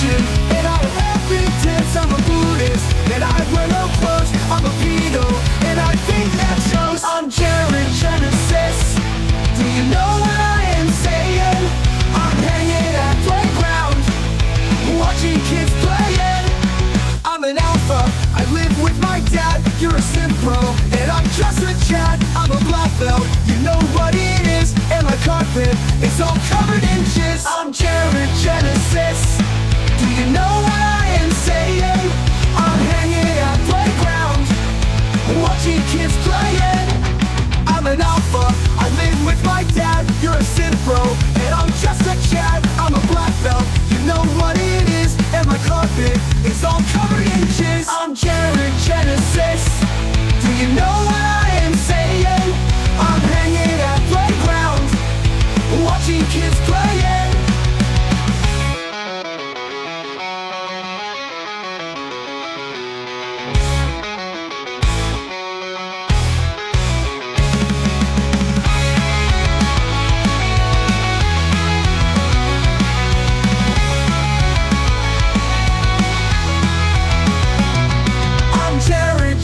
Christian, and I have evidence I'm a Buddhist, and I wear no clothes, I'm a pedo, and I think that shows. I'm Jared Genesis. Do you know what I am saying? I'm hanging at playground, watching kids playing. I'm an alpha, I live with my dad. You're a simp bro, and I'm just a Chad. I'm a black belt, you know what it is. And my carpet is all covered in jizz. I'm Jared Genesis. Do you know what I am saying? I'm hanging at playground, watching kids playing. I'm an alpha, I live with my dad. You're a simp bro, and I'm just a Chad. I'm a black belt, you know what it is. And my carpet is all covered in jizz. I'm Jared Genesis. Do you know what I am saying? I'm hanging at playground, watching kids playing.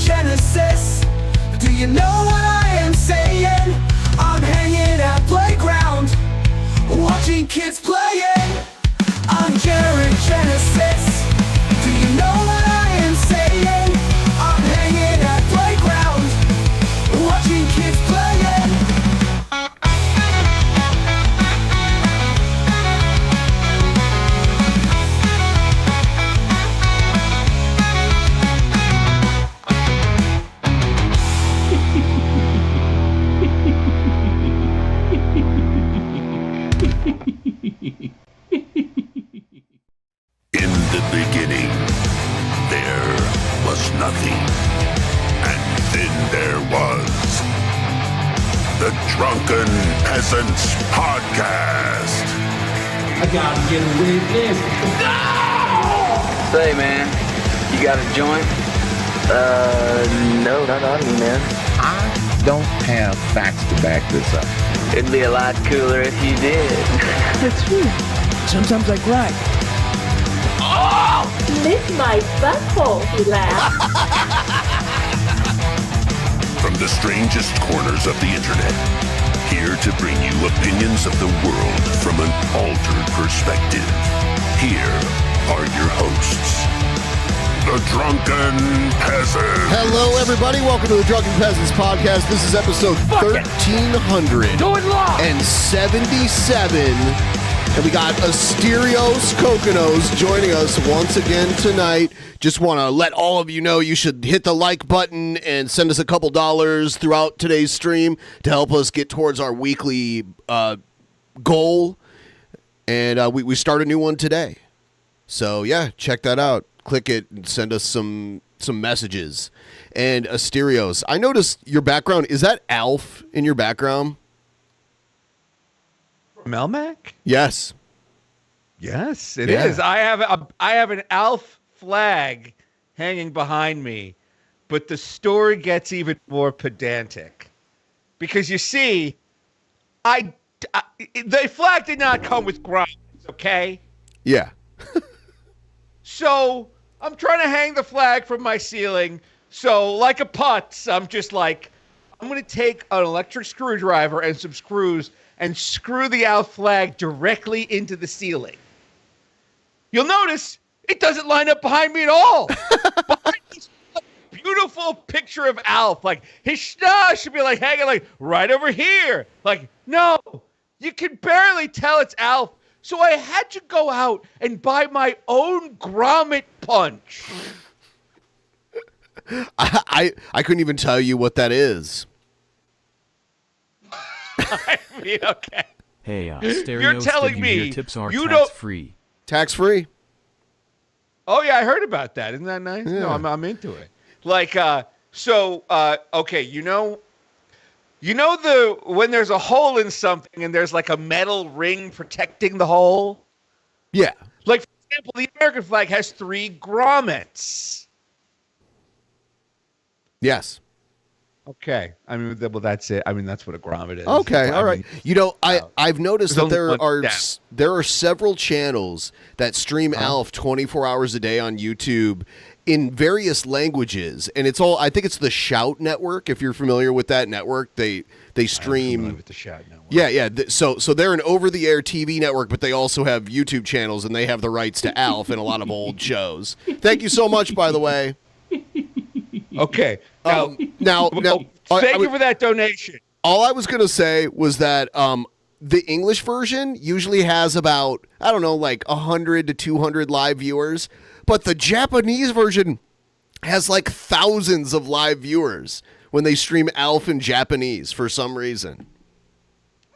Genesis. Do you know what I am saying? I'm hanging at playground, watching kids playing. I'm Jared Genesis. Do you know what I am saying? I'm hanging at playground, watching kids playing. In the beginning, there was nothing, and then there was the Drunken Peasants Podcast. I gotta get a witness. No! Say, man, you got a joint? No, not on me, man. I don't have facts to back this up. It'd be a lot cooler if you did. That's true. Sometimes I cry. Lick my butthole, he laughed. From the strangest corners of the internet, here to bring you opinions of the world from an altered perspective. Here are your hosts, the Drunken Peasants. Hello, everybody. Welcome to the Drunken Peasants Podcast. This is episode 1377. And we got Asterios Kokonos joining us once again tonight. Just want to let all of you know you should hit the like button and send us a couple dollars throughout today's stream to help us get towards our weekly goal. And we start a new one today. So, yeah, check that out. Click it and send us some messages. And Asterios, I noticed your background. Is that Alf in your background? Melmac? Yes. Yes, it is. I have an Alf flag hanging behind me, but the story gets even more pedantic because you see, the flag did not come with grommets, okay? Yeah. So I'm trying to hang the flag from my ceiling. So like a putz, I'm just like, I'm going to take an electric screwdriver and some screws and screw the Alf flag directly into the ceiling. You'll notice it doesn't line up behind me at all. Behind this beautiful picture of Alf, like his schnoz should be like hanging like right over here. Like, no, you can barely tell it's Alf. So I had to go out and buy my own grommet punch. I couldn't even tell you what that is. I mean, okay. Hey, Stereo, you're telling me your tips are you tax-free. Tax-free? Oh, yeah, I heard about that. Isn't that nice? Yeah. No, I'm into it. Like, okay, you know when there's a hole in something and there's like a metal ring protecting the hole? Yeah. Like, for example, the American flag has 3 grommets. Yes. Okay. I mean, well, that's it. I mean, that's what a grommet is. Okay, all right. You know, I've noticed that there's only one there are several channels that stream Alf 24 hours a day on YouTube in various languages, and it's all. I think it's the Shout Network. If you're familiar with that network, they stream with the Shout Network. Yeah. So they're an over-the-air TV network, but they also have YouTube channels, and they have the rights to Alf and a lot of old shows. Thank you so much, by the way. Okay. Now, thank you for that donation. All I was going to say was that the English version usually has about, I don't know, like 100 to 200 live viewers, but the Japanese version has like thousands of live viewers when they stream Alf in Japanese for some reason.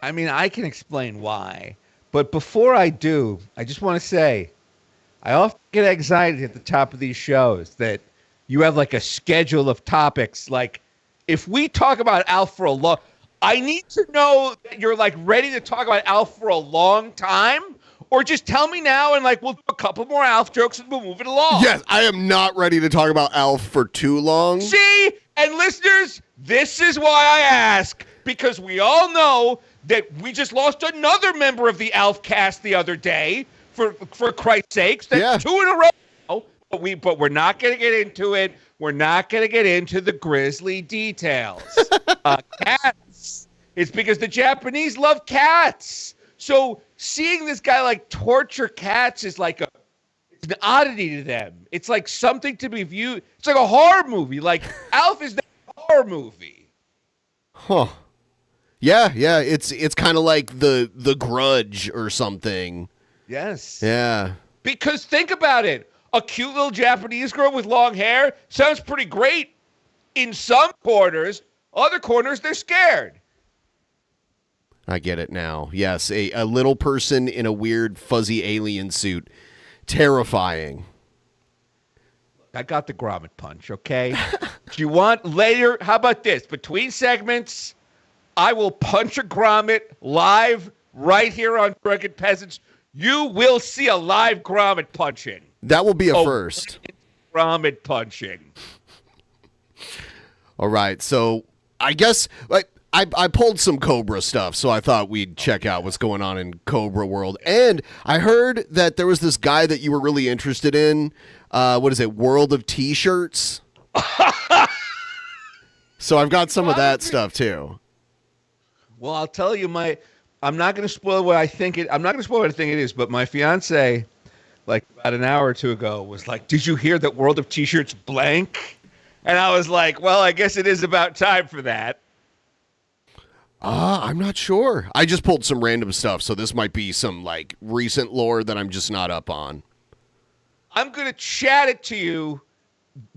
I mean, I can explain why, but before I do, I just want to say I often get anxiety at the top of these shows that you have like a schedule of topics. Like, if we talk about Alf for a long, I need to know that you're like ready to talk about Alf for a long time, or just tell me now and like we'll do a couple more Alf jokes and we'll move it along. Yes, I am not ready to talk about Alf for too long. See, and listeners, this is why I ask, because we all know that we just lost another member of the Alf cast the other day. For Christ's sakes, that's 2 in a row. But we're not going to get into it. We're not going to get into the grisly details. Cats. It's because the Japanese love cats. So seeing this guy like torture cats is like it's an oddity to them. It's like something to be viewed. It's like a horror movie. Like Alf is not a horror movie. Huh. Yeah. It's kind of like the Grudge or something. Yes. Yeah. Because think about it. A cute little Japanese girl with long hair sounds pretty great in some corners. Other corners, they're scared. I get it now. Yes, a little person in a weird fuzzy alien suit. Terrifying. I got the grommet punch, okay? Do you want later? How about this? Between segments, I will punch a grommet live right here on Drunken Peasants. You will see a live grommet punching. That will be a first. Grommet punching. All right, so I guess I pulled some Cobra stuff, so I thought we'd check out what's going on in Cobra world. And I heard that there was this guy that you were really interested in. What is it? World of T-shirts. So I've got some of that stuff too. Well, I'll tell you I'm not going to spoil what I think it. I'm not going to spoil what I think it is, but my fiance, like about an hour or two ago, was like, "Did you hear that World of T-shirts blank?" And I was like, "Well, I guess it is about time for that." I'm not sure. I just pulled some random stuff, so this might be some like recent lore that I'm just not up on. I'm going to chat it to you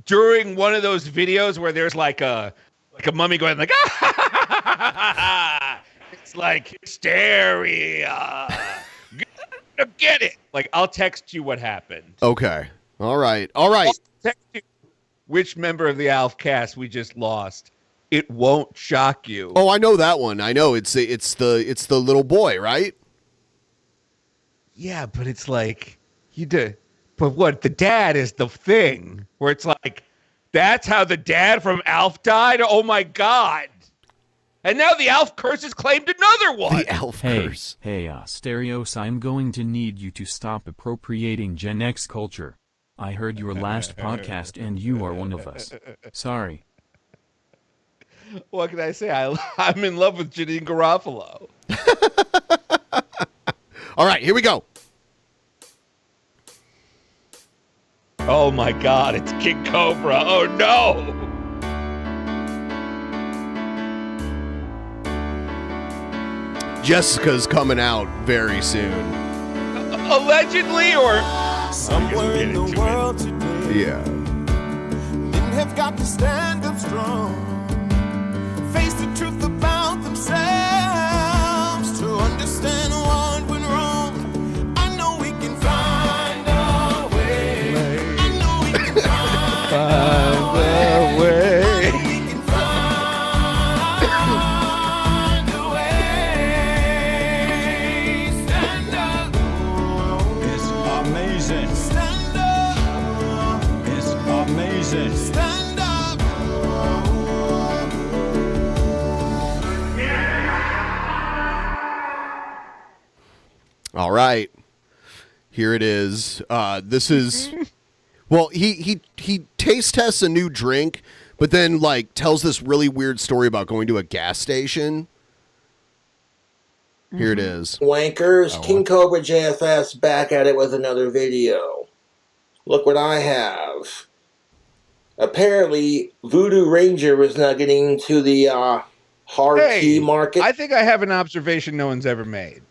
during one of those videos where there's like a mummy going like, ah! It's like hysteria. Get it. Like, I'll text you what happened. Okay. All right. I'll text you which member of the Alf cast we just lost. It won't shock you. Oh, I know that one. I know it's the little boy, right? Yeah, but it's like but what, the dad is the thing where it's like, that's how the dad from Alf died? Oh my God. And now the Alf curse has claimed another one. The Alf curse. Hey, Asterios, I'm going to need you to stop appropriating Gen X culture. I heard your last podcast and you are one of us. Sorry. What can I say? I'm in love with Janine Garofalo. All right, here we go. Oh my God, it's King Cobra. Oh no. Jessica's coming out very soon. Allegedly, or somewhere in the world today. Yeah. Men have got to stand up strong, face the truth about themselves, to understand what went wrong. I know we can find a way. I know we can find a way. Stand up. All right. Here it is. This is... Well, he taste tests a new drink, but then, like, tells this really weird story about going to a gas station. Here it is. Wankers, KingCobraJFS back at it with another video. Look what I have. Apparently, Voodoo Ranger is now getting into the hard tea market. I think I have an observation no one's ever made.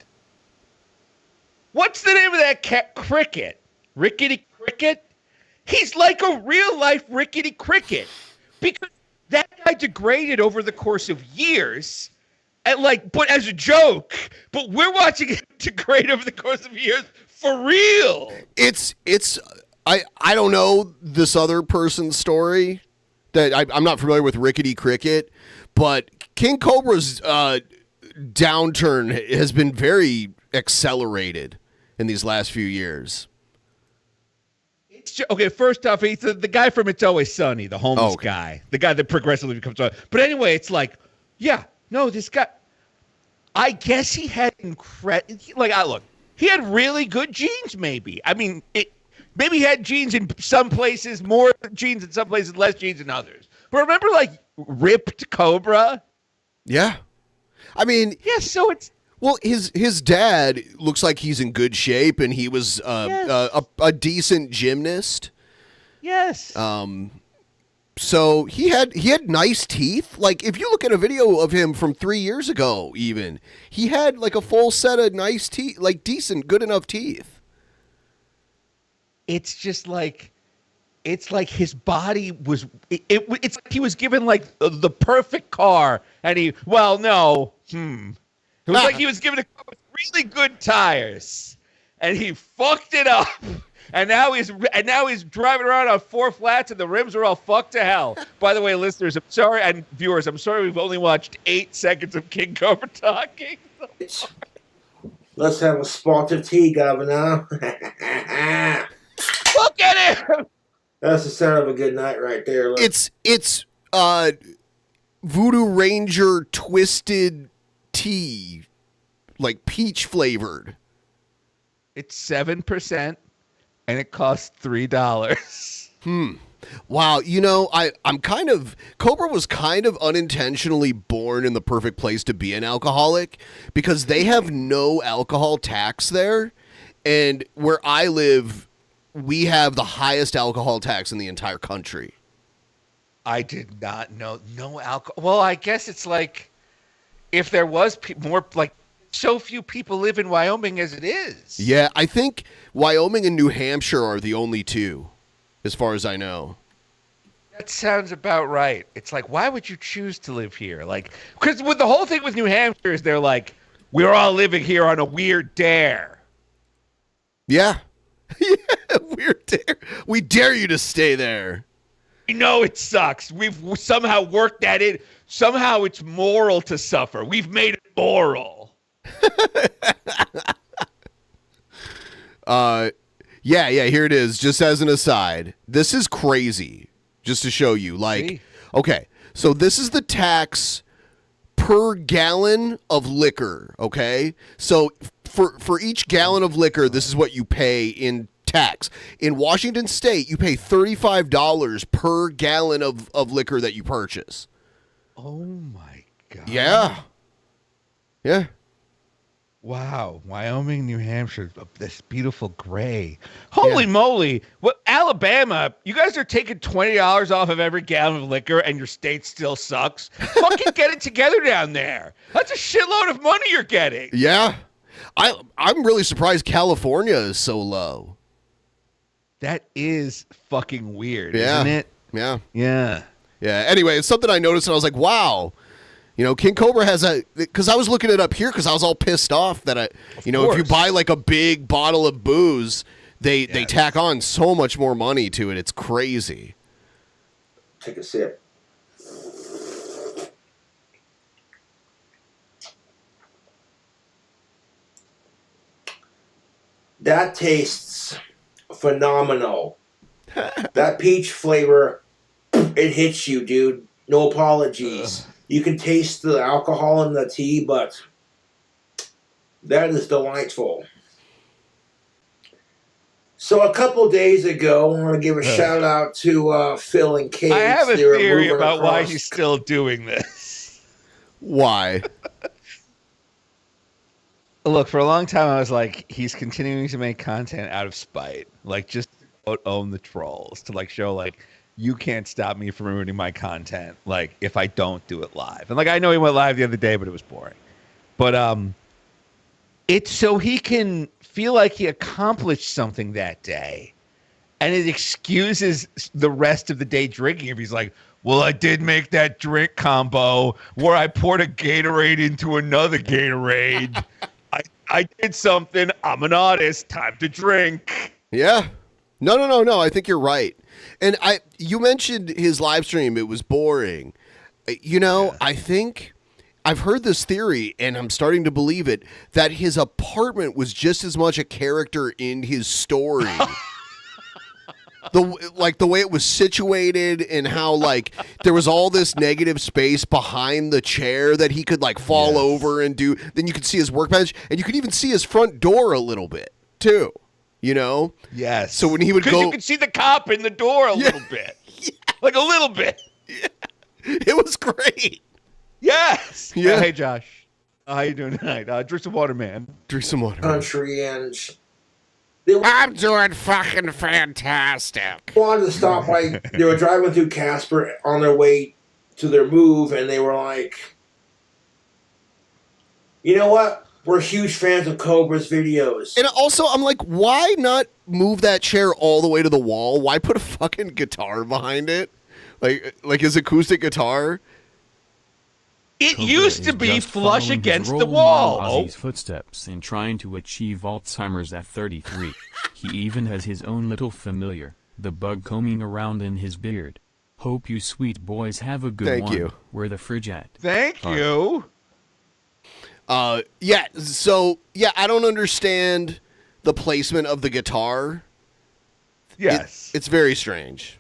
What's the name of that cat? Cricket. Rickety Cricket? He's like a real-life Rickety Cricket. Because that guy degraded over the course of years. And but as a joke. But we're watching it degrade over the course of years for real. I don't know this other person's story. I'm not familiar with Rickety Cricket. But King Cobra's downturn has been very accelerated in these last few years. Okay, first off, he's the guy from It's Always Sunny, the homeless guy, the guy that progressively becomes. But anyway, it's like, this guy. I guess he had look, he had really good genes. Maybe maybe he had genes in some places, more genes in some places, less genes in others. But remember, ripped Cobra. Yeah, So it's. Well, his dad looks like he's in good shape, and he was a decent gymnast. Yes. So he had nice teeth. Like, if you look at a video of him from 3 years ago, even he had a full set of nice teeth, decent, good enough teeth. It's just it's like his body was. It's like he was given the perfect car, and he. Well, no. It was like he was given a car with really good tires, and he fucked it up. And now he's driving around on 4 flats, and the rims are all fucked to hell. By the way, listeners, I'm sorry, and viewers, I'm sorry we've only watched 8 seconds of King Cobra talking. Let's have a spot of tea, Governor. Look at him! That's the sound of a good night right there. Look. It's Voodoo Ranger twisted tea, peach flavored. It's 7%, and it costs $3. Wow, I'm kind of... Cobra was kind of unintentionally born in the perfect place to be an alcoholic, because they have no alcohol tax there, and where I live, we have the highest alcohol tax in the entire country. I did not know. No alcohol. Well, I guess it's if there was more, so few people live in Wyoming as it is. Yeah, I think Wyoming and New Hampshire are the only two, as far as I know. That sounds about right. It's why would you choose to live here? Because with the whole thing with New Hampshire is they're we're all living here on a weird dare. Yeah. Yeah, weird dare. We dare you to stay there. We know it sucks. We've somehow worked that in. Somehow it's moral to suffer. We've made it moral. Yeah, here it is. Just as an aside, this is crazy. Just to show you, okay, so this is the tax per gallon of liquor. Okay, so for each gallon of liquor, this is what you pay in tax. In Washington State, you pay $35 per gallon of liquor that you purchase. Oh my God. Yeah. Wow, Wyoming, New Hampshire, this beautiful gray. Holy moly. What, Alabama, you guys are taking $20 off of every gallon of liquor and your state still sucks? Fucking get it together down there. That's a shitload of money you're getting. Yeah. I'm really surprised California is so low. That is fucking weird, isn't it? Yeah. Yeah. Yeah. Anyway, it's something I noticed and I was like, wow. King Cobra has because I was looking it up here because I was all pissed off that if you buy a big bottle of booze, they tack on so much more money to it. It's crazy. Take a sip. That tastes phenomenal. That peach flavor, it hits you, dude. No apologies. You can taste the alcohol in the tea, but that is delightful. So a couple days ago, I want to give a shout out to Phil and Kate. I have a They were theory moving about why across- he's still doing this. Why? Look, for a long time, I was like, he's continuing to make content out of spite, like just to own the trolls, to like show like you can't stop me from ruining my content, like if I don't do it live. And like I know he went live the other day, but it was boring. But it's so he can feel like he accomplished something that day, and it excuses the rest of the day drinking. If he's like, well, I did make that drink combo where I poured a Gatorade into another Gatorade. I did something. I'm an artist. Time to drink. Yeah. No. I think you're right. And you mentioned his live stream. It was boring. I think I've heard this theory, and I'm starting to believe it, that his apartment was just as much a character in his story. The way it was situated and how like there was all this negative space behind the chair that he could like fall over and do. Then you could see his workbench, and you could even see his front door a little bit too. Yes. So when he would go, because you could see the cop in the door a little bit, like a little bit. Yeah. It was great. Yes. Yeah. Hey Josh, how you doing tonight? Drink some water, man. Drink some water. Country and I'm doing fucking fantastic. Wanted to stop by. They were driving through Casper on their way to their move, and they were like, "You know what? We're huge fans of Cobra's videos." And also, I'm like, why not move that chair all the way to the wall? Why put a fucking guitar behind it? Like his acoustic guitar? It Cobra used to is be just flush following against his the role wall. model Ozzy's footsteps in trying to achieve Alzheimer's at 33. He even has his own little familiar, the bug combing around in his beard. Hope you sweet boys have a good one. Thank you. Where the fridge at? Thank you. Yeah. So I don't understand the placement of the guitar. Yes. It's very strange.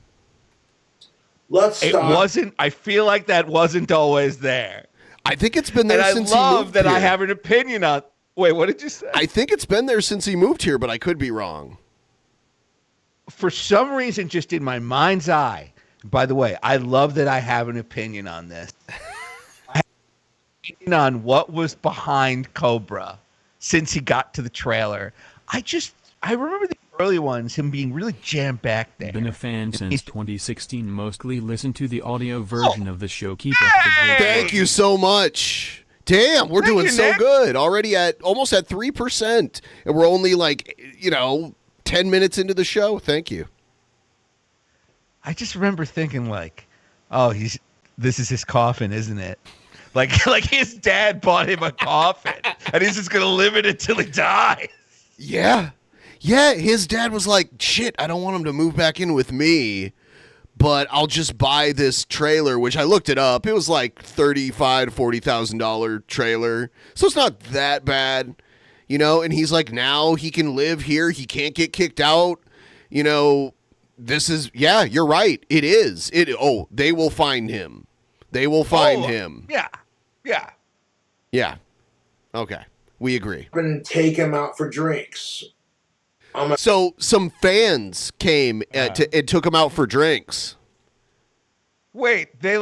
Let's It stop. wasn't. I feel like that wasn't always there. I think it's been there And I since he love moved that I here. have an opinion on. Wait, what did you say? I think it's been there since he moved here, but I could be wrong. For some reason, just in my mind's eye. By the way, I love that I have an opinion on this. I have an opinion on what was behind Cobra since he got to the trailer. I remember the early ones, him being really jammed back there. Been a fan since 2016. Mostly listen to the audio version of the show. Keep up the great Thank you so much. Damn, we're doing you, so Nick. good. Already almost at 3%. And we're only 10 minutes into the show. Thank you. I just remember thinking like, oh, this is his coffin, isn't it? Like his dad bought him a coffin, and he's just gonna live in it till he dies. Yeah. Yeah, his dad was like, shit, I don't want him to move back in with me, but I'll just buy this trailer, which I looked it up. It was like $35,000 to $40,000 trailer. So it's not that bad, and he's like, now he can live here. He can't get kicked out. This is, you're right. It is. They will find him. They will find him. Yeah. Yeah. Yeah. Okay. We agree. And take him out for drinks. So some fans came and took him out for drinks. Wait, they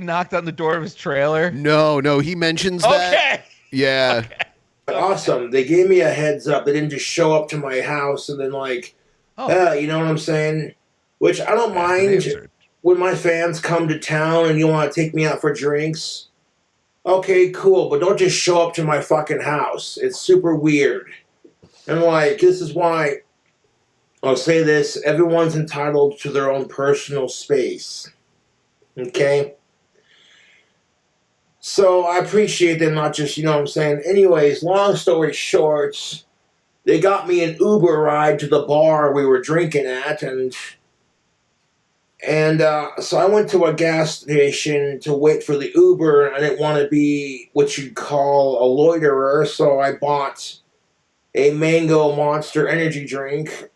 knocked on the door of his trailer? No, he mentions that. Okay. Yeah. Okay. Awesome. They gave me a heads up. They didn't just show up to my house and then you know what I'm saying? Which I don't mind when my fans come to town and you want to take me out for drinks. Okay, cool, but don't just show up to my fucking house. It's super weird. And this is why I'll say this, everyone's entitled to their own personal space. Okay? So I appreciate them not just, Anyways, long story short, they got me an Uber ride to the bar we were drinking at, and so I went to a gas station to wait for the Uber, and I didn't want to be what you'd call a loiterer, so I bought a Mango Monster energy drink.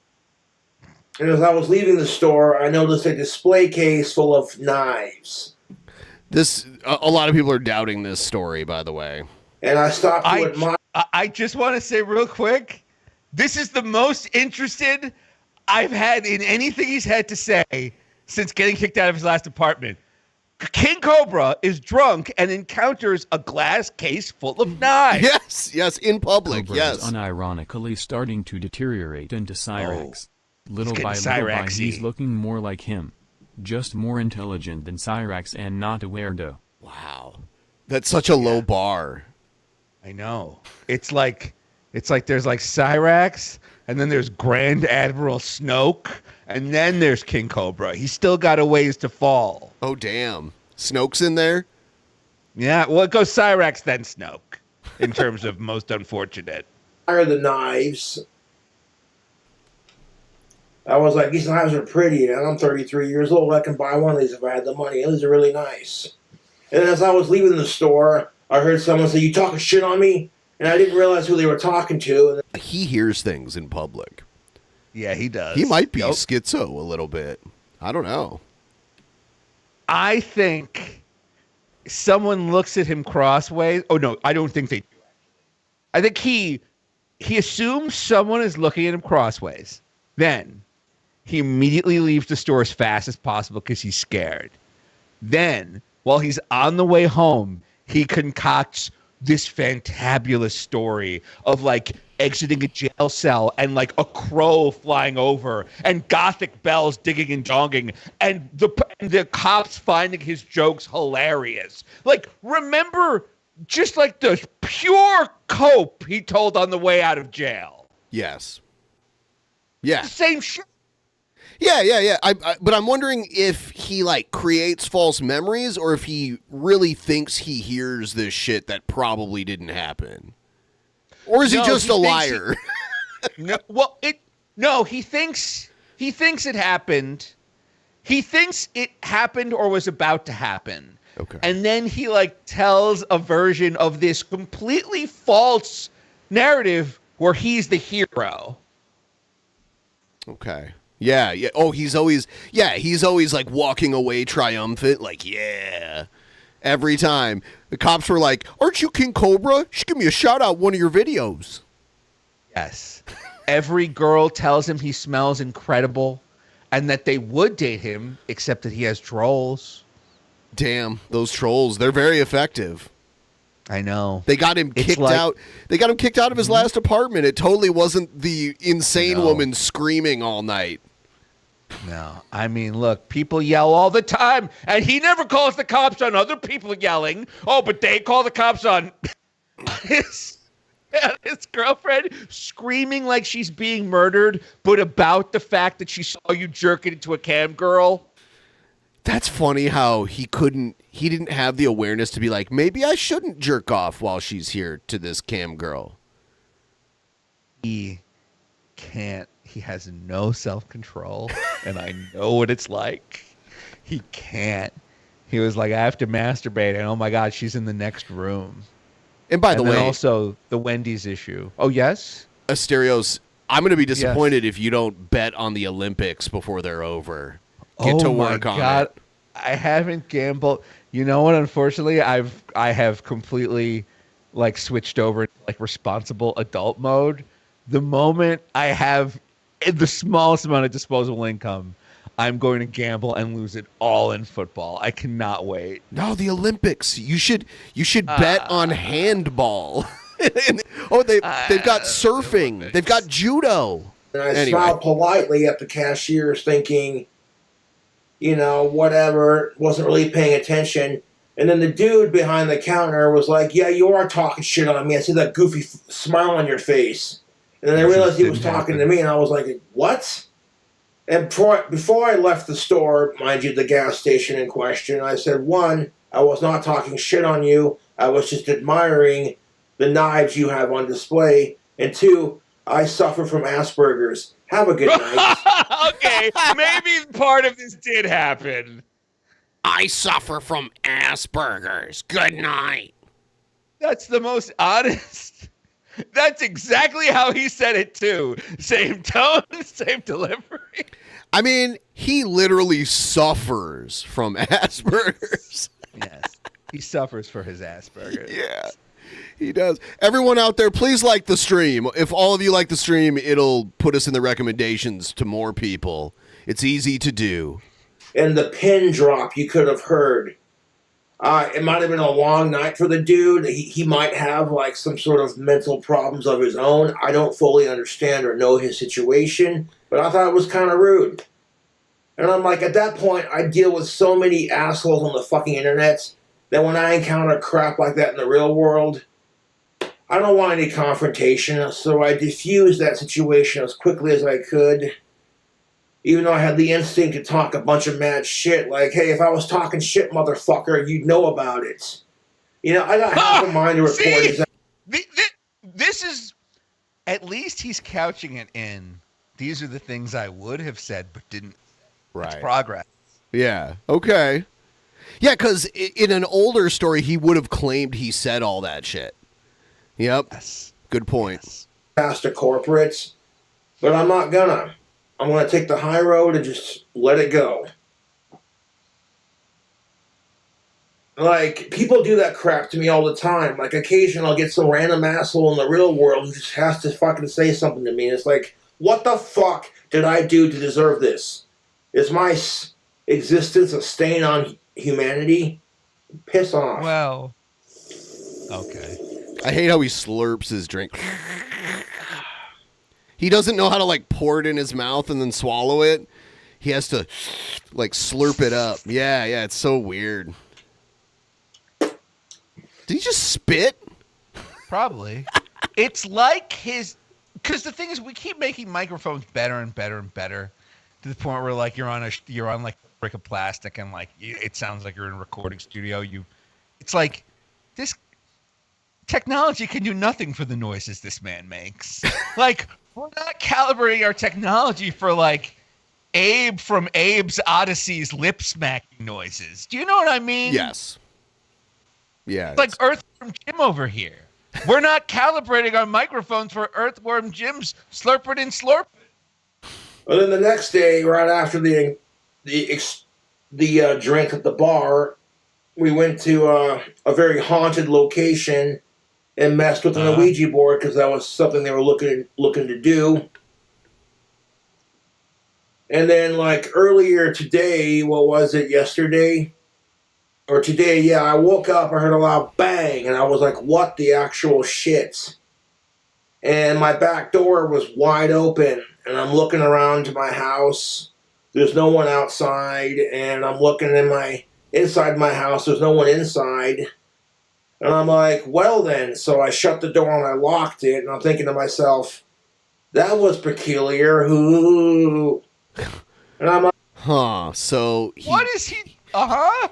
And as I was leaving the store, I noticed a display case full of knives. A lot of people are doubting this story, by the way. And I stopped to admire. I just want to say real quick, This is the most interested I've had in anything he's had to say since getting kicked out of his last apartment. King Cobra is drunk and encounters a glass case full of knives. Yes, in public, Cobra is unironically starting to deteriorate into Cyrax. Little by he's looking more like him. Just more intelligent than Cyrax and not a weirdo. Wow. That's such a low bar. I know. It's like there's like Cyrax, and then there's Grand Admiral Snoke, and then there's King Cobra. He's still got a ways to fall. Oh, damn. Snoke's in there? Yeah, well, it goes Cyrax, then Snoke, in terms of most unfortunate. Are the knives. I was like, these knives are pretty, and I'm 33 years old. I can buy one of these if I had the money. These are really nice. And as I was leaving the store, I heard someone say, "You talking shit on me?" And I didn't realize who they were talking to. He hears things in public. Yeah, he does. He might be schizo a little bit. I don't know. I think someone looks at him crossways. Oh, no, I don't think they do. I think he assumes someone is looking at him crossways. Then he immediately leaves the store as fast as possible because he's scared. Then, while he's on the way home, he concocts this fantabulous story of like exiting a jail cell and like a crow flying over and gothic bells digging and donging and the cops finding his jokes hilarious. Like, remember just like the pure cope he told on the way out of jail. Yes. Yeah. Same shit. Yeah. But I'm wondering if he like creates false memories or if he really thinks he hears this shit that probably didn't happen. Or is he just a liar? He thinks it happened. He thinks it happened or was about to happen. Okay. And then he like tells a version of this completely false narrative where he's the hero. Okay. Yeah. Oh, he's always like walking away triumphant, like, yeah. Every time. The cops were like, "Aren't you King Cobra? You should give me a shout out one of your videos." Yes. Every girl tells him he smells incredible and that they would date him, except that he has trolls. Damn, those trolls, they're very effective. I know. They got him kicked out. They got him kicked out of his last apartment. It totally wasn't the insane woman screaming all night. No, I mean, look, people yell all the time, and he never calls the cops on other people yelling. Oh, but they call the cops on his girlfriend screaming like she's being murdered, but about the fact that she saw you jerking into a cam girl. That's funny how he didn't have the awareness to be like, maybe I shouldn't jerk off while she's here to this cam girl. He can't. He has no self-control, and I know what it's like. He can't. He was like, I have to masturbate, and oh my God, she's in the next room. And by the way, also the Wendy's issue. Oh, yes? Asterios, I'm going to be disappointed if you don't bet on the Olympics before they're over. Get to work on it. I haven't gambled. You know what? Unfortunately, I have completely like switched over to like responsible adult mode. The moment I have the smallest amount of disposable income, I'm going to gamble and lose it all in football. I cannot wait. No, the Olympics. You should bet on handball. They've got surfing. Olympics. They've got judo. And I smiled politely at the cashiers thinking, you know, whatever, wasn't really paying attention. And then the dude behind the counter was like, "Yeah, you are talking shit on me. I see that goofy smile on your face." And then I realized he was talking to me, and I was like, "What?" And before I left the store, mind you, the gas station in question, I said, one, I was not talking shit on you. I was just admiring the knives you have on display. And two, I suffer from Asperger's. Have a good night. Okay, maybe part of this did happen. I suffer from Asperger's. Good night. That's the most honest. That's exactly how he said it, too. Same tone, same delivery. I mean, he literally suffers from Asperger's. Yes. He suffers for his Asperger's. Yeah. He does. Everyone out there, please like the stream. If all of you like the stream, it'll put us in the recommendations to more people. It's easy to do. And the pin drop you could have heard. It might have been a long night for the dude. He might have like some sort of mental problems of his own. I don't fully understand or know his situation, but I thought it was kind of rude. And I'm like, at that point, I deal with so many assholes on the fucking internet that when I encounter crap like that in the real world, I don't want any confrontation, so I diffused that situation as quickly as I could. Even though I had the instinct to talk a bunch of mad shit, like, hey, if I was talking shit, motherfucker, you'd know about it. You know, I got half a mind to report his. This is, at least he's couching it in, these are the things I would have said but didn't. Right. It's progress. Yeah, okay. Yeah, because in an older story, he would have claimed he said all that shit. Yep. Yes. Good point. Yes. Past the corporates, but I'm not gonna. I'm going to take the high road and just let it go. Like, people do that crap to me all the time. Like, occasionally I'll get some random asshole in the real world who just has to fucking say something to me. And it's like, what the fuck did I do to deserve this? Is my existence a stain on humanity? Piss off. Well, okay. I hate how he slurps his drink. He doesn't know how to, like, pour it in his mouth and then swallow it. He has to, like, slurp it up. Yeah, it's so weird. Did he just spit? Probably. It's like his... Because the thing is, we keep making microphones better and better and better to the point where, like, you're on like, a brick of plastic and, like, it sounds like you're in a recording studio. It's like, this technology can do nothing for the noises this man makes. Like... We're not calibrating our technology for, like, Abe from Abe's Odyssey's lip smacking noises. Do you know what I mean? Yes. Yeah. It's like Earthworm Jim over here. We're not calibrating our microphones for Earthworm Jim's slurp it and slurp it. Well, then the next day, right after the drink at the bar, we went to a very haunted location and messed with an Ouija board because that was something they were looking to do. And then, like, earlier today, what was it, yesterday? Or today, yeah, I woke up, I heard a loud bang, and I was like, what the actual shit? And my back door was wide open, and I'm looking around to my house. There's no one outside, and I'm looking inside my house. There's no one inside. And I'm like, well then, so I shut the door and I locked it, and I'm thinking to myself, that was peculiar. Ooh. And I'm like, so what is he?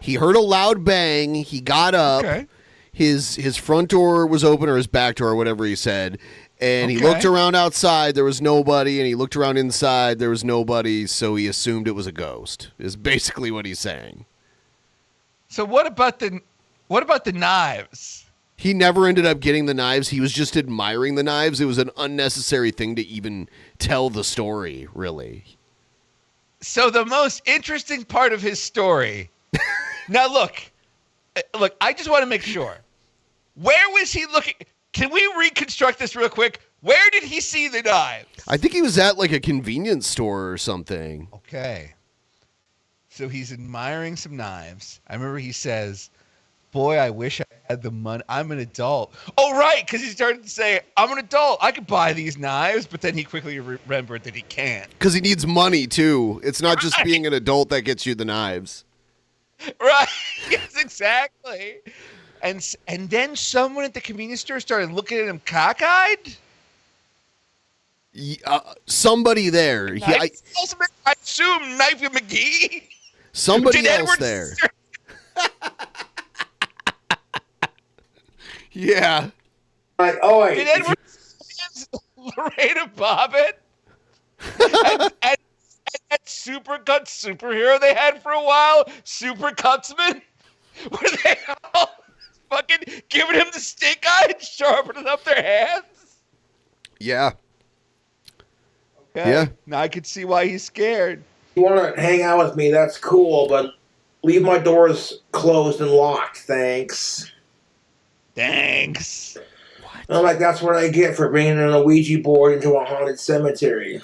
He heard a loud bang. He got up. Okay. His front door was open, or his back door, or whatever he said. And he looked around outside. There was nobody. And he looked around inside. There was nobody. So he assumed it was a ghost. Is basically what he's saying. So what about the knives? He never ended up getting the knives. He was just admiring the knives. It was an unnecessary thing to even tell the story, really. So the most interesting part of his story. Now, look, I just want to make sure. Where was he looking? Can we reconstruct this real quick? Where did he see the knives? I think he was at, like, a convenience store or something. Okay. So he's admiring some knives. I remember he says, boy, I wish I had the money. I'm an adult. Oh, right, because he started to say, I'm an adult. I could buy these knives, but then he quickly remembered that he can't. Because he needs money, too. It's not just being an adult that gets you the knives. Right. Yes, exactly. And then someone at the convenience store started looking at him cockeyed? Somebody there. I assume Knifey McGee? Somebody else there. Yeah. Like, oh, wait. Did Edward Lorena Bobbitt? and that super cut superhero they had for a while, Super Cutsman? Were they all fucking giving him the stink eye and sharpening up their hands? Yeah. Okay. Yeah. Now I can see why he's scared. You want to hang out with me, that's cool, but leave my doors closed and locked, thanks. Thanks. I'm like, that's what I get for bringing in a Ouija board into a haunted cemetery.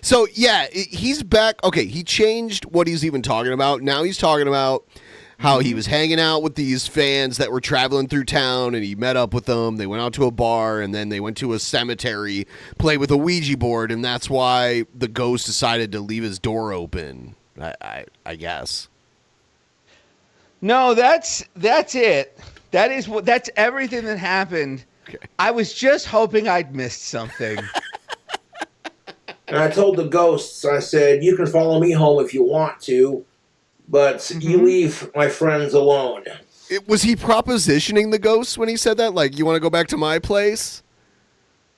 So, yeah, he's back. Okay, he changed what he's even talking about. Now he's talking about how he was hanging out with these fans that were traveling through town, and he met up with them. They went out to a bar, and then they went to a cemetery, played with a Ouija board, and that's why the ghost decided to leave his door open, I guess. No, that's it. That's everything that happened. Okay. I was just hoping I'd missed something. And I told the ghosts, I said, you can follow me home if you want to, but you leave my friends alone. Was he propositioning the ghosts when he said that? Like, you want to go back to my place?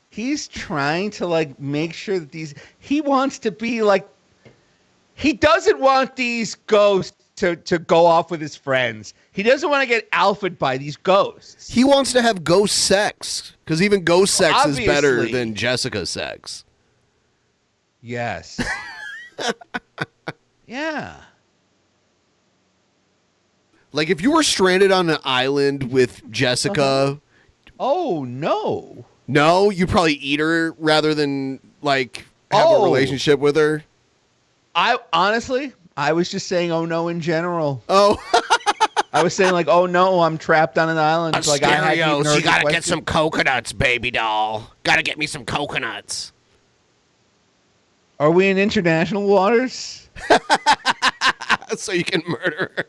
He's trying to, like, make sure that he wants to be, like, he doesn't want these ghosts to go off with his friends. He doesn't want to get alphaed by these ghosts. He wants to have ghost sex, because even ghost sex Obviously. is better than Jessica sex. Yes. Yeah. Like, if you were stranded on an island with Jessica... Oh, no. No? You'd probably eat her rather than, like, have a relationship with her? Honestly, I was just saying, oh, no, in general. Oh. I was saying, like, oh, no, I'm trapped on an island. It's like, Asterios, you gotta get some coconuts, baby doll. Gotta get me some coconuts. Are we in international waters? So you can murder her.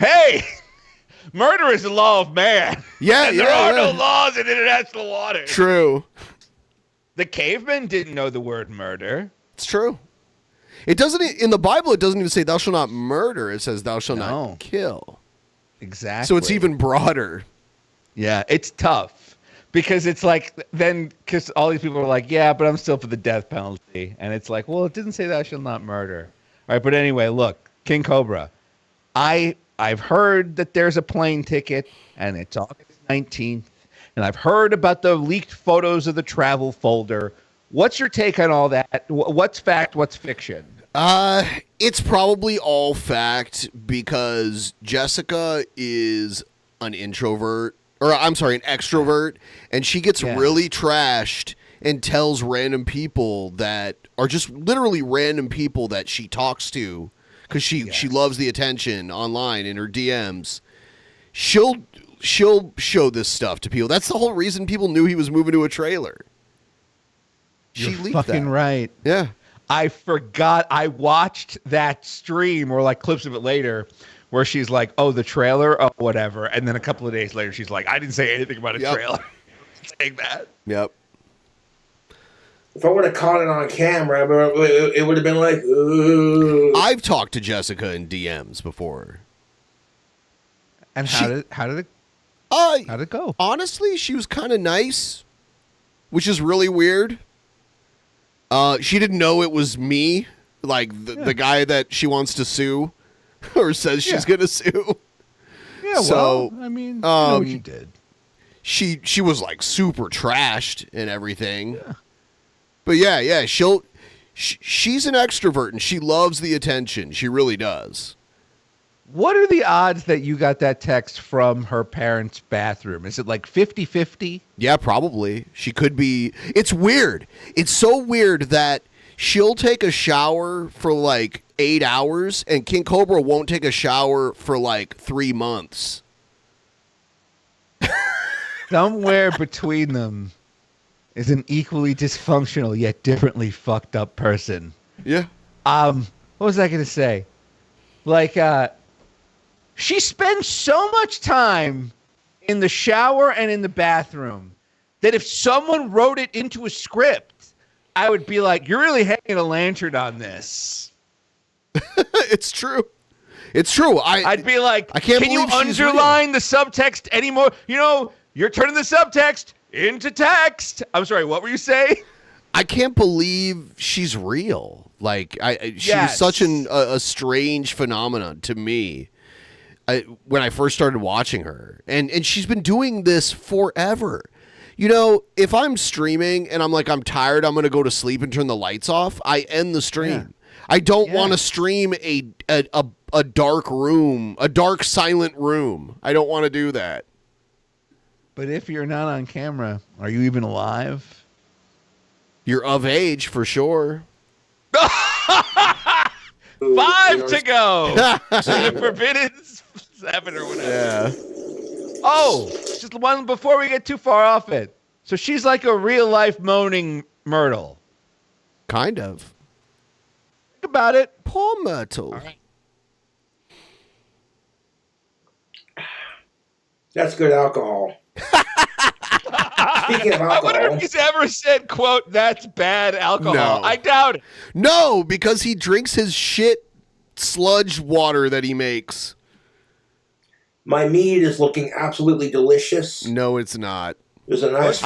Hey! Murder is the law of man. Yeah, and there are no laws in international waters. True. The cavemen didn't know the word murder. It's true. It doesn't, in the Bible, it doesn't even say thou shalt not murder. It says thou shalt not kill. Exactly. So it's even broader. Yeah, it's tough. Because it's like, because all these people are like, yeah, but I'm still for the death penalty. And it's like, well, it didn't say thou shalt not murder. All right, but anyway, look, King Cobra, I've heard that there's a plane ticket, and it's August 19th, and I've heard about the leaked photos of the travel folder. What's your take on all that? What's fact? What's fiction? It's probably all fact because Jessica is an introvert, or I'm sorry, an extrovert, and she gets really trashed and tells random people that are just literally random people that she talks to because she loves the attention online in her DMs. She'll show this stuff to people. That's the whole reason people knew he was moving to a trailer. You're fucking right. Yeah. I forgot. I watched that stream or like clips of it later where she's like, oh, the trailer, oh, whatever. And then a couple of days later, she's like, I didn't say anything about a trailer. Saying that. Yep. If I would have caught it on camera, it would have been like, ooh. I've talked to Jessica in DMs before. And how did it go? Honestly, she was kind of nice, which is really weird. She didn't know it was me, like the guy that she wants to sue or says she's going to sue. Yeah, so, well, I mean, you know what you did. She was like super trashed and everything. Yeah. But yeah, she's an extrovert and she loves the attention. She really does. What are the odds that you got that text from her parents' bathroom? Is it like 50-50? Yeah, probably. She could be. It's weird. It's so weird that she'll take a shower for like 8 hours and King Cobra won't take a shower for like 3 months. Somewhere between them is an equally dysfunctional yet differently fucked up person. Yeah. What was I going to say? Like, she spends so much time in the shower and in the bathroom that if someone wrote it into a script, I would be like, you're really hanging a lantern on this. It's true. It's true. I'd be like, I can't can you believe she's underline real. the subtext anymore? You know, you're turning the subtext into text. I'm sorry, what were you saying? I can't believe she's real. Like, she was such a strange phenomenon to me when I first started watching her. And she's been doing this forever. You know, if I'm streaming and I'm like, I'm tired, I'm going to go to sleep and turn the lights off, I end the stream. Yeah. I don't want to stream a dark room, a dark, silent room. I don't want to do that. But if you're not on camera, are you even alive? You're of age for sure. 5 to go. The Forbidden 7 or whatever. Yeah. Oh, just one before we get too far off it. So she's like a real life moaning Myrtle. Kind of. Think about it. Poor Myrtle. That's good alcohol. Speaking of I wonder alcohol, if he's ever said, quote, that's bad alcohol. No. I doubt it. No, because he drinks his shit sludge water that he makes. my mead is looking absolutely delicious. No, it's not. There's a nice.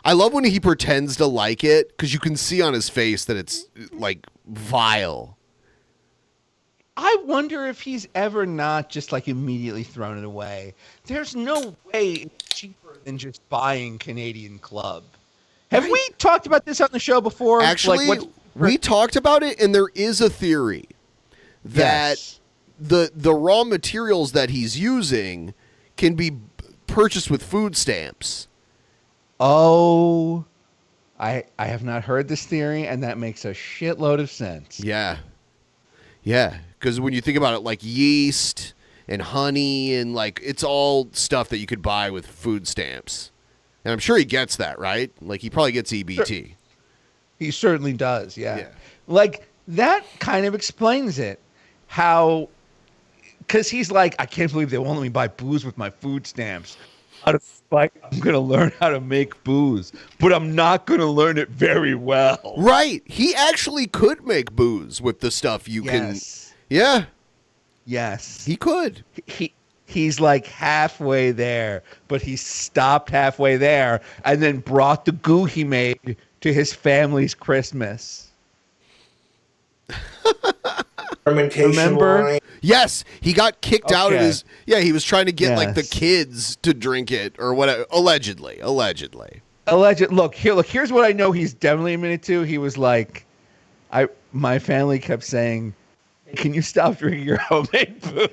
I love when he pretends to like it because you can see on his face that it's like vile. I wonder if he's ever not just like immediately thrown it away. There's no way it's cheaper than just buying Canadian Club. Have we talked about this on the show before? Actually, we talked about it, and there is a theory that the raw materials that he's using can be purchased with food stamps. Oh, I have not heard this theory, and that makes a shitload of sense. Yeah. Yeah, because when you think about it, like yeast and honey and like it's all stuff that you could buy with food stamps. And I'm sure he gets that, right? Like he probably gets EBT. Sure. He certainly does, yeah. Like that kind of explains it. How, because he's like, I can't believe they won't let me buy booze with my food stamps. Out of spite, I'm going to learn how to make booze, but I'm not going to learn it very well. Right. He actually could make booze with the stuff you can. Yeah. Yes. He could. He's like halfway there, but he stopped halfway there and then brought the goo he made to his family's Christmas. Fermentation. Remember? Line. Yes, he got kicked out of his. Yeah, he was trying to get like the Yes. kids to drink it or whatever. Allegedly. Look, here's what I know he's definitely admitted to. He was like, my family kept saying, can you stop drinking your homemade booze?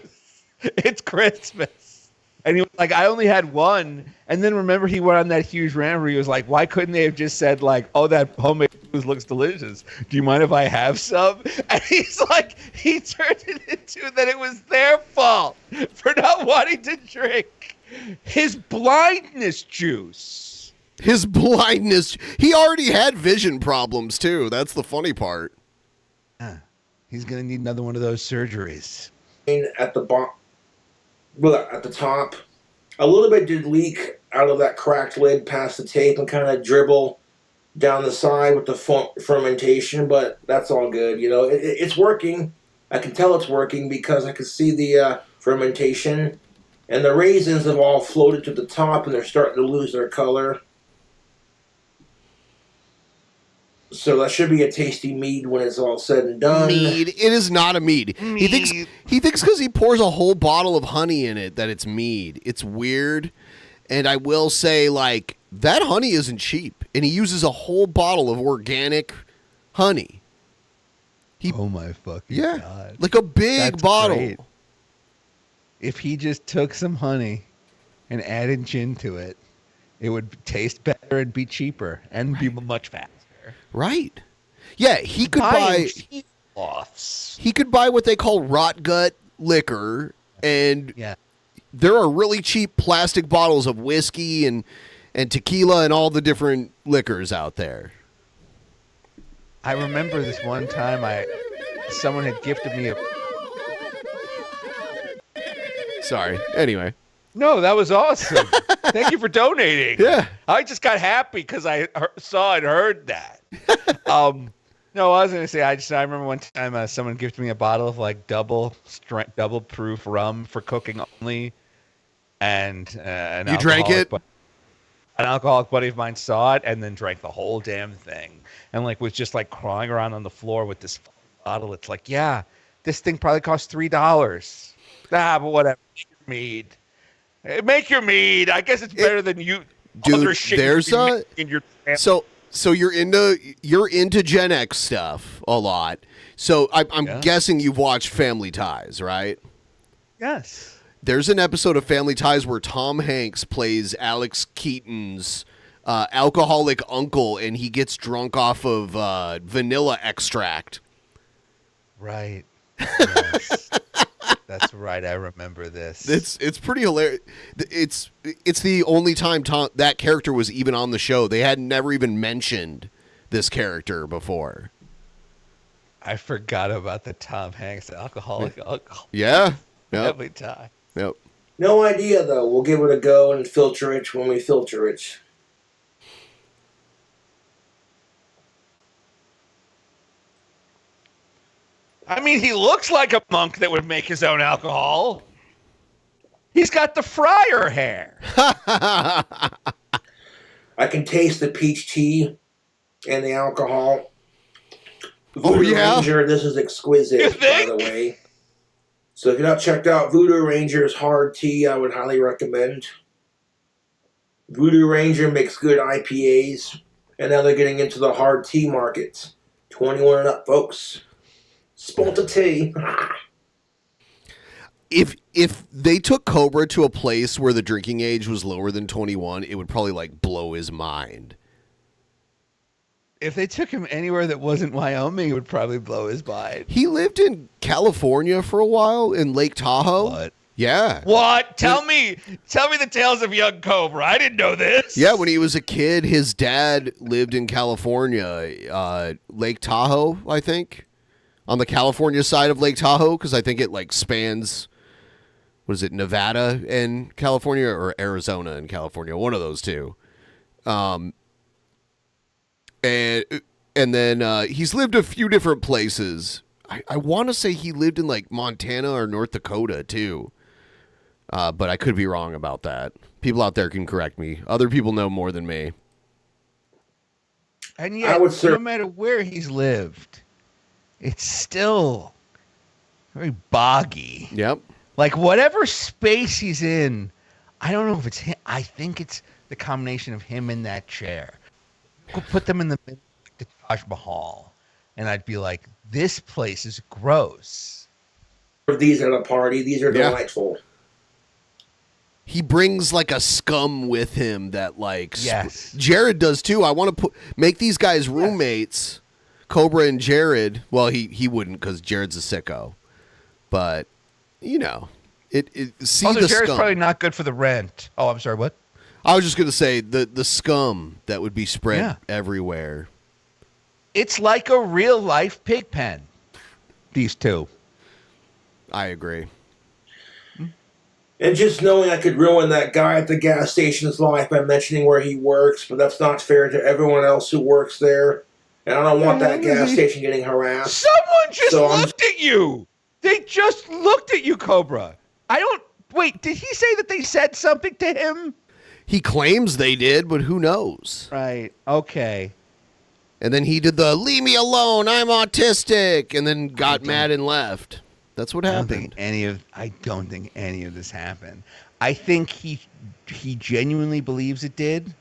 It's Christmas. And he was like, I only had one. And then remember he went on that huge rant where he was like, why couldn't they have just said like, oh, that homemade booze looks delicious. Do you mind if I have some? And he's like, he turned it into that it was their fault for not wanting to drink his blindness juice. His blindness. He already had vision problems too. That's the funny part. He's going to need another one of those surgeries. At the bottom, well, at the top, a little bit did leak out of that cracked lid past the tape and kind of dribble down the side with the fermentation, but that's all good. You know, it's working. I can tell it's working because I can see the fermentation, and the raisins have all floated to the top and they're starting to lose their color. So that should be a tasty mead when it's all said and done. Mead. It is not a mead. He thinks because he pours a whole bottle of honey in it that it's mead. It's weird. And I will say, like, that honey isn't cheap. And he uses a whole bottle of organic honey. Oh my fucking God. Like a big That's bottle. great. If he just took some honey and added gin to it, it would taste better and be cheaper and be much faster. Right. Yeah, he could buy he could buy what they call rot gut liquor, and there are really cheap plastic bottles of whiskey and tequila and all the different liquors out there. I remember this one time someone had gifted me a... Sorry. Anyway. No, that was awesome. Thank you for donating. Yeah. I just got happy because I saw and heard that. No, I was going to say, I remember one time someone gifted me a bottle of like double proof rum for cooking only. And you drank it? An alcoholic buddy of mine saw it and then drank the whole damn thing. And like was just like crawling around on the floor with this bottle. It's like, yeah, this thing probably cost $3. But whatever. Mead. Make your mead. I guess it's better than you. Dude, other shit there's in your family. So you're into Gen X stuff a lot. So I'm guessing you've watched Family Ties, right? Yes. There's an episode of Family Ties where Tom Hanks plays Alex Keaton's alcoholic uncle, and he gets drunk off of vanilla extract. Right. Yes. That's right. I remember this. It's pretty hilarious. It's the only time that character was even on the show. They had never even mentioned this character before. I forgot about the Tom Hanks alcoholic uncle. Yeah. Yep. Every time. Yep. No idea, though. We'll give it a go and filter it when we filter it. I mean, he looks like a monk that would make his own alcohol. He's got the friar hair. I can taste the peach tea and the alcohol. Voodoo Ranger, this is exquisite, by the way. So if you're not checked out Voodoo Ranger's hard tea, I would highly recommend. Voodoo Ranger makes good IPAs, and now they're getting into the hard tea market. 21 and up, folks. Spalta tea. If they took Cobra to a place where the drinking age was lower than 21, it would probably like blow his mind. If they took him anywhere that wasn't Wyoming, it would probably blow his mind. He lived in California for a while in Lake Tahoe. What? Yeah. What? Tell me the tales of young Cobra. I didn't know this. Yeah, when he was a kid, his dad lived in California, Lake Tahoe, I think, on the California side of Lake Tahoe, because I think it like spans, what is it, Nevada and California or Arizona and California, one of those two. And then he's lived a few different places. I want to say he lived in like Montana or North Dakota too. But I could be wrong about that. People out there can correct me. Other people know more than me. And yet, no matter where he's lived, it's still very boggy. Yep. Like whatever space he's in, I don't know if it's him. I think it's the combination of him in that chair. Put them in the middle of the Taj Mahal, and I'd be like, this place is gross. These at a party, these are delightful. He brings like a scum with him that like yes. Jared does too. I want to make these guys roommates, Cobra and Jared. Well, he wouldn't because Jared's a sicko, but you know see also, the Jared's scum. probably not good for the rent. Oh, I'm sorry. What? I was just gonna say the scum that would be spread everywhere. It's like a real life pig pen. These two. I agree. And just knowing I could ruin that guy at the gas station's life by mentioning where he works, but that's not fair to everyone else who works there. And I don't want that gas station getting harassed. Someone just looked at you. They just looked at you, Cobra. Wait, did he say that they said something to him? He claims they did, but who knows? Right. Okay. And then he did the "leave me alone, I'm autistic," and then got mad and left. That's what happened. I don't think any of this happened. I think he genuinely believes it did,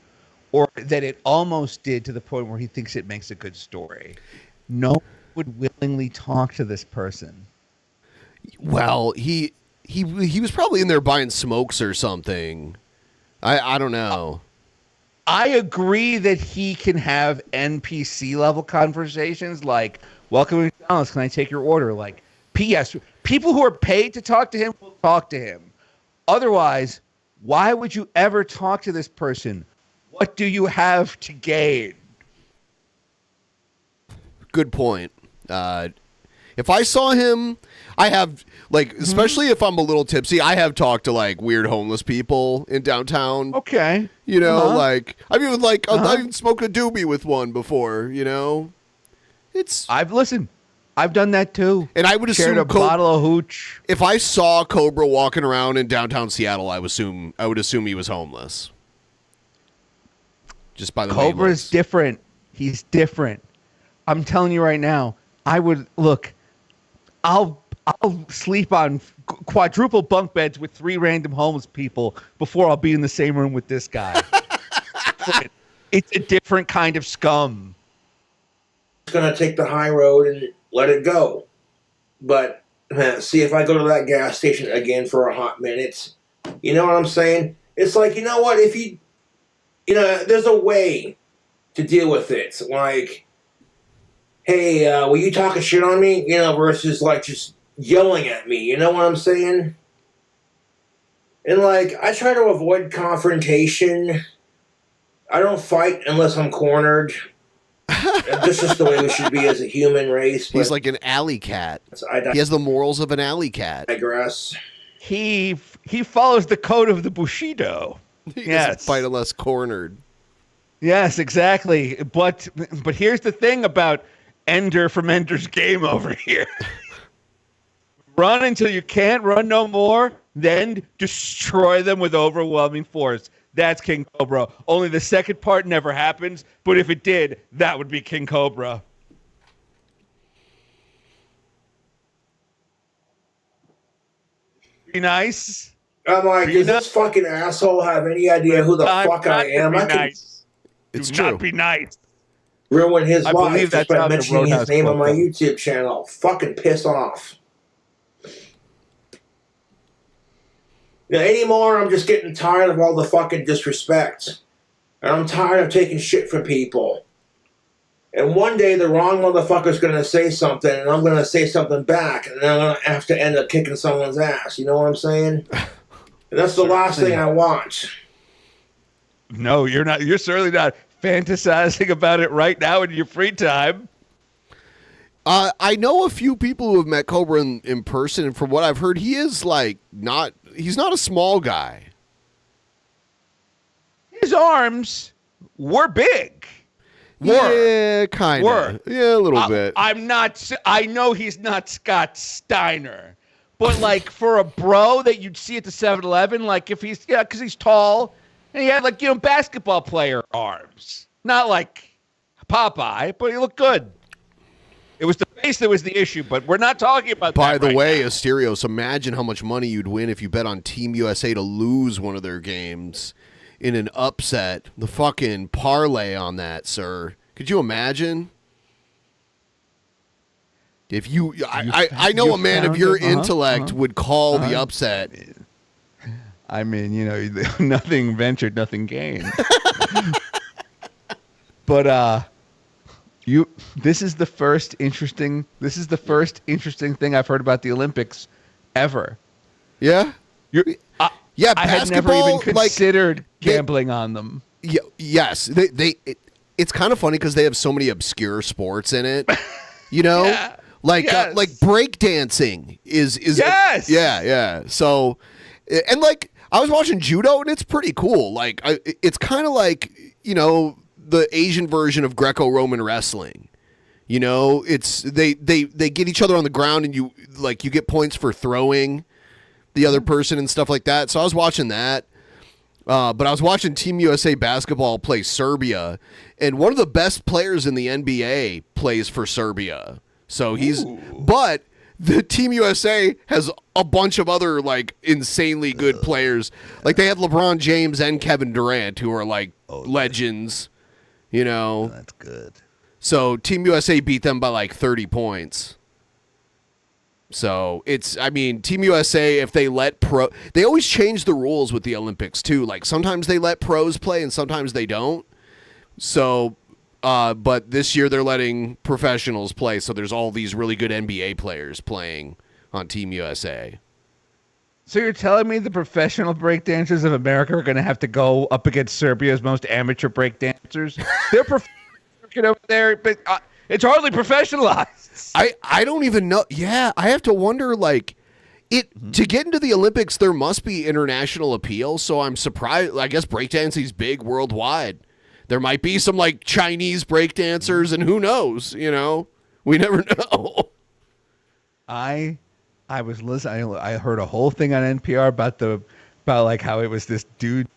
or that it almost did to the point where he thinks it makes a good story. No one would willingly talk to this person. Well, he was probably in there buying smokes or something. I don't know. I agree that he can have NPC level conversations like, "Welcome to McDonald's, can I take your order?" Like, P.S. People who are paid to talk to him will talk to him. Otherwise, why would you ever talk to this person? What do you have to gain? Good point. If I saw him, I have, like, especially if I'm a little tipsy, I have talked to, like, weird homeless people in downtown. Okay. You know, like, I've even, like, I've even smoked a doobie with one before, you know? I've done that too. And I would assume shared a bottle of hooch. If I saw Cobra walking around in downtown Seattle, I would assume he was homeless. Just by the way he Cobra's looks. different. He's different. I'm telling you right now. I'll sleep on quadruple bunk beds with 3 random homeless people before I'll be in the same room with this guy. It's a different kind of scum. It's going to take the high road and let it go. But see if I go to that gas station again for a hot minute. You know what I'm saying? It's like, you know what? If you know, there's a way to deal with it. Like, hey, were you talking shit on me? You know, versus like just yelling at me. You know what I'm saying? And like, I try to avoid confrontation. I don't fight unless I'm cornered. This is the way we should be as a human race. He's like an alley cat. He has the morals of an alley cat. I digress. He follows the code of the Bushido. He doesn't fight unless cornered. Yes, exactly. But here's the thing about Ender from Ender's Game over here. Run until you can't run no more, then destroy them with overwhelming force. That's King Cobra. Only the second part never happens, but if it did, that would be King Cobra. Be nice. I'm like, does this fucking asshole have any idea who the fuck I am? I can It's Do true. not be nice. ruin his I life believe just that's by how the mentioning his Roadhouse name on quote my goes. YouTube channel. Fucking piss off. Anymore, I'm just getting tired of all the fucking disrespect. And I'm tired of taking shit from people. And one day the wrong motherfucker's going to say something, and I'm going to say something back, and then I'm going to have to end up kicking someone's ass. You know what I'm saying? And that's the last thing I want. No, you're not. You're certainly not fantasizing about it right now in your free time. I know a few people who have met Cobra in person, and from what I've heard, he is like he's not a small guy. His arms were big. Yeah, kind of. Yeah, a little bit. I'm not. I know he's not Scott Steiner, but like for a bro that you'd see at the 7-Eleven, like if he's because he's tall and he had like basketball player arms, not like Popeye, but he looked good. It was the face that was the issue, but we're not talking about that. By the right way, now. Asterios, imagine how much money you'd win if you bet on Team USA to lose one of their games in an upset. The fucking parlay on that, sir. Could you imagine? If I know a man of your intellect would call the upset. I mean, nothing ventured, nothing gained. But this is the first interesting thing I've heard about the Olympics ever. Yeah? Yeah, I had never basketball, even considered gambling on them. Yeah, yes. It's kind of funny because they have so many obscure sports in it. Yeah. Like Yes. like breakdancing is Yes. Yeah. So and like I was watching judo and it's pretty cool. Like it's kind of like, the Asian version of Greco-Roman wrestling. It's they get each other on the ground and you get points for throwing the other person and stuff like that. So I was watching that. But I was watching Team USA basketball play Serbia, and one of the best players in the NBA plays for Serbia. So but the Team USA has a bunch of other insanely good players. Like they have LeBron James and Kevin Durant, who are legends. That's good. So Team USA beat them by 30 points. So Team USA, if they let they always change the rules with the Olympics too. Like sometimes they let pros play and sometimes they don't. So, but this year they're letting professionals play. So there's all these really good NBA players playing on Team USA. So you're telling me the professional breakdancers of America are going to have to go up against Serbia's most amateur breakdancers? They're professional over there, but it's hardly professionalized. I don't even know. Yeah, I have to wonder, to get into the Olympics, there must be international appeal, so I'm surprised. I guess breakdancing's big worldwide. There might be some, Chinese breakdancers, and who knows, We never know. I was listening. I heard a whole thing on NPR about how it was this dude's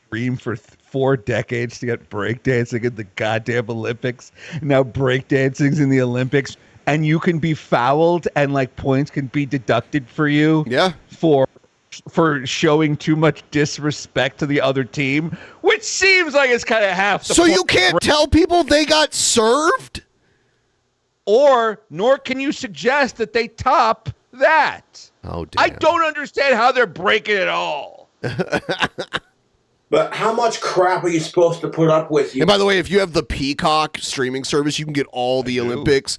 dream for 4 decades to get breakdancing in the goddamn Olympics. Now breakdancing's in the Olympics, and you can be fouled, and points can be deducted for you. Yeah. For showing too much disrespect to the other team, which seems like it's kind of half the So point. you can't tell people they got served? Nor can you suggest that they top that. Oh, damn. I don't understand how they're breaking it all. But how much crap are you supposed to put up with? And by the way, if you have the Peacock streaming service, you can get all the Olympics.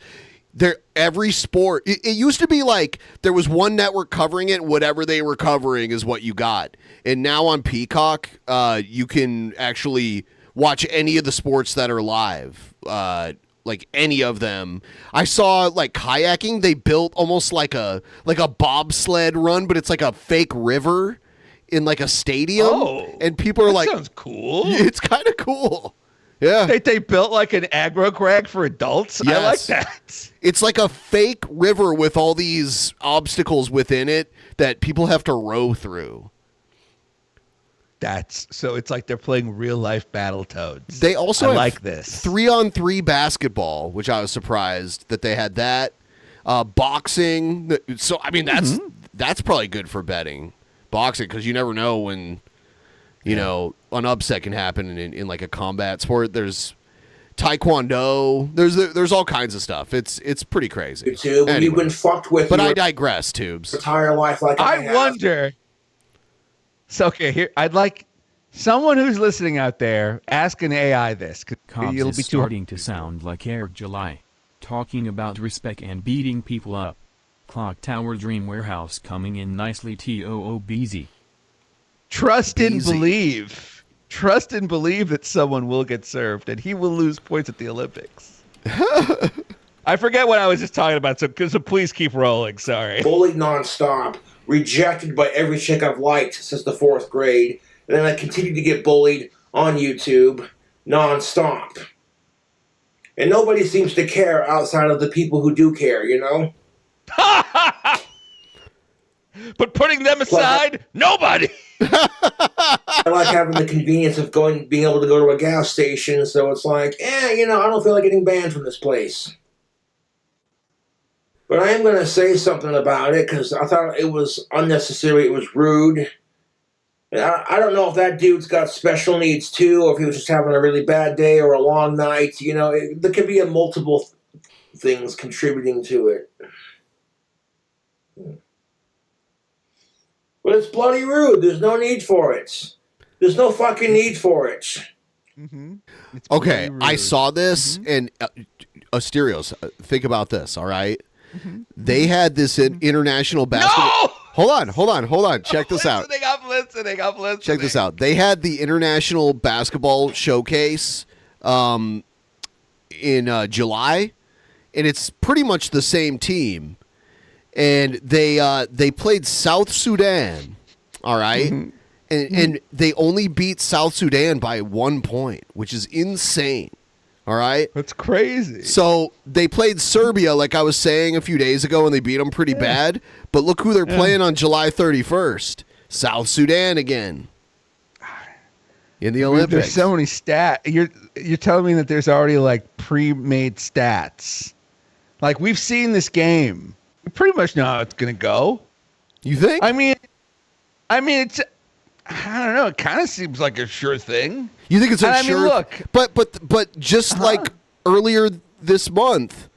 Every sport. It used to be like there was one network covering it. Whatever they were covering is what you got. And now on Peacock, you can actually watch any of the sports that are live. Like any of them. I saw like kayaking. They built almost like a bobsled run, but it's like a fake river in like a stadium. Oh, and people are like, sounds cool. It's kind of cool. Yeah. They built like an aggro crag for adults. Yes. I like that. It's like a fake river with all these obstacles within it that people have to row through. So it's like they're playing real life Battletoads. They also have like this 3-on-3 basketball, which I was surprised that they had that. Boxing. So I mean that's probably good for betting. Boxing, because you never know when an upset can happen in like a combat sport. There's taekwondo. There's all kinds of stuff. It's pretty crazy. Anyway, you've been fucked with. But I digress, Tubes. Entire life, like I wonder. So okay, here I'd like someone who's listening out there ask an AI this. Cobbs is starting to sound like Eric July, talking about respect and beating people up. Clock Tower Dream Warehouse coming in nicely. TOOBZ. Trust and believe. Trust and believe that someone will get served and he will lose points at the Olympics. I forget what I was just talking about, so please keep rolling. Sorry. Bullied nonstop, rejected by every chick I've liked since the 4th grade, and then I continued to get bullied on YouTube nonstop. And nobody seems to care outside of the people who do care, you know? But putting them aside, nobody. I like having the convenience of being able to go to a gas station, so it's like, I don't feel like getting banned from this place. But I am going to say something about it, because I thought it was unnecessary, it was rude. And I don't know if that dude's got special needs too, or if he was just having a really bad day or a long night. There could be a multiple things contributing to it. But it's bloody rude. There's no need for it. There's no fucking need for it. Mm-hmm. Okay, I saw this, and Asterios, think about this, all right? They had this international basketball... No! Hold on. Check this out. I'm listening. Check this out. They had the international basketball showcase in July, and it's pretty much the same team. And they played South Sudan, all right? And they only beat South Sudan by 1 point, which is insane. All right? That's crazy. So they played Serbia, like I was saying a few days ago, and they beat them pretty bad. But look who they're playing on July 31st. South Sudan again. In the Olympics. There's so many stats. You're telling me that there's already like pre-made stats. Like we've seen this game. We pretty much know how it's going to go. You think? I mean, it's... I don't know. It kind of seems like a sure thing. You think it's a sure? I mean, look, but just like earlier this month,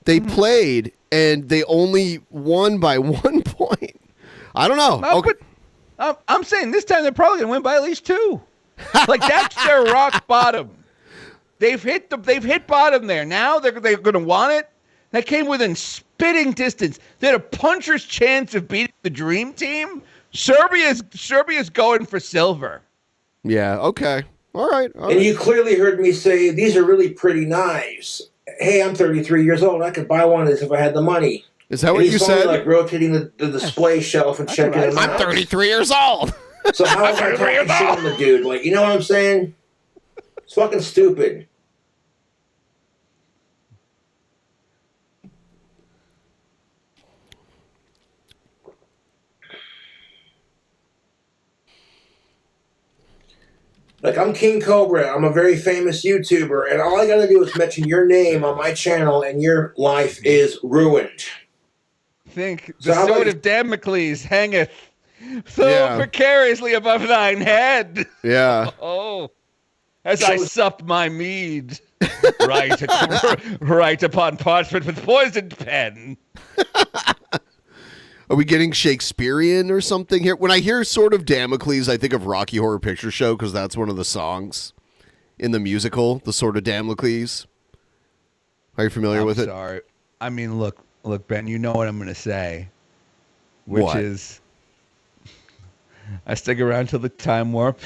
they played and they only won by 1 point. I don't know. Okay. But, I'm saying this time they're probably gonna win by at least 2. Like that's their rock bottom. They've hit bottom there. Now they're gonna want it. That came within spitting distance. They had a puncher's chance of beating the Dream Team. Serbia's going for silver. Yeah, okay. All right. And you clearly heard me say, these are really pretty knives. Hey, I'm 33 years old. I could buy one of these if I had the money. Is that what you said? Like rotating the display shelf and checking it out. I'm 33 years old. So how am I talking shit on the dude? Like, you know what I'm saying? It's fucking stupid. Like, I'm King Cobra. I'm a very famous YouTuber, and all I gotta do is mention your name on my channel, and your life is ruined. Think the sword of Damocles hangeth so precariously above thine head. Yeah. Oh, as I sup my mead, write upon parchment with poisoned pen. Are we getting Shakespearean or something here? When I hear Sword of Damocles, I think of Rocky Horror Picture Show because that's one of the songs in the musical, The Sword of Damocles. Are you familiar with it? Sorry. I mean, look, Ben, you know what I'm going to say, which is I stick around till the time warp,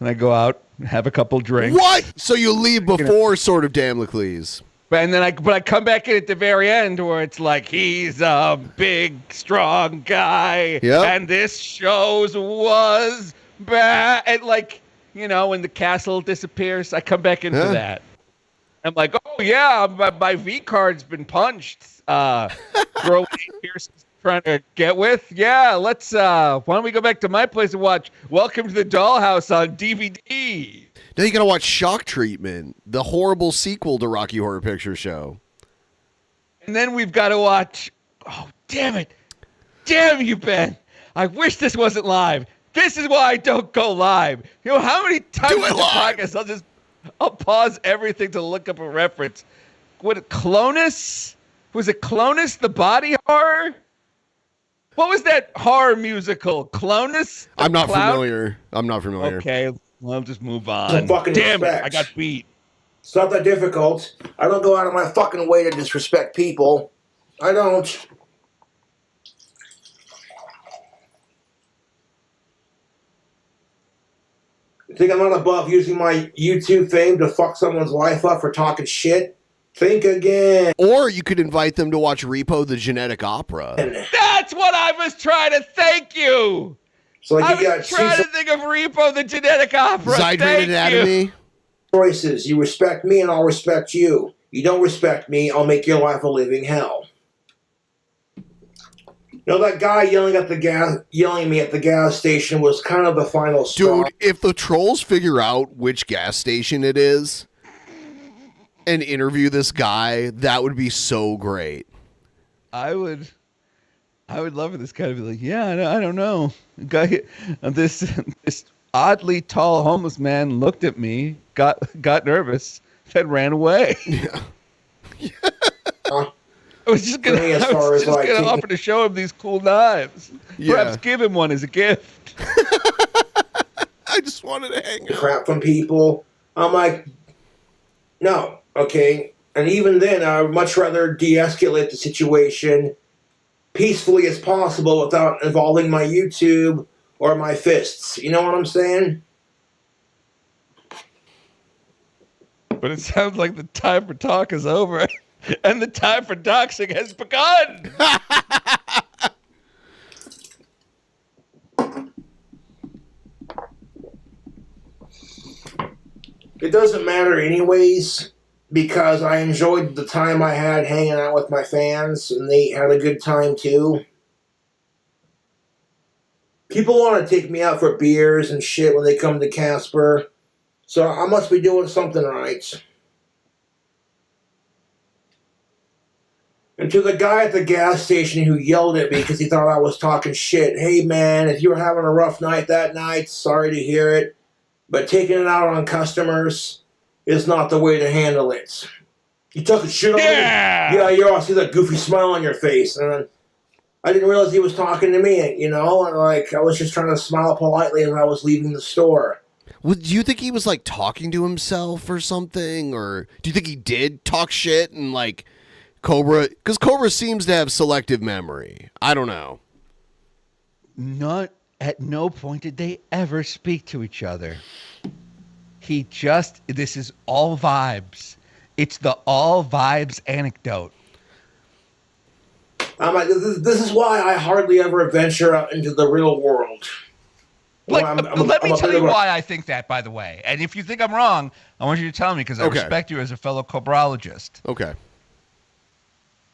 and I go out, have a couple drinks. What? So you leave before Sword of Damocles? And then I come back in at the very end where it's like he's a big, strong guy, and this show's was bad. And like, you know, when the castle disappears, I come back into that. I'm like, oh yeah, my V card's been punched. Throw Pierce's trying to get with. Yeah, let's. Why don't we go back to my place and watch Welcome to the Dollhouse on DVD? Now you gotta watch Shock Treatment, the horrible sequel to Rocky Horror Picture Show. And then we've got to watch. Oh damn it! Damn you, Ben! I wish this wasn't live. This is why I don't go live. You know how many times in the podcast I'll pause everything to look up a reference. What, Clonus? Was it Clonus the body horror? What was that horror musical? Clonus? I'm not familiar. Okay, well, I'll just move on. Some fucking Damn respect. it, I got beat. It's not that difficult. I don't go out of my fucking way to disrespect people. I don't. You think I'm not above using my YouTube fame to fuck someone's life up for talking shit? Think again. Or you could invite them to watch Repo the Genetic Opera. That's what I was trying to thank you. So like I was trying to think of Repo the Genetic Opera. Zydrate Anatomy. Choices. You respect me and I'll respect you. You don't respect me, I'll make your life a living hell. You know, that guy yelling at me at the gas station was kind of the final straw. Dude, if the trolls figure out which gas station it is and interview this guy, that would be so great. I would love for this guy to be like, yeah, I don't know. Guy, this oddly tall homeless man looked at me, got nervous, then ran away. Yeah. I was just gonna offer to show him these cool knives. Yeah. Perhaps give him one as a gift. I just wanted to hang out. Crap from people. I'm like, no, okay. And even then, I would much rather de-escalate the situation peacefully as possible without involving my YouTube or my fists. You know what I'm saying? But it sounds like the time for talk is over. And the time for doxing has begun. It doesn't matter anyways, because I enjoyed the time I had hanging out with my fans, and they had a good time too. People want to take me out for beers and shit when they come to Casper, so I must be doing something right. And to the guy at the gas station who yelled at me because he thought I was talking shit, hey man, if you were having a rough night that night, sorry to hear it, but taking it out on customers is not the way to handle it. You talking shit on me? Yeah, I see that goofy smile on your face. And I didn't realize he was talking to me, you know, and like I was just trying to smile politely as I was leaving the store. Do you think he was like talking to himself or something? Or do you think he did talk shit and like Cobra, because Cobra seems to have selective memory. I don't know. At no point did they ever speak to each other. This is all vibes. It's the all vibes anecdote. I'm like, this is why I hardly ever venture out into the real world. Let me tell you why I think that, by the way. And if you think I'm wrong, I want you to tell me because I respect you as a fellow cobrologist. Okay.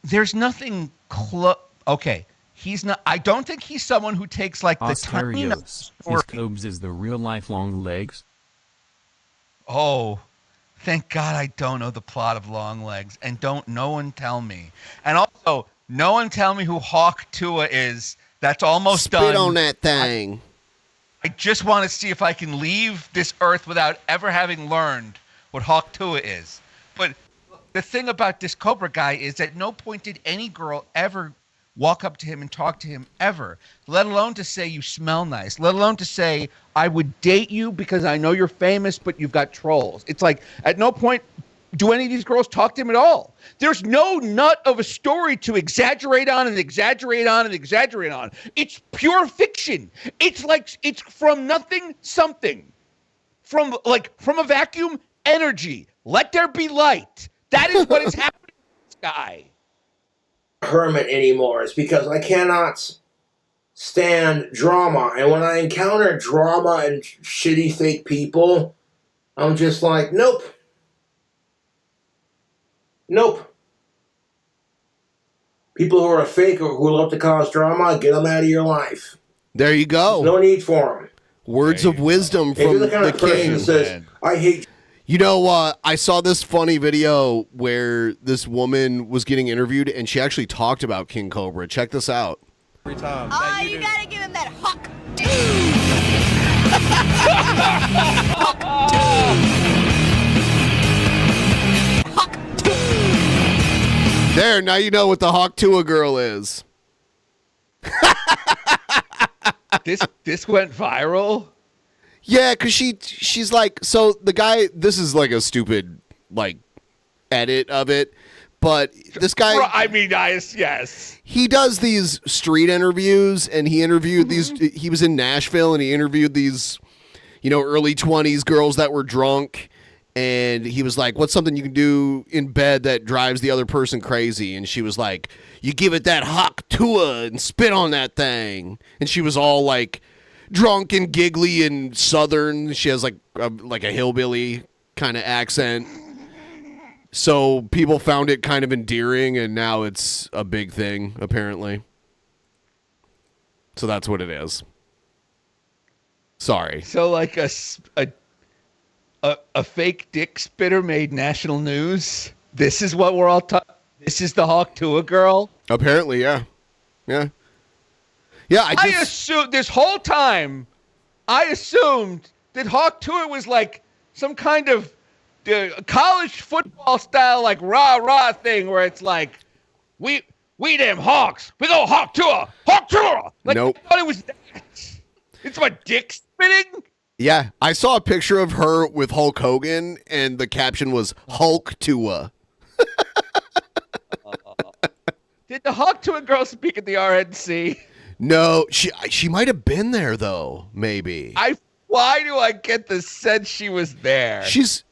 There's nothing okay, he's not. I don't think he's someone who takes like the time. Asterios. His Cobes is the real lifelong legs. Oh, thank God I don't know the plot of Long Legs, and no one tell me. And also, no one tell me who Hawk Tua is. That's almost done. Spit on that thing. I just want to see if I can leave this earth without ever having learned what Hawk Tua is. But the thing about this Cobra guy is at no point did any girl ever walk up to him and talk to him ever, let alone to say you smell nice, let alone to say I would date you because I know you're famous, but you've got trolls. It's like at no point do any of these girls talk to him at all. There's no nut of a story to exaggerate on and exaggerate on and exaggerate on. It's pure fiction. It's like it's from nothing something. From a vacuum, energy. Let there be light. That is what is happening to this guy. Hermit anymore. It's because I cannot stand drama. And when I encounter drama and shitty fake people, I'm just like, nope. Nope. People who are fake or who love to cause drama, get them out of your life. There you go. There's no need for them. Words of wisdom If from you're the kind the of person king. that says, I hate. You know, I saw this funny video where this woman was getting interviewed, and she actually talked about King Cobra. Check this out. Every time. Oh, you gotta give him that hawk. There, now you know what the Hawk Tua girl is. This went viral. Yeah, because she's like, so the guy, this is like a stupid like edit of it, but this guy, I mean, yes, he does these street interviews, and he interviewed these. He was in Nashville, and he interviewed these, early 20s girls that were drunk. And he was like, what's something you can do in bed that drives the other person crazy? And she was like, you give it that Hawk Tua and spit on that thing. And she was all like drunk and giggly and southern. She has like a hillbilly kind of accent. So people found it kind of endearing, and now it's a big thing, apparently. So that's what it is. Sorry. So like a fake dick spitter made national news. This is what we're all talking. This is the Hawk Tua girl. Apparently, yeah. I assumed this whole time. I assumed that Hawk Tua was like some kind of college football style, like rah thing, where it's like we them Hawks, we go Hawk Tua. Like, nope. I thought it was that. It's my dick spitting. Yeah, I saw a picture of her with Hulk Hogan, and the caption was Hulk Tua. Did the Hawk Tua girl speak at the RNC? No, she might have been there though. Maybe. Why do I get the sense she was there? She's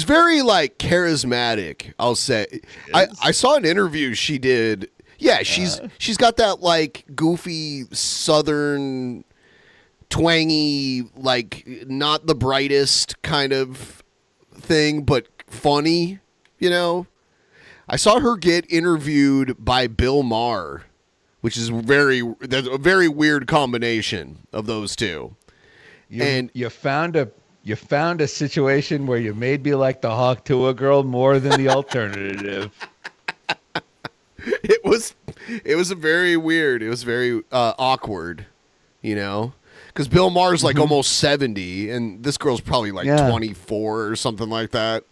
very like charismatic. I'll say. I saw an interview she did. Yeah, she's got that like goofy Southern, twangy, like not the brightest kind of thing, but funny, I saw her get interviewed by Bill Maher, which is that's a very weird combination of those two. You found a situation where you made me like the Hawk Tua girl more than the alternative. It was a very weird. It was very awkward, because Bill Maher's like almost 70, and this girl's probably like 24 or something like that.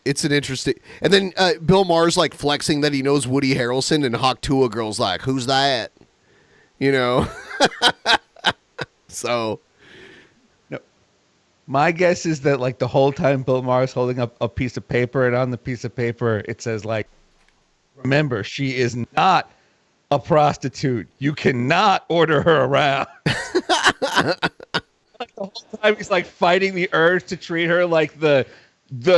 It's an interesting. And then Bill Maher's like flexing that he knows Woody Harrelson, and Hawk Tua girl's like, who's that? So. No. My guess is that like the whole time Bill Maher's holding up a piece of paper, and on the piece of paper it says like, remember, she is not a prostitute. You cannot order her around. Like the whole time he's like fighting the urge to treat her like the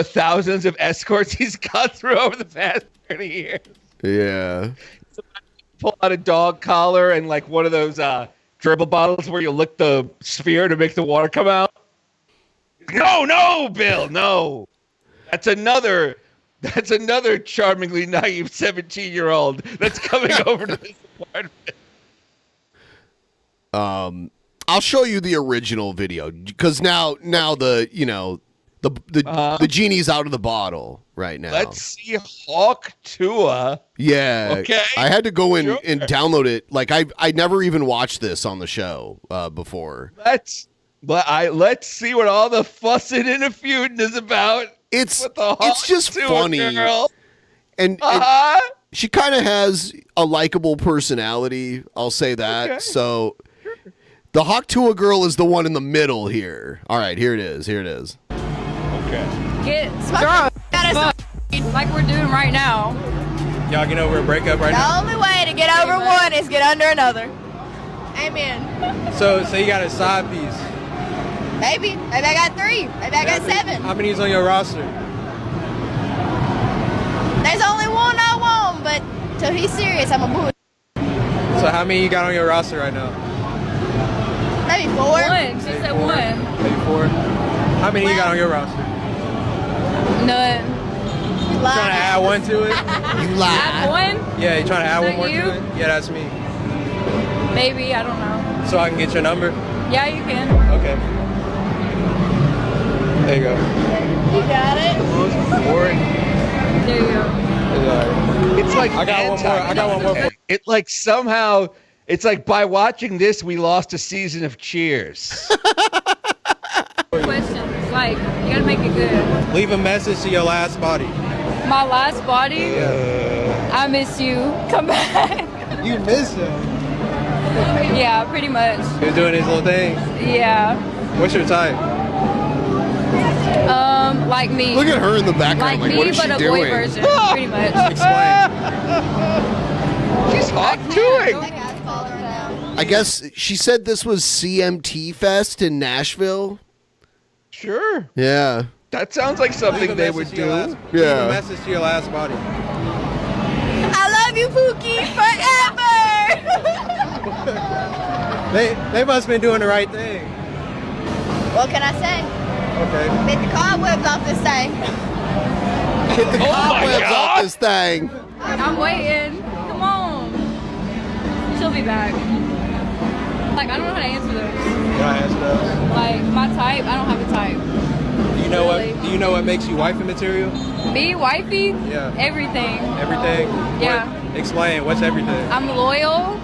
thousands of escorts he's got through over the past 30 years. Yeah. He's about to pull out a dog collar and like one of those dribble bottles where you lick the sphere to make the water come out. No, Bill, no. That's another charmingly naive 17-year-old that's coming over to this apartment. I'll show you the original video, because now the the genie's out of the bottle right now. Let's see Hawk Tua. Yeah. Okay. I had to go in and download it. Like I never even watched this on the show before. Let's see what all the fussing and a feuding is about. It's with the Hawk just Tua funny. Girl. And she kind of has a likable personality. I'll say that. Okay. So the Hawktua girl is the one in the middle here. All right, here it is. Here it is. Okay. Get drunk. Like we're doing right now. Y'all get over a breakup right The now? only way to get over one is get under another. Amen. So you got a side piece. Maybe. Maybe I got 3. Maybe I got 7. How many is on your roster? There's only one I want, but till he's serious, I'm a boy. So how many you got on your roster right now? Maybe 4. 1. She said 1. Maybe 4. How many you got on your roster? None. You trying to add one to it? You lie. Add one? Yeah, you trying to add Is one that more you? to it? Yeah, that's me. Maybe. I don't know. So I can get your number? Yeah, you can. Okay. There you go. You got it. There you go. It's like I got one more. I got one more. For It like somehow it's like by watching this we lost a season of Cheers. Questions. Like, you gotta make it good. Leave a message to your last body. My last body? I miss you. Come back. You miss him. Yeah, pretty much. He's doing his little thing. Yeah. What's your type? Like me. Look at her in the background. Like, me, what is but she a doing? boy version, pretty much. Explain. She's Hawktuing. I guess she said this was CMT Fest in Nashville. Sure. Yeah. That sounds like something they would do. Leave a Yeah. message to your last body. I love you, Pookie, forever. They must have been doing the right thing. What can I say? Okay. Get the cobwebs off this thing. Get the cobwebs off this thing. I'm waiting. Come on. She'll be back. Like, I don't know how to answer those. You gotta answer those. Like, my type, I don't have a type. Do you know Really? what? Do you know what makes you wifey material? Me, wifey? Yeah. Everything. Everything. Yeah. What, explain. What's everything? I'm loyal.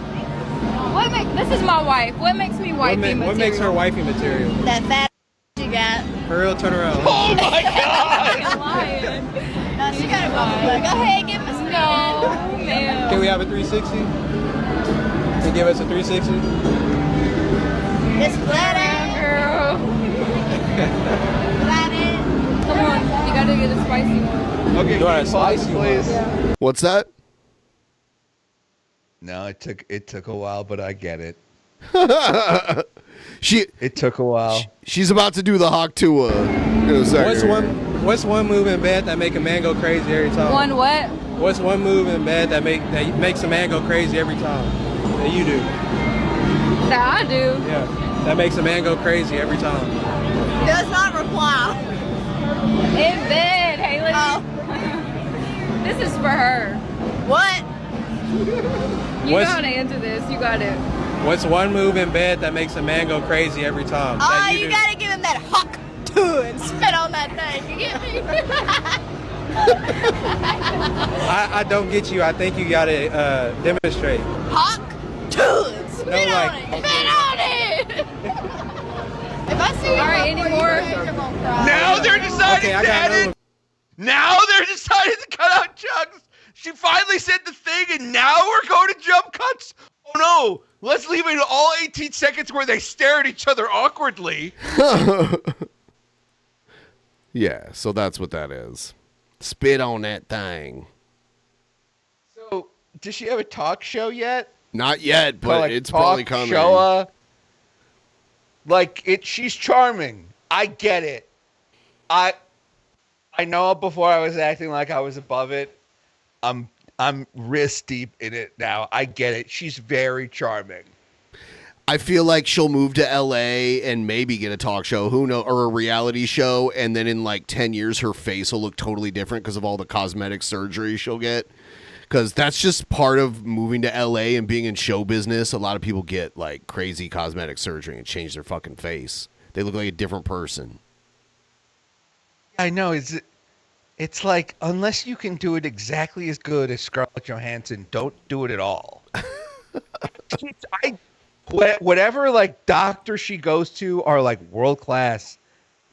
This is my wife. What makes me wifey material? What makes her wifey material? That fat you got. For real, turn around. Oh my god! Fucking lying. No, she got a bubble. Go ahead, give us no, ma'am. Can we have a 360? Can you give us a 360? This flat out, girl. Flat in. Come on, you gotta get a spicy one. Okay, You want a spicy one? please? Yeah. What's that? No, it took a while, but I get it. It took a while. She's about to do the Hawktua in a second. What's one move in bed that make a man go crazy every time? One what? What's one move in bed that makes a man go crazy every time? That you do. That I do. Yeah. That makes a man go crazy every time. Does not reply. In bed, Haley. Oh. This is for her. What? You What's- know how to answer this. You got it. What's one move in bed that makes a man go crazy every time? Oh, that you do? gotta give him that huck to and spit on that thing. You get me? I don't get you. I think you gotta demonstrate. Huck to and spit No, on like- it. Spit on it. If I see you, all right, anymore. Now they're deciding Okay, I to got edit. another Now they're deciding to cut out chunks. She finally said the thing, and now we're going to jump cuts. Oh no! Let's leave it all 18 seconds where they stare at each other awkwardly. Yeah, so that's what that is. Spit on that thing. So, does she have a talk show yet? Not yet, but Like, it's talk probably coming. show, like she's charming. I get it. I know before I was acting like I was above it. I'm wrist deep in it now. I get it. She's very charming. I feel like she'll move to LA and maybe get a talk show, who knows, or a reality show, and then in like 10 years her face will look totally different because of all the cosmetic surgery she'll get. Because that's just part of moving to LA and being in show business. A lot of people get like crazy cosmetic surgery and change their fucking face. They look like a different person. I know. It's like, unless you can do it exactly as good as Scarlett Johansson, don't do it at all. Whatever like doctor she goes to are like world class.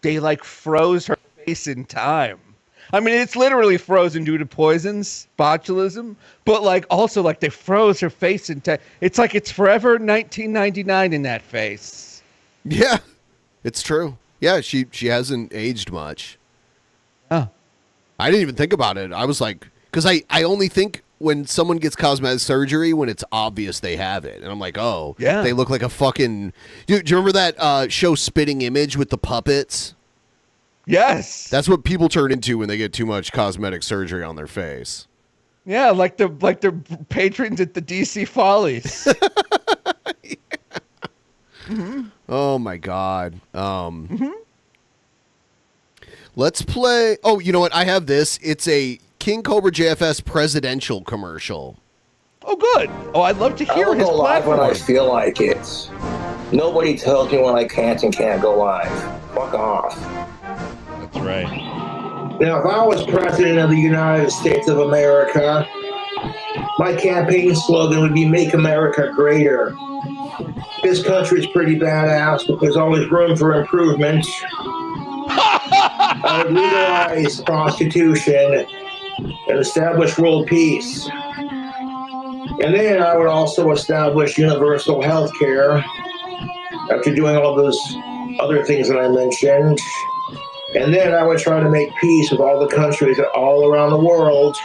They like froze her face in time. I mean, it's literally frozen due to poisons, botulism, but like also like they froze her face it's like it's forever 1999 in that face. Yeah, it's true. Yeah, she hasn't aged much. Oh. I didn't even think about it. I was like, because I only think when someone gets cosmetic surgery when it's obvious they have it. And I'm like, oh, yeah, they look like a fucking... Do you remember that show Spitting Image with the puppets? Yes. That's what people turn into when they get too much cosmetic surgery on their face. Yeah, like the patrons at the DC Follies. Yeah. Mm-hmm. Oh my God. Let's play. Oh, you know what? I have this. It's a KingCobraJFS presidential commercial. Oh, good. Oh, I'd love to hear his go live platform. when I feel like it. Nobody tells me when I can't and can't go live. Fuck off. That's right. Now, if I was president of the United States of America, my campaign slogan would be "Make America Greater." This country's pretty badass, but there's always room for improvement. I would legalize prostitution and establish world peace. And then I would also establish universal health care after doing all those other things that I mentioned. And then I would try to make peace with all the countries all around the world.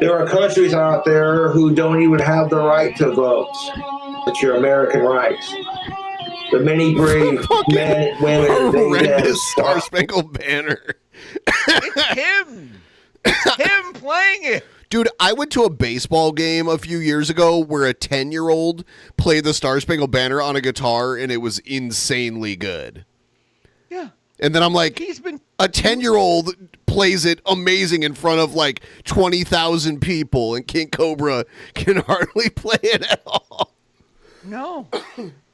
There are countries out there who don't even have the right to vote. It's your American rights. The many brave men, women, and horrendous Star-Spangled Banner. It's him. It's him playing it. Dude, I went to a baseball game a few years ago where a 10-year-old played the Star-Spangled Banner on a guitar, and it was insanely good. Yeah. And then I'm like, a 10-year-old plays it amazing in front of like 20,000 people, and King Cobra can hardly play it at all. No.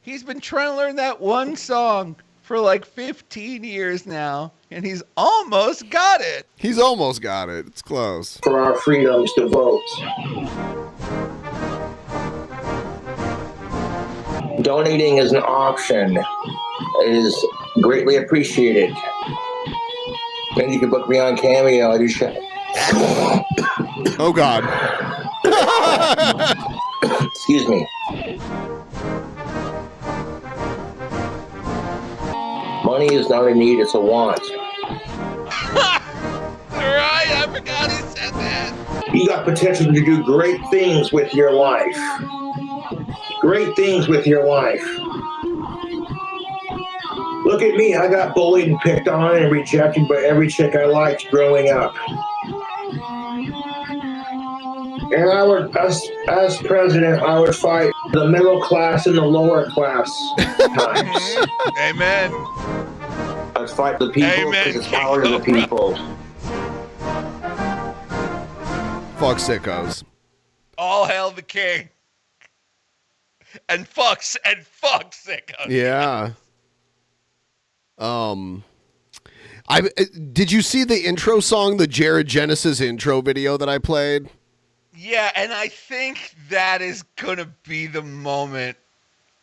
He's been trying to learn that one song for like 15 years now, and he's almost got it. He's almost got it. It's close. For our freedoms to vote. Donating is an option. It is greatly appreciated. And you can book me on Cameo. I do shit. Oh, God. Excuse me. Money is not a need, it's a want. Right, I forgot he said that. You got potential to do great things with your life. Great things with your life. Look at me, I got bullied and picked on and rejected by every chick I liked growing up. And I would, as president, I would fight the middle class and the lower class times. Amen. I'd fight the people because it's power to the people. Fuck sickos. All hail the king. And fuck sickos. Yeah. Did you see the intro song, the Jared Genesis intro video that I played? Yeah, and I think that is going to be the moment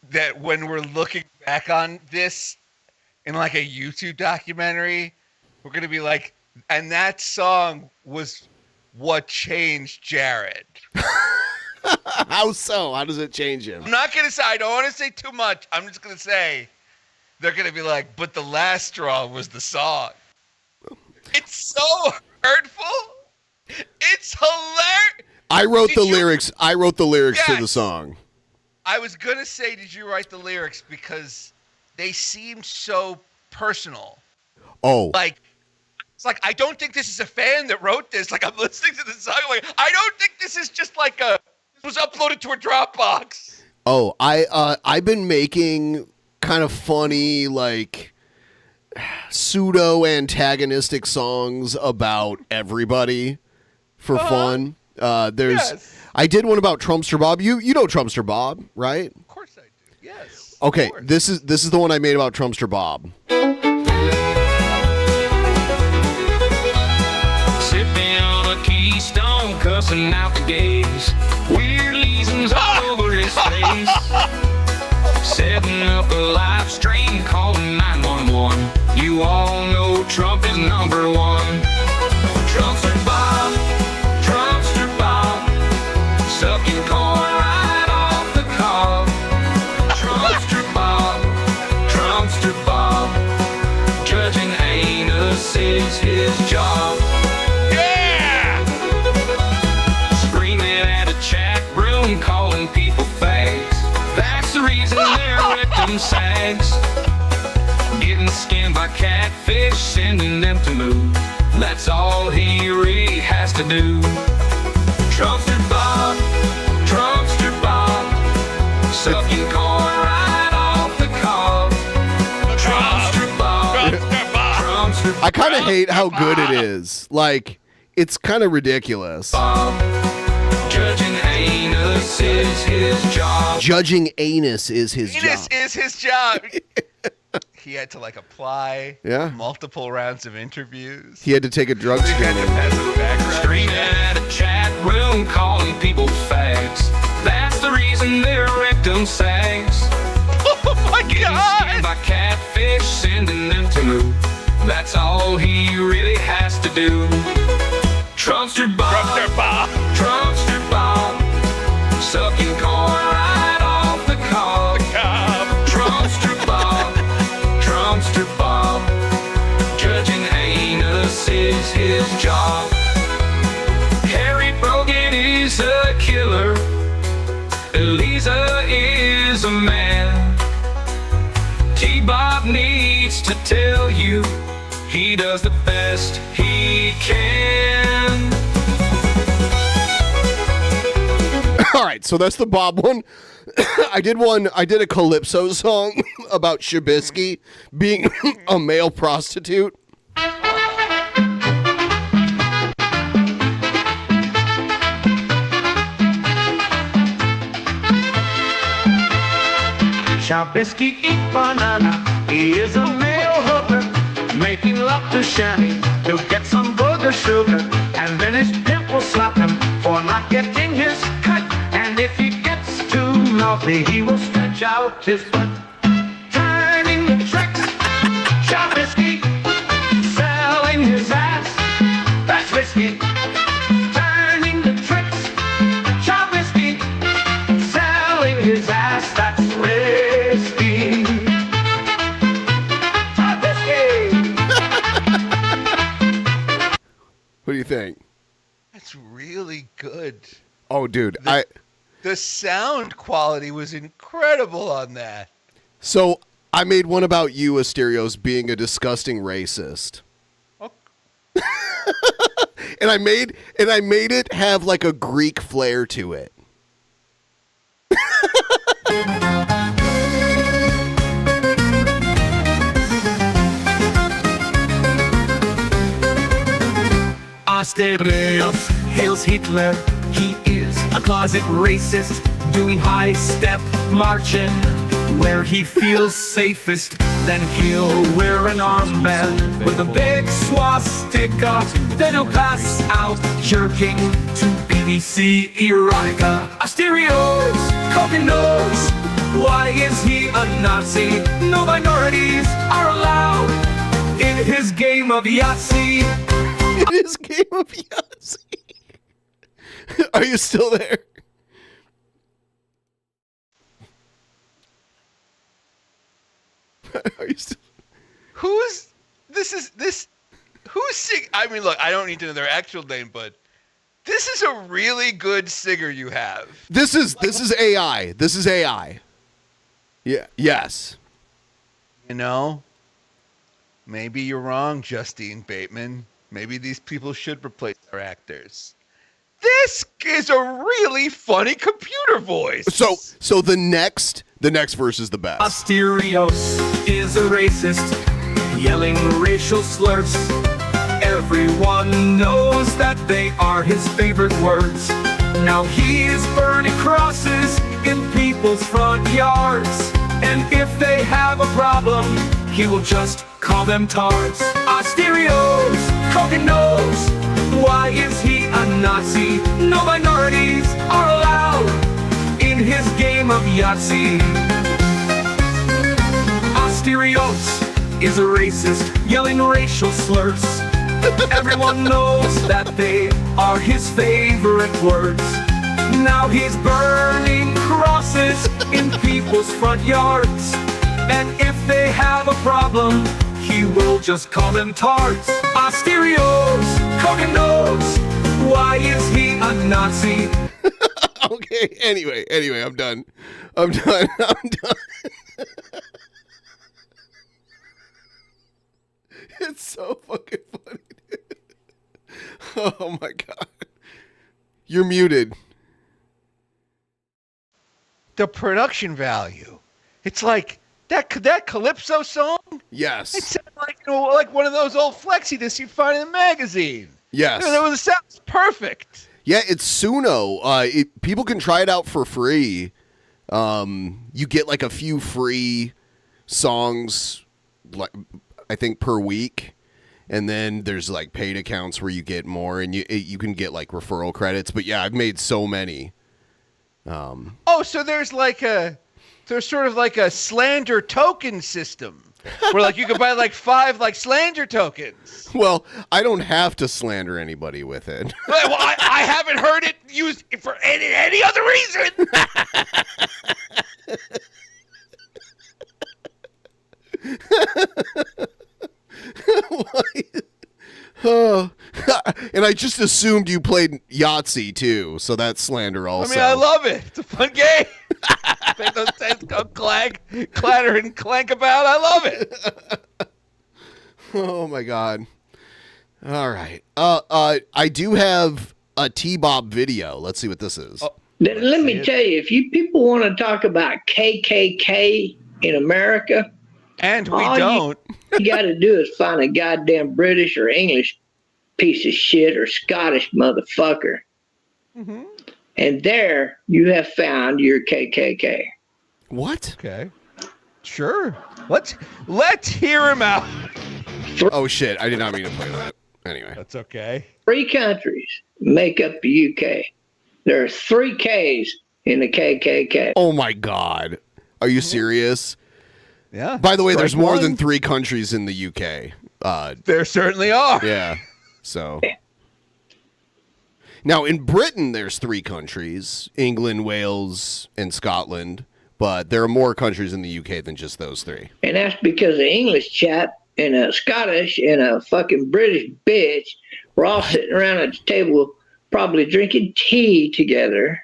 that when we're looking back on this in like a YouTube documentary, we're going to be like, and that song was what changed Jared. How so? How does it change him? I'm not going to say, I don't want to say too much. I'm just going to say, they're going to be like, but the last straw was the song. It's so hurtful. It's hilarious. I wrote the lyrics to the song. I was going to say, did you write the lyrics? Because they seemed so personal. Oh. Like, it's like, I don't think this is a fan that wrote this. Like, I'm listening to the song. I'm like, I don't think this is just like this was uploaded to a Dropbox. Oh, I've been making kind of funny, like, pseudo-antagonistic songs about everybody for fun. I did one about Trumpster Bob. You know Trumpster Bob, right? Of course I do. Yes. Okay, this is the one I made about Trumpster Bob. Sipping on a Keystone, cussing out the gays. Weird lesions all over his face. Setting up a live stream, calling 911. You all know Trump is number one. reason their rectum sags. Getting skinned by catfish, sending them to move. That's all he really has to do. Trumpster Bob, sucking corn right off the cob. Trumpster Bob, Trumpster Bob. I kind of hate how good it is. Like, it's kind of ridiculous. Judging anus is his job. Judging anus is his job. Anus is his job. He had to like apply multiple rounds of interviews. He had to take a drug screening. Screaming at a chat room, calling people fags. That's the reason their rectum sags. Oh my God! Skinned by catfish, sending them to move. That's all he really has to do. Trumpster Bob, Trumpster Bob, sucking corn right off the cob. Trumpster Bob, Trumpster Bob, judging anus is his job. Harry Brogan is a killer. Eliza is a man. T-Bob needs to tell you he does the best he can. All right, so that's the Bob one. I did a Calypso song about Shabisky being a male prostitute. Shabisky eat banana. He is a male hooker, making love to Shanny to get some booger sugar, and then his pimp will slap him for not getting his cut. And if he gets too mouthy, he will stretch out his butt. Turning the tricks, Shabisky, selling his ass. That's whiskey. Turning the tricks, Shabisky, selling his ass. That's whiskey. What do you think? That's really good. Oh, dude, The sound quality was incredible on that. So I made one about you, Asterios, being a disgusting racist. and I made it have like a Greek flair to it. Asterios hails Hitler. He is a closet racist, doing high-step marching where he feels safest. Then he'll wear an armband with a big swastika. Then he'll pass out jerking to BBC erotica. Asterios, Coca knows. Why is he a Nazi? No minorities are allowed in his game of Yahtzee. In his game of Yahtzee. Are you still there? Are you still? Who's sing? I mean, look, I don't need to know their actual name, but this is a really good singer you have. This is AI. This is AI. Yeah. Yes. You know, maybe you're wrong, Justine Bateman. Maybe these people should replace their actors. This is a really funny computer voice. So the next verse is the best. Asterios is a racist, yelling racial slurs. Everyone knows that they are his favorite words. Now he is burning crosses in people's front yards. And if they have a problem, he will just call them tards. Asterios, Coca knows. Why is he a Nazi? No minorities are allowed in his game of Yahtzee. Asterios is a racist, yelling racial slurs. Everyone knows that they are his favorite words. Now he's burning crosses in people's front yards. And if they have a problem, he will just call them tards. Asterios, Coca knows. Why is he a Nazi? Okay. Anyway, I'm done. I'm done. It's so fucking funny. Oh my god. You're muted. The production value. It's like that Calypso song. Yes. It sounded like like one of those old flexi discs you find in a magazine. Yes. It sounds perfect. Yeah, it's Suno. People can try it out for free. You get like a few free songs, like I think per week, and then there's like paid accounts where you get more, and you can get like referral credits. But yeah, I've made so many. So there's sort of like a slander token system where like you could buy like 5 like slander tokens. Well, I don't have to slander anybody with it. Well, I haven't heard it used for any other reason. Oh, and I just assumed you played Yahtzee too, so that's slander also. I mean, I love it. It's a fun game. Make those things go clatter and clank about. I love it. Oh my god. All right. I do have a T-Bob video. Let's see what this is. Let me tell you, if you people want to talk about KKK in America, and we don't, you got to do is find a goddamn British or English piece of shit or Scottish motherfucker. Mm-hmm. And there you have found your KKK. What? Okay. Sure. Let's hear him out. Oh shit, I did not mean to play that. Anyway. That's okay. 3 countries make up the UK. There are 3 Ks in the KKK. Oh my god. Are you serious? Yeah. By the way, there's more one. than 3 countries in the UK. There certainly are. Yeah. So. Now, in Britain, there's 3 countries, England, Wales, and Scotland. But there are more countries in the UK than just those 3. And that's because an English chap and a Scottish and a fucking British bitch were all sitting around at the table probably drinking tea together.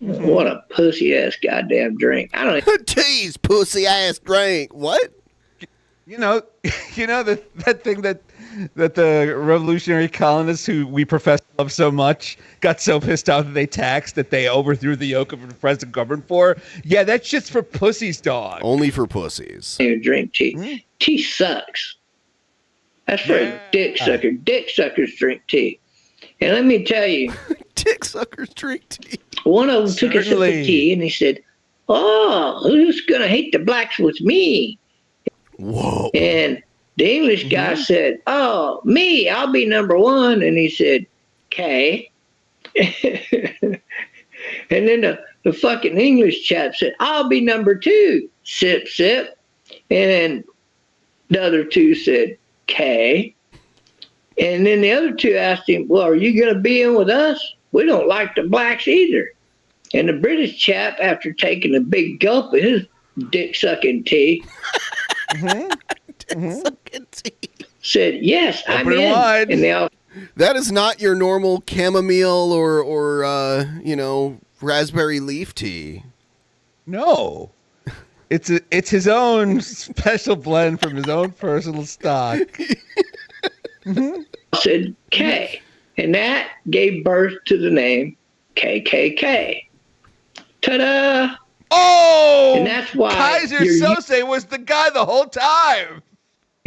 Mm-hmm. What a pussy-ass goddamn drink. I don't know. Tea's pussy-ass drink. What? You know that thing that the revolutionary colonists who we profess to love so much got so pissed off that they taxed that they overthrew the yoke of the present government for? Yeah, that's just for pussies, dog. Only for pussies. You drink tea. Mm-hmm. Tea sucks. That's for a dick sucker. Dick suckers drink tea. And let me tell you. Dick suckers drink tea. One of them took a sip of tea and he said, "Oh, who's going to hate the blacks with me?" Whoa. And the English guy said, "Oh, me, I'll be number 1." And he said, "K." And then the fucking English chap said, "I'll be number 2." Sip, sip. And the other 2 said, "K." And then the other 2 asked him, "Well, are you going to be in with us? We don't like the blacks either." And the British chap, after taking a big gulp of his dick-sucking tea, said, "Yes, I'm in." Wide. And they all, that is not your normal chamomile or raspberry leaf tea. No. It's his own special blend from his own personal stock. Said K. And that gave birth to the name KKK. Ta-da! Oh! And that's why Kaiser Sose was the guy the whole time.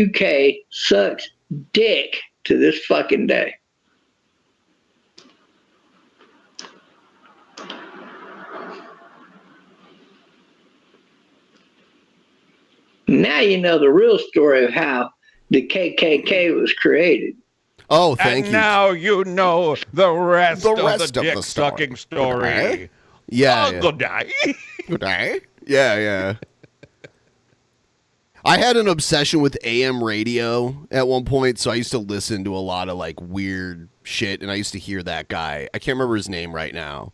UK sucks dick to this fucking day. Now you know the real story of how the KKK was created. Oh, thank you. And now you know the rest of the dick-sucking story. Okay. Yeah. Oh, good day. Good day. Yeah. I had an obsession with AM radio at one point, so I used to listen to a lot of like weird shit, and I used to hear that guy. I can't remember his name right now.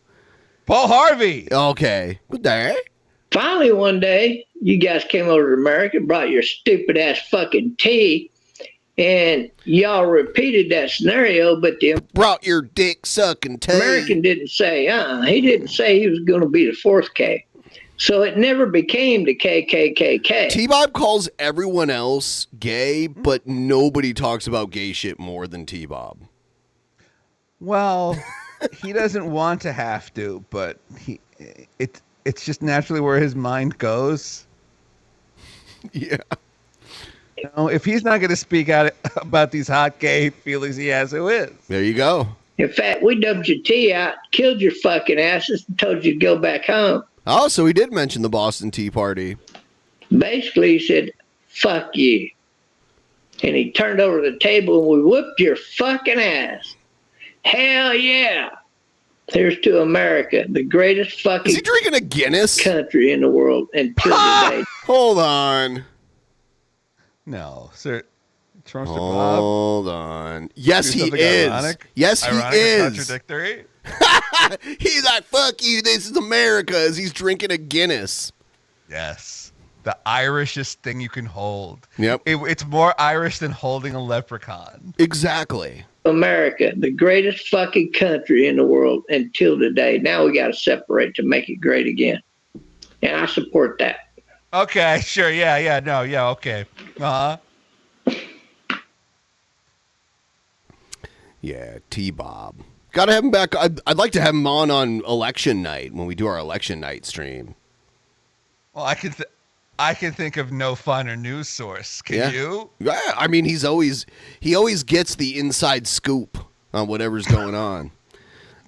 Paul Harvey. Okay. Good day. Finally, one day, you guys came over to America, brought your stupid ass fucking tea, And y'all repeated that scenario, but the brought your dick sucking tail. American didn't say, he didn't say he was going to be the fourth K. So it never became the KKKK. T-Bob calls everyone else gay, but nobody talks about gay shit more than T-Bob. Well, he doesn't want to have to, but it's just naturally where his mind goes. Yeah. You know, if he's not going to speak out about these hot gay feelings he has, who is? There you go. In fact, we dumped your tea out, killed your fucking asses, and told you to go back home. Oh, so he did mention the Boston Tea Party. Basically, he said, fuck you. And he turned over the table and we whooped your fucking ass. Hell yeah. Here's to America, the greatest fucking Is he drinking a Guinness? Country in the world until today. Hold on. No, sir. Trumpster Hold on. Yes, he something is. ironic? Yes, he Ironic and is. contradictory? He's like, fuck you, this is America, as he's drinking a Guinness. Yes. The Irishest thing you can hold. Yep. It's more Irish than holding a leprechaun. Exactly. America, the greatest fucking country in the world until today. Now we got to separate to make it great again. And I support that. Okay, sure. Yeah, okay. Uh-huh. Yeah, T-Bob. Got to have him back. I'd like to have him on election night when we do our election night stream. Well, I can think of no funner news source. Can you? Yeah, I mean, he always gets the inside scoop on whatever's going on.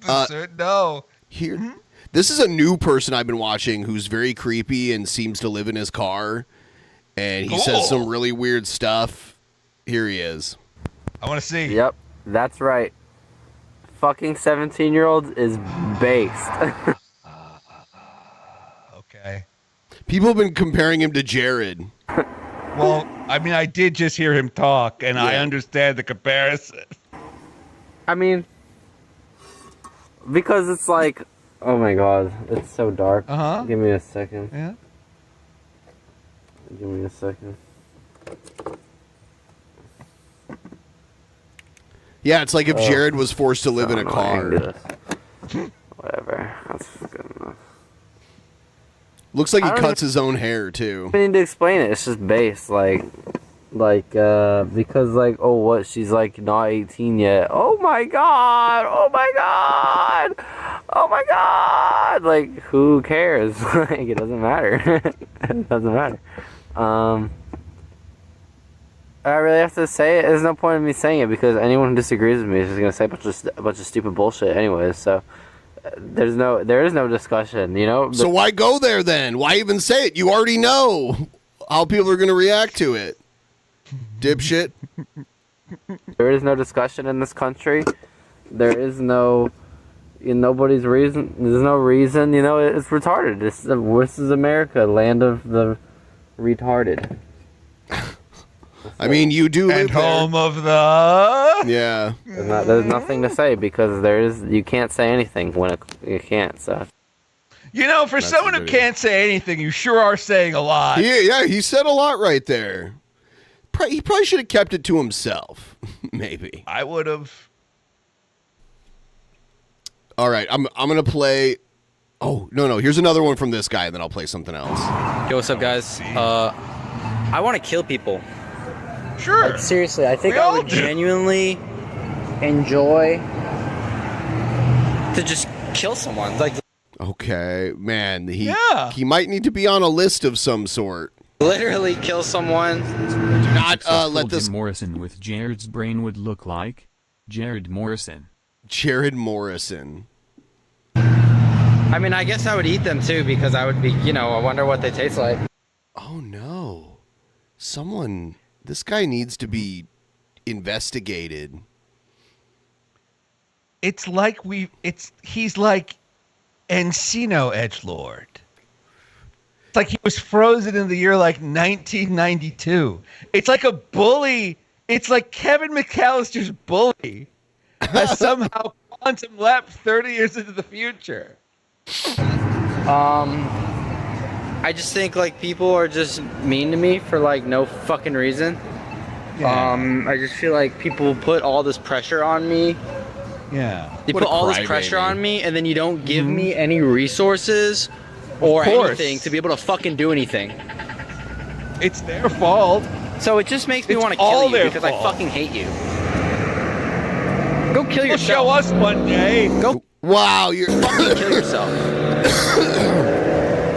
No. Here, this is a new person I've been watching who's very creepy and seems to live in his car, and he says some really weird stuff. Here he is. I want to see. Yep, that's right. Fucking 17-year-olds is based. Okay. People have been comparing him to Jared. Well, I mean, I did just hear him talk, and I understand the comparison. I mean, because it's like, oh my god, it's so dark. Uh-huh. Give me a second. Yeah. Give me a second. Yeah, it's like if Jared was forced to live in a car. Whatever. That's good enough. Looks like he I don't cuts his own hair too. I need to explain it. It's just based, because like, oh, what? She's like not 18 yet. Oh my god! Oh my god! Oh my god! Like, who cares? Like, it doesn't matter. It doesn't matter. I really have to say it. There's no point in me saying it because anyone who disagrees with me is just gonna say a bunch of stupid bullshit, anyways. So. There is no discussion, you know? So why go there then? Why even say it? You already know how people are going to react to it. Dipshit. There is no discussion in this country. There is no... nobody's reason... There's no reason, you know? It's retarded. This is America, land of the retarded. I mean, you do live and home of the... Yeah. There's nothing to say because you can't say anything when you can't, so... You know, for someone who can't say anything, you sure are saying a lot. Yeah, he said a lot right there. He probably should have kept it to himself. Maybe. I would have. All right, I'm going to play... Oh, no, here's another one from this guy, and then I'll play something else. Yo, what's up, guys? I want to kill people. Sure. Like, seriously, I think I would genuinely enjoy to just kill someone. Like, okay, man, he might need to be on a list of some sort. literally kill someone. Do not let this Morrison with Jared's brain would look like Jared Morrison. Jared Morrison. I mean, I guess I would eat them too because I would be, I wonder what they taste like. Oh no. This guy needs to be investigated. It's like he's like Encino Edgelord. It's like he was frozen in the year like 1992. It's like a bully. It's like Kevin McAllister's bully has somehow quantum leapt 30 years into the future. I just think like people are just mean to me for like no fucking reason. I just feel like people put all this pressure on me. Yeah. They put all this pressure on me, and then you don't give me any resources or anything to be able to fucking do anything. It's their fault. So it just makes me want to kill you because I fucking hate you. Go kill yourself. Show us one day. Go. Wow, you're fucking kill yourself.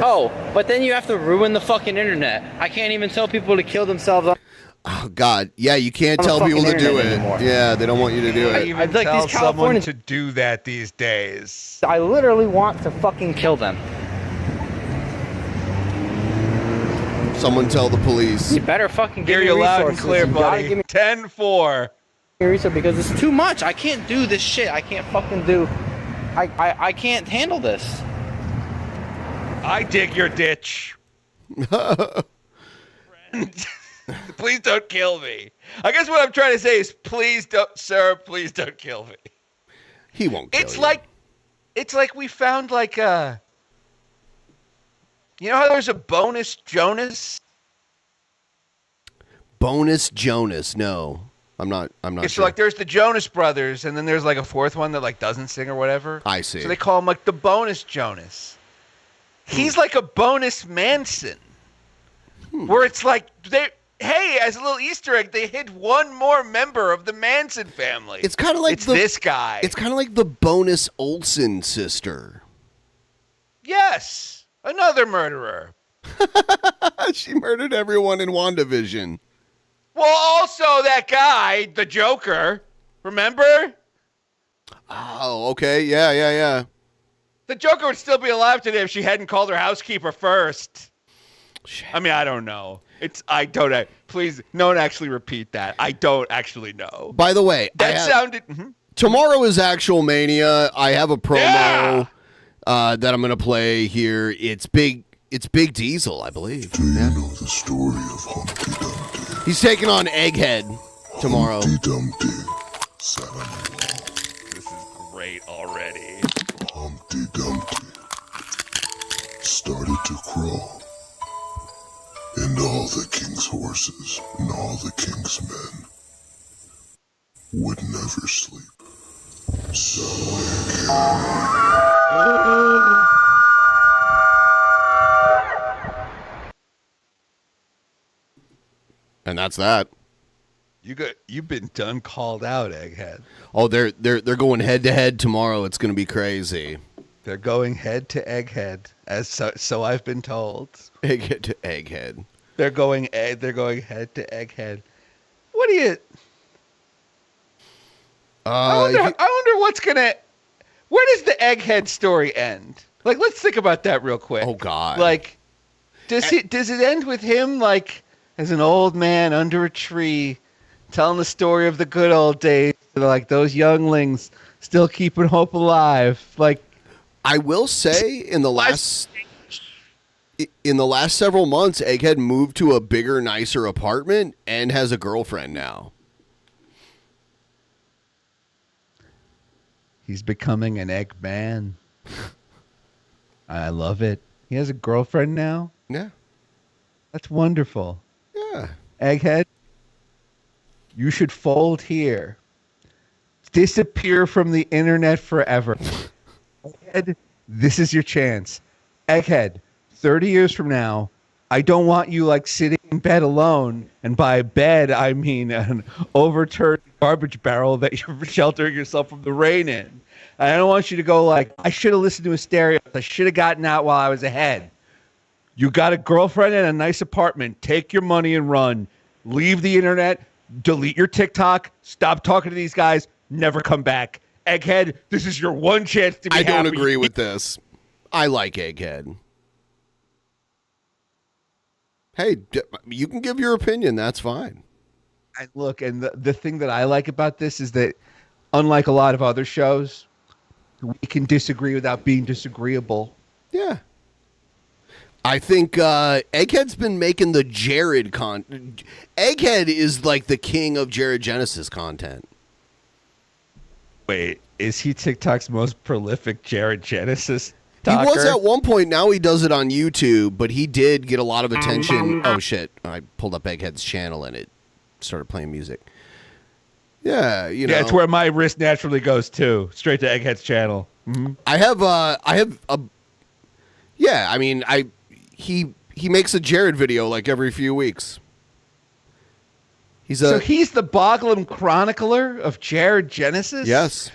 Oh, but then you have to ruin the fucking internet. I can't even tell people to kill themselves on. Oh God, yeah, you can't On the tell people to fucking do it. internet anymore. Yeah, they don't want you to do it. Even like tell these Californians someone to do that these days. I literally want to fucking kill them. Someone tell the police. You better fucking give Hear me you loud and resources. clear, You gotta buddy. give me 10-4. resources because it's too much. I can't do this shit. I can't fucking do. I can't handle this. I dig your ditch. Please don't kill me. I guess what I'm trying to say is, please don't, sir. Please don't kill me. He won't kill It's you. like we found like a. You know how there's a bonus Jonas? Bonus Jonas. No, I'm not It's sure. like there's the Jonas Brothers, and then there's like a fourth one that like doesn't sing or whatever. I see. So they call him like the bonus Jonas. He's like a bonus Manson, where it's like hey, as a little Easter egg, they hid one more member of the Manson family. It's kind of like this guy. It's kind of like the bonus Olsen sister. Yes, another murderer. She murdered everyone in WandaVision. Well, also that guy, the Joker. Remember? Oh, okay. Yeah. The Joker would still be alive today if she hadn't called her housekeeper first. I mean, I don't know. Please, no one actually repeat that. I don't actually know. By the way, sounded. Tomorrow is Actual Mania. I have a promo that I'm going to play here. It's Big Diesel, I believe. Do you know the story of Humpty Dumpty? He's taking on Egghead tomorrow. Humpty Dumpty sat on the wall. This is great already. Humpty Dumpty started to crawl, and all the king's horses and all the king's men would never sleep. So And that's that. You've been done called out, Egghead. Oh, they're going head to head tomorrow. It's going to be crazy. They're going head to Egghead, so I've been told. Egghead to Egghead. They're going head to Egghead. What do you? I wonder what's gonna. Where does the Egghead story end? Like, let's think about that real quick. Oh God. Like, does it end with him like as an old man under a tree, telling the story of the good old days, like those younglings still keeping hope alive? Like, I will say, in the last several months, Egghead moved to a bigger, nicer apartment and has a girlfriend now. He's becoming an egg man. I love it. He has a girlfriend now? Yeah. That's wonderful. Yeah. Egghead, you should fold here. Disappear from the internet forever. Egghead, this is your chance. Egghead, 30 years from now, I don't want you like sitting in bed alone. And by bed, I mean an overturned garbage barrel that you're sheltering yourself from the rain in. I don't want you to go like, I should have listened to Asterios. I should have gotten out while I was ahead. You got a girlfriend and a nice apartment. Take your money and run. Leave the internet. Delete your TikTok. Stop talking to these guys. Never come back. Egghead, this is your one chance to be happy. I don't agree with this. I like Egghead. Hey, you can give your opinion. That's fine. Look, and the thing that I like about this is that, unlike a lot of other shows, we can disagree without being disagreeable. Yeah. I think Egghead's been making the Jared content. Egghead is like the king of Jared Genesis content. Wait, is he TikTok's most prolific Jared Genesis talker? He was talker? at one point. Now he does it on YouTube, but he did get a lot of attention. Oh, shit. I pulled up Egghead's channel and it started playing music. Yeah, you know. Yeah, it's where my wrist naturally goes too, straight to Egghead's channel. Mm-hmm. I have a. Yeah, I mean, he makes a Jared video like every few weeks. So he's the Boglum chronicler of Jared Genesis. Yes,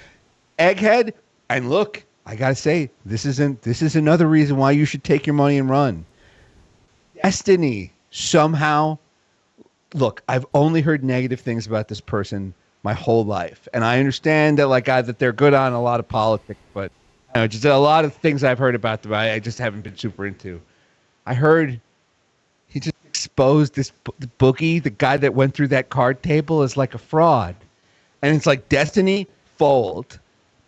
Egghead. And look, I gotta say, this is another reason why you should take your money and run. Destiny somehow. Look, I've only heard negative things about this person my whole life, and I understand that that they're good on a lot of politics, but just a lot of things I've heard about them, I just haven't been super into. I heard he just exposed this bookie, the guy that went through that card table, as like a fraud, and it's like Destiny, fold,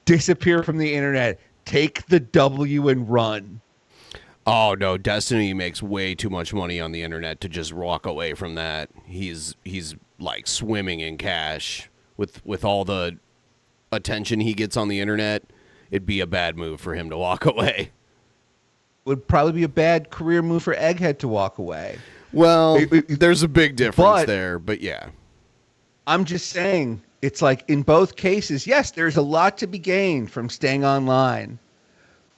disappear from the internet, take the W and run. Oh no, Destiny makes way too much money on the internet to just walk away from that. He's like swimming in cash with all the attention he gets on the internet. It'd be a bad move for him to walk away. Would probably be a bad career move for Egghead to walk away. Well, there's a big difference there, but yeah. I'm just saying, it's like in both cases, yes, there's a lot to be gained from staying online.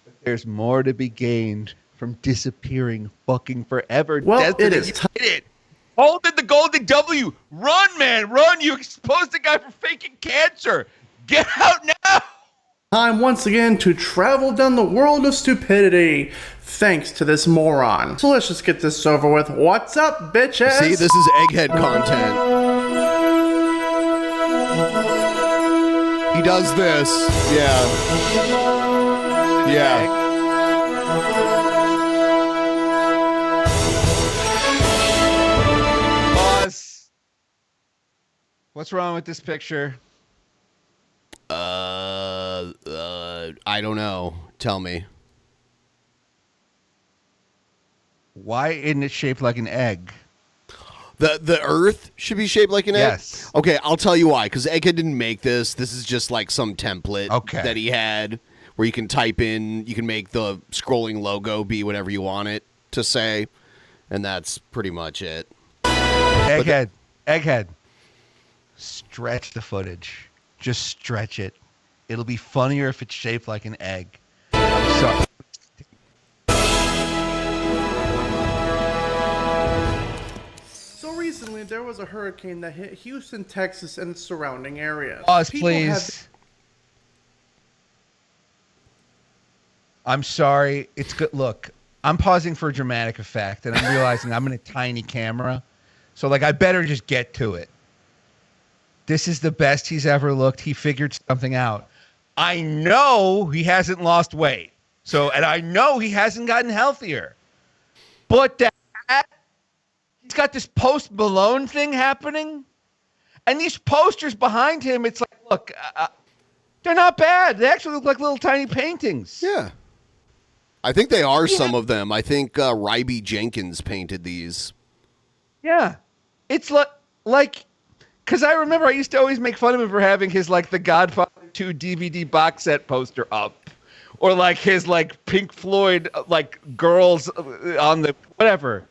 But there's more to be gained from disappearing fucking forever. Well, it is. Hold in the golden W. Run, man, run. You exposed the guy for faking cancer. Get out now. Time once again to travel down the world of stupidity thanks to this moron. So let's just get this over with. What's up, bitches? See, this is Egghead content. He does this. Yeah. Yeah. Pause. What's wrong with this picture? I don't know. Tell me. Why isn't it shaped like an egg? The Earth should be shaped like an egg? Yes. Okay, I'll tell you why. Because Egghead didn't make this. This is just like some template that he had where you can type in, you can make the scrolling logo be whatever you want it to say. And that's pretty much it. Egghead. Stretch the footage. Just stretch it. It'll be funnier if it's shaped like an egg. I'm sorry. So recently, there was a hurricane that hit Houston, Texas, and surrounding areas. Pause, please. I'm sorry. It's good. Look, I'm pausing for dramatic effect, and I'm realizing I'm in a tiny camera. So, I better just get to it. This is the best he's ever looked. He figured something out. I know he hasn't lost weight. And I know he hasn't gotten healthier. But he's got this Post Malone thing happening. And these posters behind him, it's like, look, they're not bad. They actually look like little tiny paintings. Yeah. I think they are some of them. I think Ryby Jenkins painted these. Yeah. It's like... Because I remember I used to always make fun of him for having his, The Godfather 2 DVD box set poster up. Or, his, Pink Floyd, girls on the... Whatever.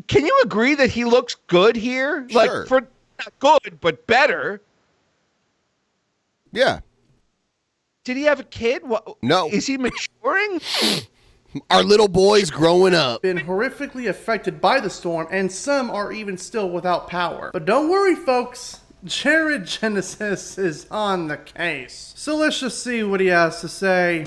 Can you agree that he looks good here? Sure. Not good, but better. Yeah. Did he have a kid? No. Is he maturing? Our little boy's growing up. Been horrifically affected by the storm, and some are even still without power. But don't worry, folks. Jared Genesis is on the case. So let's just see what he has to say.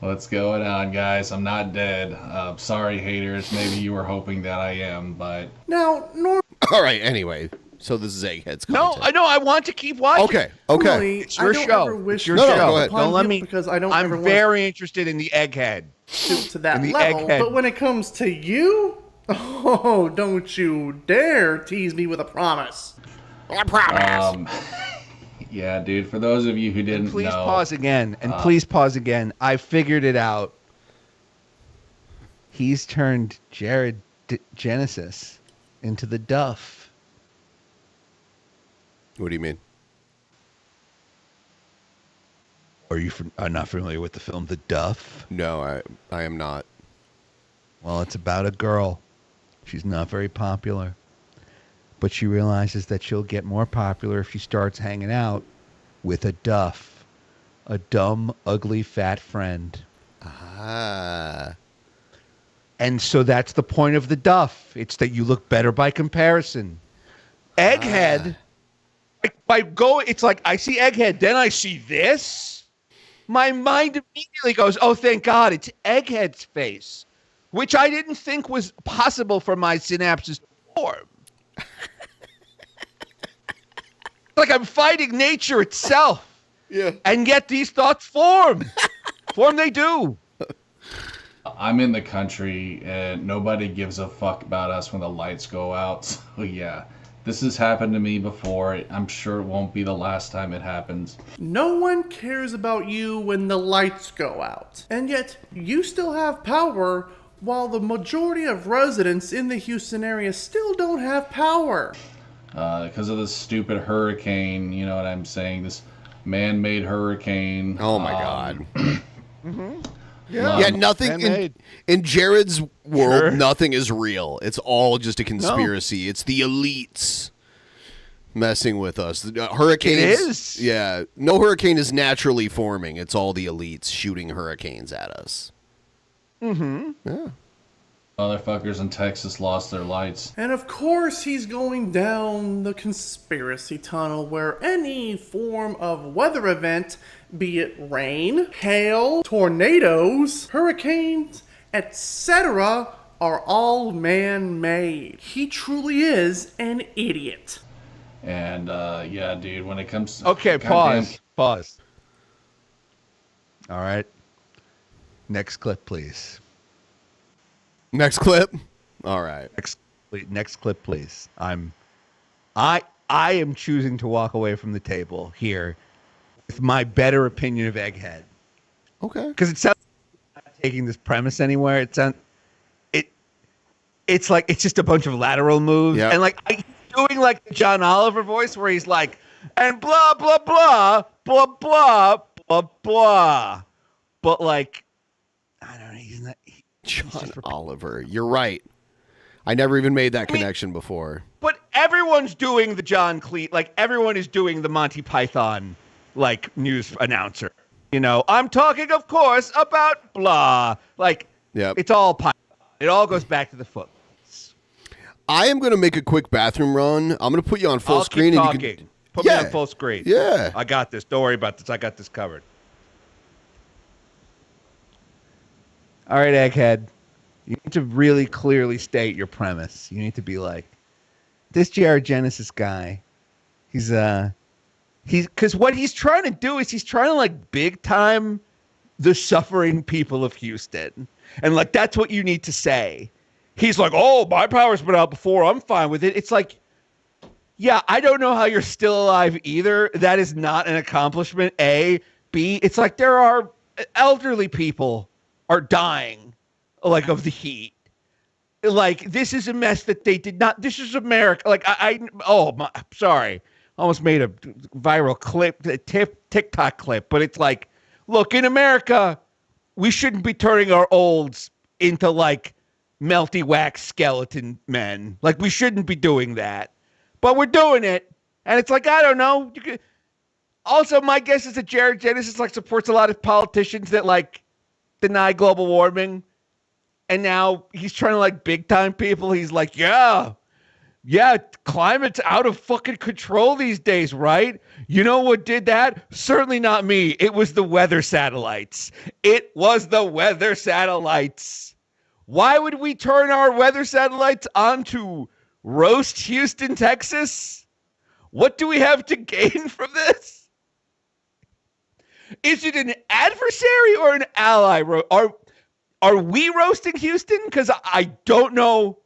What's going on, guys? I'm not dead. Sorry, haters. Maybe you were hoping that I am, but... Now, All right, anyway. So this is Egghead's content. No, I know. I want to keep watching. Okay. Normally, It's your I don't show. ever wish It's your No, show. go ahead. Don't let me... Because I don't I'm ever want very interested in the Egghead. to that the level. Egghead. But when it comes to you, oh, don't you dare tease me with a promise. I promise. Yeah, dude, for those of you who didn't Please know... pause again. And please pause again. I figured it out. He's turned Jared Genesis into the Duff. What do you mean? Are not familiar with the film The Duff? No, I am not. Well, it's about a girl. She's not very popular, but she realizes that she'll get more popular if she starts hanging out with a Duff, a dumb, ugly, fat friend. Ah. And so that's the point of the Duff. It's that you look better by comparison. Egghead, it's like I see Egghead, then I see this. My mind immediately goes, oh, thank God, it's Egghead's face, which I didn't think was possible for my synapses to form. Like I'm fighting nature itself. Yeah. And yet these thoughts form. Form they do. I'm in the country and nobody gives a fuck about us when the lights go out. So yeah, this has happened to me before. I'm sure it won't be the last time it happens. No one cares about you when the lights go out. And yet, you still have power, while the majority of residents in the Houston area still don't have power. Because of this stupid hurricane, you know what I'm saying? This man-made hurricane. Oh my God. Mm-hmm. Yeah, nothing in Jared's world, nothing is real. It's all just a conspiracy. No. It's the elites messing with us. Hurricanes. It is? Yeah. No hurricane is naturally forming. It's all the elites shooting hurricanes at us. Mm-hmm. Yeah. Motherfuckers in Texas lost their lights. And of course he's going down the conspiracy tunnel where any form of weather event, be it rain, hail, tornadoes, hurricanes, etc., are all man-made. He truly is an idiot. And yeah, dude, when it comes to... Okay, pause. All right. Next clip, please. Next clip. All right. Next clip, please. I am choosing to walk away from the table here with my better opinion of Egghead. Okay. Because it sounds like I'm not taking this premise anywhere. It's like it's just a bunch of lateral moves, and like he's doing like the John Oliver voice where he's like, and blah blah blah blah blah blah blah, but like I don't know. He's not. John Oliver. You're right. I never even made that connection before. But everyone's doing the John Cleese, like everyone is doing the Monty Python, like news announcer. You know, I'm talking, of course, about blah. Like, it's all Python. It all goes back to the foot. I am going to make a quick bathroom run. I'm going to put you on full screen. Keep and talking. you can Put me on full screen. Yeah. I got this. Don't worry about this. I got this covered. All right, Egghead. You need to really clearly state your premise. You need to be like, this Jared Genesis guy, he's because what he's trying to do is he's trying to like big time the suffering people of Houston. And like, that's what you need to say. He's like, oh, my power's been out before. I'm fine with it. It's like, yeah, I don't know how you're still alive either. That is not an accomplishment, A. B, it's like there are elderly people are dying, like, of the heat. Like, this is a mess that they did not. This is America. Like, sorry. Almost made a viral clip, a TikTok clip. But it's like, look, in America, we shouldn't be turning our olds into, like, melty wax skeleton men. Like, we shouldn't be doing that. But we're doing it. And it's like, I don't know. Also, my guess is that Jared Genesis, like, supports a lot of politicians that, like, deny global warming, and now he's trying to like big time people. He's like, yeah, climate's out of fucking control these days, right? You know what did that? Certainly not me. It was the weather satellites. Why would we turn our weather satellites on to roast Houston, Texas? What do we have to gain from this? Is it an adversary or an ally? Are we roasting Houston? Because I don't know.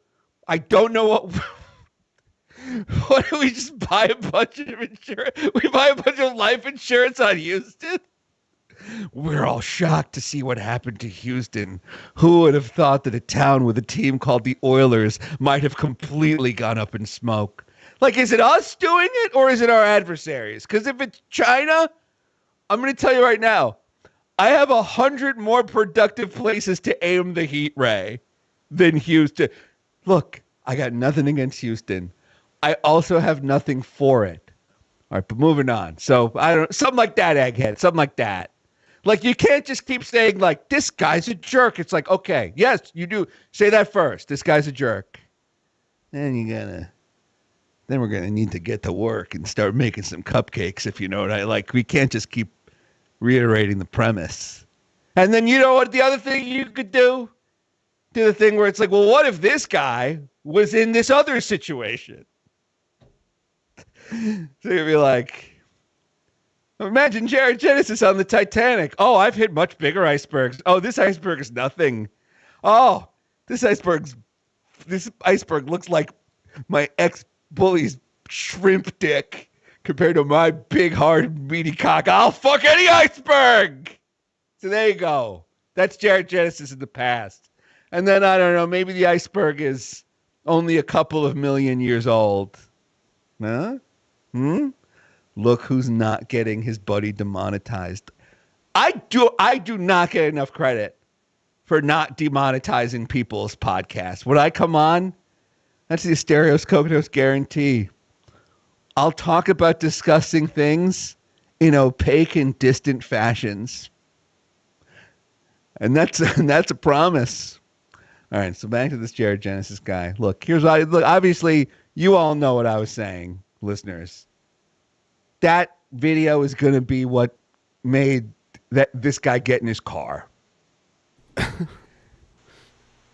I don't know what. What do we just buy a bunch of insurance? We buy a bunch of life insurance on Houston. We're all shocked to see what happened to Houston. Who would have thought that a town with a team called the Oilers might have completely gone up in smoke? Like, is it us doing it or is it our adversaries? Because if it's China, I'm going to tell you right now, I have 100 more productive places to aim the heat ray than Houston. Look, I got nothing against Houston. I also have nothing for it. All right, but moving on. So I don't, something like that, Egghead, something like that. Like, you can't just keep saying, like, this guy's a jerk. It's like, okay, yes, you do. Say that first. This guy's a jerk. Then we're going to need to get to work and start making some cupcakes, if you know what I like. We can't just keep reiterating the premise. And then you know what the other thing you could do? Do the thing where it's like, well, what if this guy was in this other situation? So you'd be like, imagine Jared Genesis on the Titanic. Oh, I've hit much bigger icebergs. Oh, this iceberg is nothing. Oh, this iceberg looks like my ex-bully's shrimp dick compared to my big, hard, meaty cock. I'll fuck any iceberg. So there you go. That's Jared Genesis in the past. And then, I don't know, maybe the iceberg is only a couple of million years old. Huh? Look who's not getting his buddy demonetized. I do not get enough credit for not demonetizing people's podcasts. When I come on, that's the Asterios Coconuts guarantee. I'll talk about disgusting things in opaque and distant fashions. And that's a promise. All right, so back to this Jared Genesis guy. Look, obviously you all know what I was saying, listeners. That video is going to be what made this guy get in his car.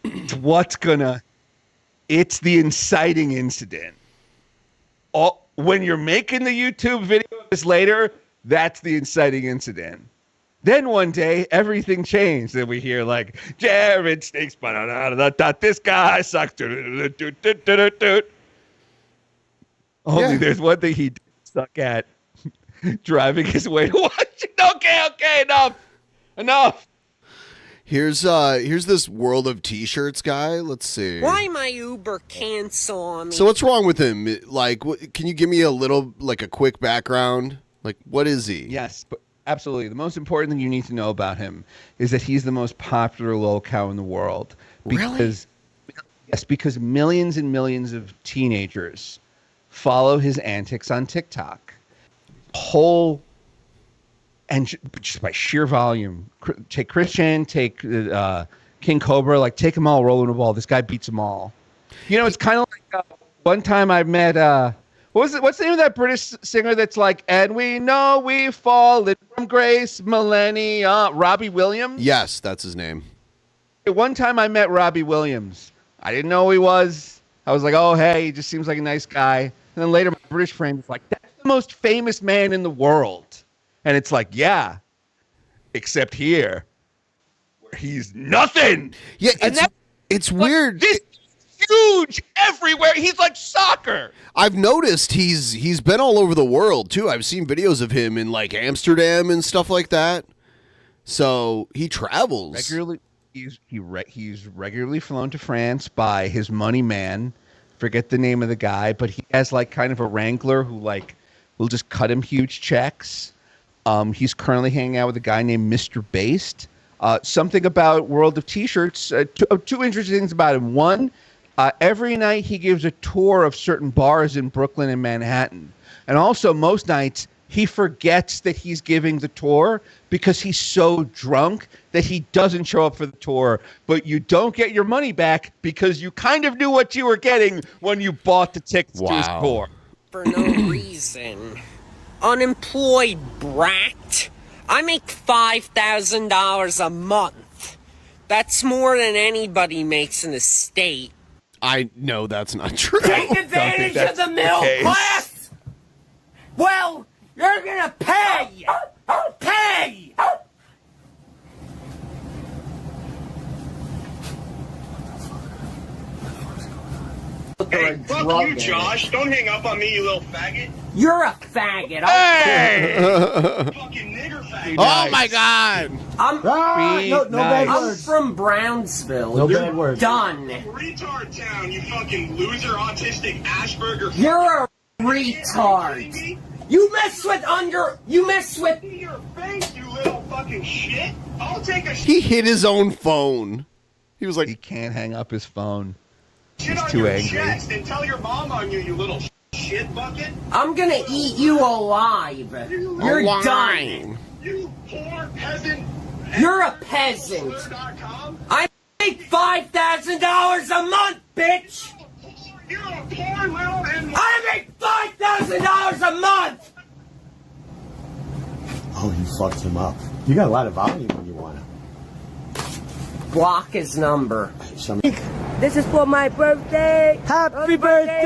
It's the inciting incident. When you're making the YouTube video of this later, that's the inciting incident. Then one day, everything changed. And we hear like, Jared stinks, this guy sucks. Only there's one thing he did suck at. Driving his way to Washington. Okay, enough. Here's this World of T-shirts guy. Let's see. Why my Uber cancel on me? So what's wrong with him? Like, can you give me a quick background? Like, what is he? Yes, but absolutely. The most important thing you need to know about him is that he's the most popular lolcow in the world. Because, really? Yes, because millions and millions of teenagers follow his antics on TikTok. And just by sheer volume, take Christian, take King Cobra, like take them all rolling the ball. This guy beats them all. You know, it's kind of like one time I met what's the name of that British singer that's like, and we know we've fallen from grace, millennia, Robbie Williams? Yes, that's his name. One time I met Robbie Williams. I didn't know who he was. I was like, oh, hey, he just seems like a nice guy. And then later my British friend was like, that's the most famous man in the world. And it's like, yeah, except here, where he's nothing. Yeah, it's weird. This huge everywhere. He's like soccer. I've noticed he's been all over the world too. I've seen videos of him in like Amsterdam and stuff like that. So he travels regularly. He's regularly flown to France by his money man. Forget the name of the guy, but he has like kind of a wrangler who like will just cut him huge checks. He's currently hanging out with a guy named Mr. Based. Something about World of T-shirts. Two interesting things about him. One, every night he gives a tour of certain bars in Brooklyn and Manhattan. And also most nights he forgets that he's giving the tour because he's so drunk that he doesn't show up for the tour. But you don't get your money back because you kind of knew what you were getting when you bought the tickets to his tour. For no reason. Unemployed brat. I make $5,000 a month. That's more than anybody makes in the state. I know that's not true. Take advantage of the middle class? Well, you're gonna pay! Pay! Hey, fuck you, Josh. Don't hang up on me, you little faggot. You're a faggot. Hey! Fucking nigger faggot. Oh my God! I'm I'm from Brownsville. No You're bad words. done. Retard town, you fucking loser, autistic Asperger. You're a retard. You mess with you mess with your face, you little fucking shit. I'll take a He hit his own phone. He was like, he can't hang up his phone. shit He's on too your angry. chest and tell your mom on you, you little shit bucket. I'm gonna eat you alive. You're Alive. done. You poor peasant. You're a peasant. I make $5,000 a month, bitch. You're a poor little and I make $5,000 a month. Oh, you fucked him up. You got a lot of volume when you want to. Block his number. This is for my birthday. Happy birthday!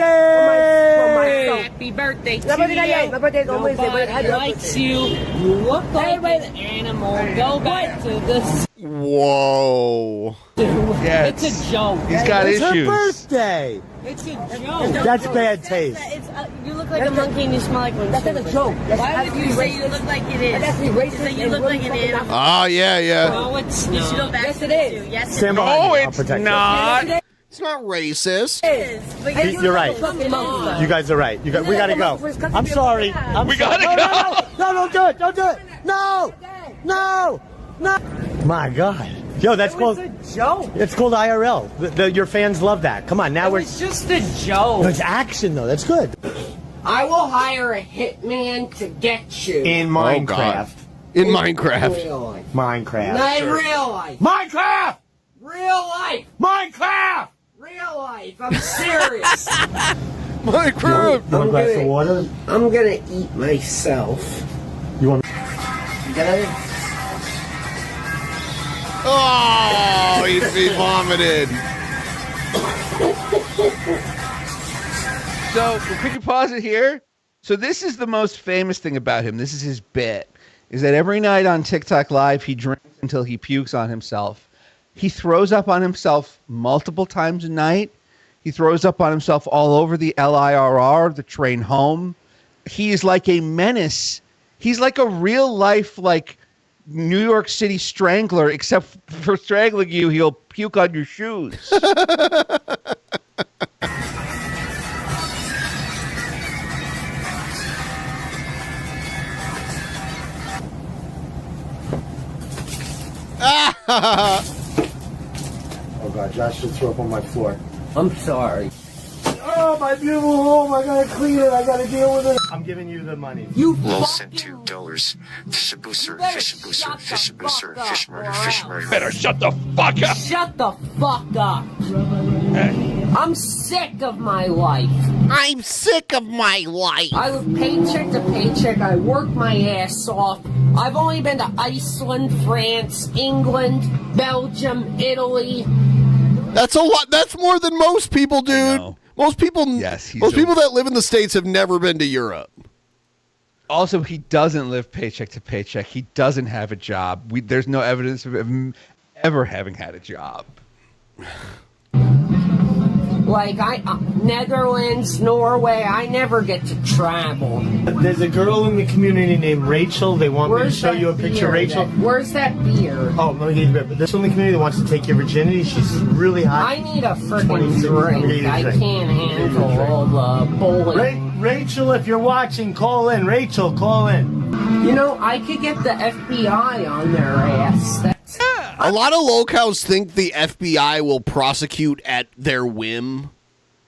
Happy birthday to My birthday you. My birthday's on Wednesday. Nobody likes you. You look like an animal. Go back to this. whoa. Yes. It's a joke. He's got It's issues. her birthday. It's a joke. That's bad taste. You look like a monkey and you smell like one. That's not a joke. Why would you say you look like it is? That's racist. Say you look like an animal. Oh, yeah. No, it's You should go not. back Yes, to it the is. zoo. Yes, it Stand is. behind me. I'll it's protect you. not. It's not racist. It is. But You're right. You guys are right. We gotta go. I'm sorry. We gotta go. No, don't do it. Don't do it. No. My God. Yo, that's called. It's a joke. It's called IRL. Your fans love that. Come on, now we're. It's just a joke. No, it's action though. That's good. I will hire a hitman to get you. In Oh, God. In Minecraft. Real life. Minecraft. Not in real life. Minecraft. Real life. Minecraft. Real life. I'm serious. Minecraft. You want a glass of water? I'm gonna eat myself. You want? Oh, he vomited. So, could you pause it here? So this is the most famous thing about him. This is his bit. Is that every night on TikTok Live, he drinks until he pukes on himself. He throws up on himself multiple times a night. He throws up on himself all over the LIRR, the train home. He is like a menace. He's like a real life, like, New York City strangler, except for strangling you, he'll puke on your shoes. Oh God, Josh should throw up on my floor. I'm sorry. Oh, my beautiful home. I gotta clean it. I gotta deal with it. I'm giving you the money. You Wilson $2. Fish booster, fish booster, fish booster, fish murder, fish murder. Better shut the fuck up. Shut the fuck up. I'm sick of my life. I'm sick of my life. I live paycheck to paycheck. I work my ass off. I've only been to Iceland, France, England, Belgium, Italy. That's a lot. That's more than most people, dude. Most people, most people that live in the States have never been to Europe. Also, he doesn't live paycheck to paycheck. He doesn't have a job. There's no evidence of him ever having had a job. Like, Netherlands, Norway, I never get to travel. There's a girl in the community named Rachel. They want me to show you a picture of Rachel. Where's that beer? Oh, let me get you a bit. There's someone in the community that wants to take your virginity. She's really hot. I need a freaking drink. I can't handle all the bowling. Rachel, if you're watching, call in. Rachel, call in. You know, I could get the FBI on their ass. A lot of locals think the FBI will prosecute at their whim.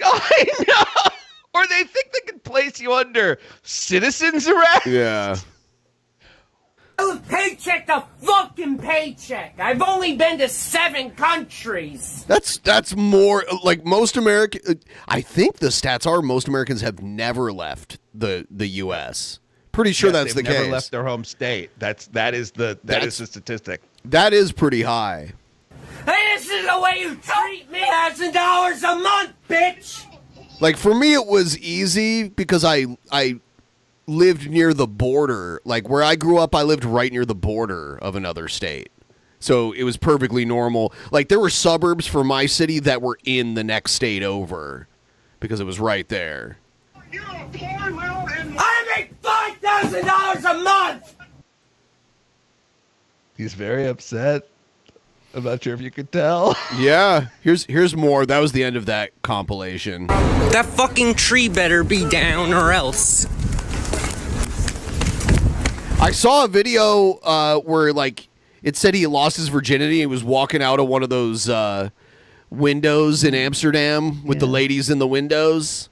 I know! Or they think they can place you under citizen's arrest? Yeah. I live paycheck to fucking paycheck. I've only been to 7 countries. That's more like most American. I think the stats are most Americans have never left the U.S. Pretty sure that's the they've case. Never left their home state. That is the statistic. That is pretty high. Hey, this is the way you treat me. $1,000 a month, bitch. Like for me, it was easy because I lived near the border. Like where I grew up, I lived right near the border of another state. So it was perfectly normal. Like there were suburbs for my city that were in the next state over because it was right there. I make $5,000 a month. He's very upset. I'm not sure if you could tell. Yeah, here's more. That was the end of that compilation. That fucking tree better be down or else. I saw a video where like it said he lost his virginity and was walking out of one of those windows in Amsterdam with the ladies in the windows.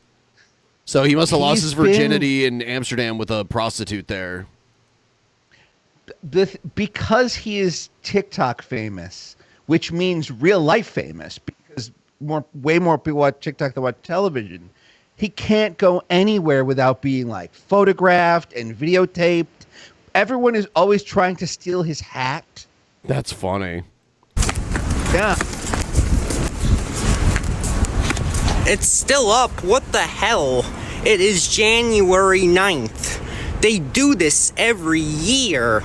So he must have lost his virginity in Amsterdam with a prostitute there. Because he is TikTok famous, which means real life famous, because way more people watch TikTok than watch television. He can't go anywhere without being like photographed and videotaped. Everyone is always trying to steal his hat. That's funny. Yeah. It's still up. What the hell? It is January 9th. They do this every year.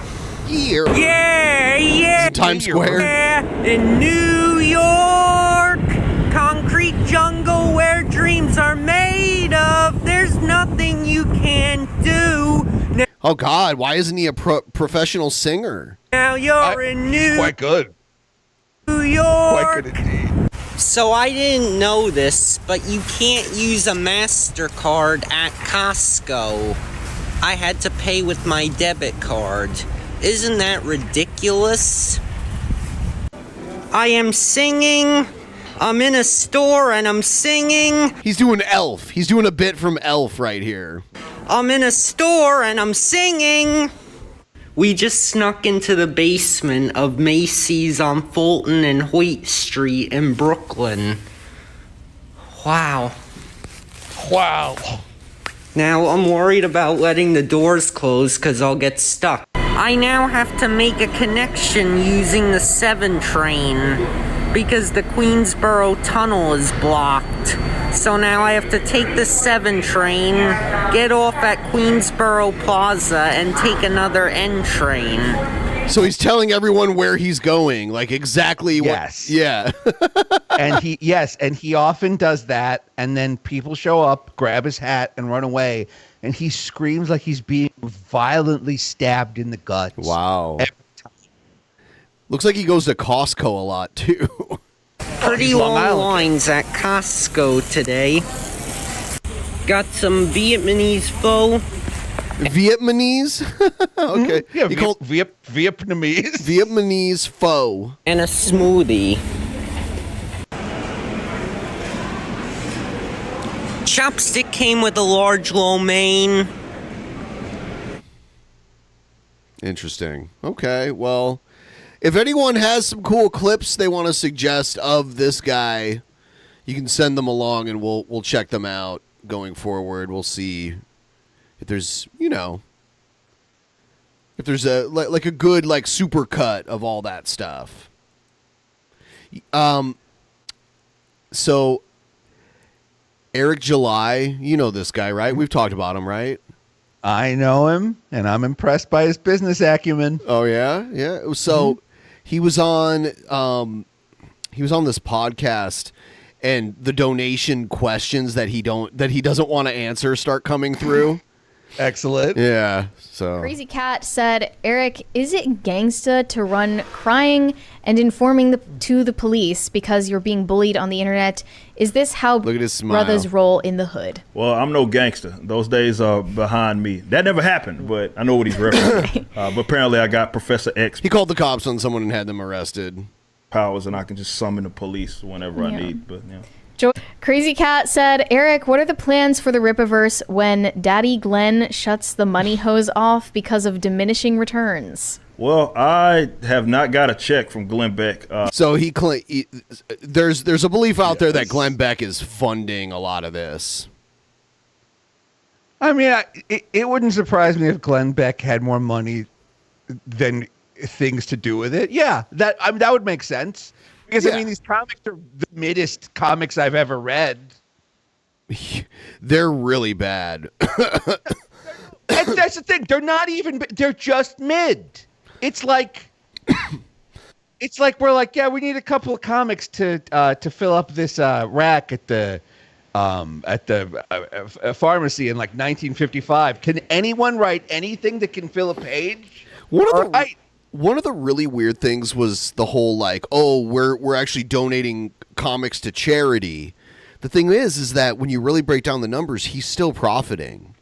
Yeah. Times Square. Yeah, in New York. Concrete jungle where dreams are made of. There's nothing you can't do. Oh, God. Why isn't he a professional singer? Now you're in New Quite good. York. Quite good indeed. So I didn't know this, but you can't use a MasterCard at Costco. I had to pay with my debit card. Isn't that ridiculous? I am singing. I'm in a store and I'm singing. He's doing Elf. He's doing a bit from Elf right here. I'm in a store and I'm singing. We just snuck into the basement of Macy's on Fulton and Hoyt Street in Brooklyn. Wow. Now I'm worried about letting the doors close because I'll get stuck. I now have to make a connection using the 7 train because the Queensboro Tunnel is blocked. So now I have to take the 7 train, get off at Queensboro Plaza, and take another N train. So he's telling everyone where he's going, like exactly what. Yes. Yeah. and he often does that, and then people show up, grab his hat, and run away, and he screams like he's being violently stabbed in the guts. Wow. Looks like he goes to Costco a lot too. Pretty long lines at Costco today. Got some Vietnamese pho. Vietnamese? Okay. Yeah, He called Vietnamese. Vietnamese pho. And a smoothie. Chopstick came with a large lo mein. Interesting. Okay, well, if anyone has some cool clips they want to suggest of this guy, you can send them along and we'll check them out going forward. We'll see if there's, if there's a like a good like super cut of all that stuff. So Eric July, you know this guy, right? We've talked about him, right? I know him, and I'm impressed by his business acumen. Oh yeah. So he was on this podcast, and the donation questions that he doesn't want to answer start coming through. Excellent. Yeah. So Crazy Cat said, Eric, is it gangsta to run crying and informing to the police because you're being bullied on the internet? Is this how Look at his smile. brothers roll in the hood? Well, I'm no gangster. Those days are behind me. That never happened, but I know what he's referencing. But apparently I got Professor X he called the cops on someone and had them arrested. powers, and I can just summon the police whenever I need. But yeah. Crazy Cat said, Eric, what are the plans for the Rippaverse when Daddy Glenn shuts the money hose off because of diminishing returns? Well, I have not got a check from Glenn Beck. So there's a belief out there that Glenn Beck is funding a lot of this. I mean, it wouldn't surprise me if Glenn Beck had more money than things to do with it. Yeah, that would make sense. Because, I mean, these comics are the middest comics I've ever read. They're really bad. That's the thing. They're not even, they're just mid. It's like we're like, yeah, we need a couple of comics to fill up this rack at the pharmacy in like 1955. Can anyone write anything that can fill a page? One of the really weird things was the whole like, oh, we're actually donating comics to charity. The thing is that when you really break down the numbers, he's still profiting.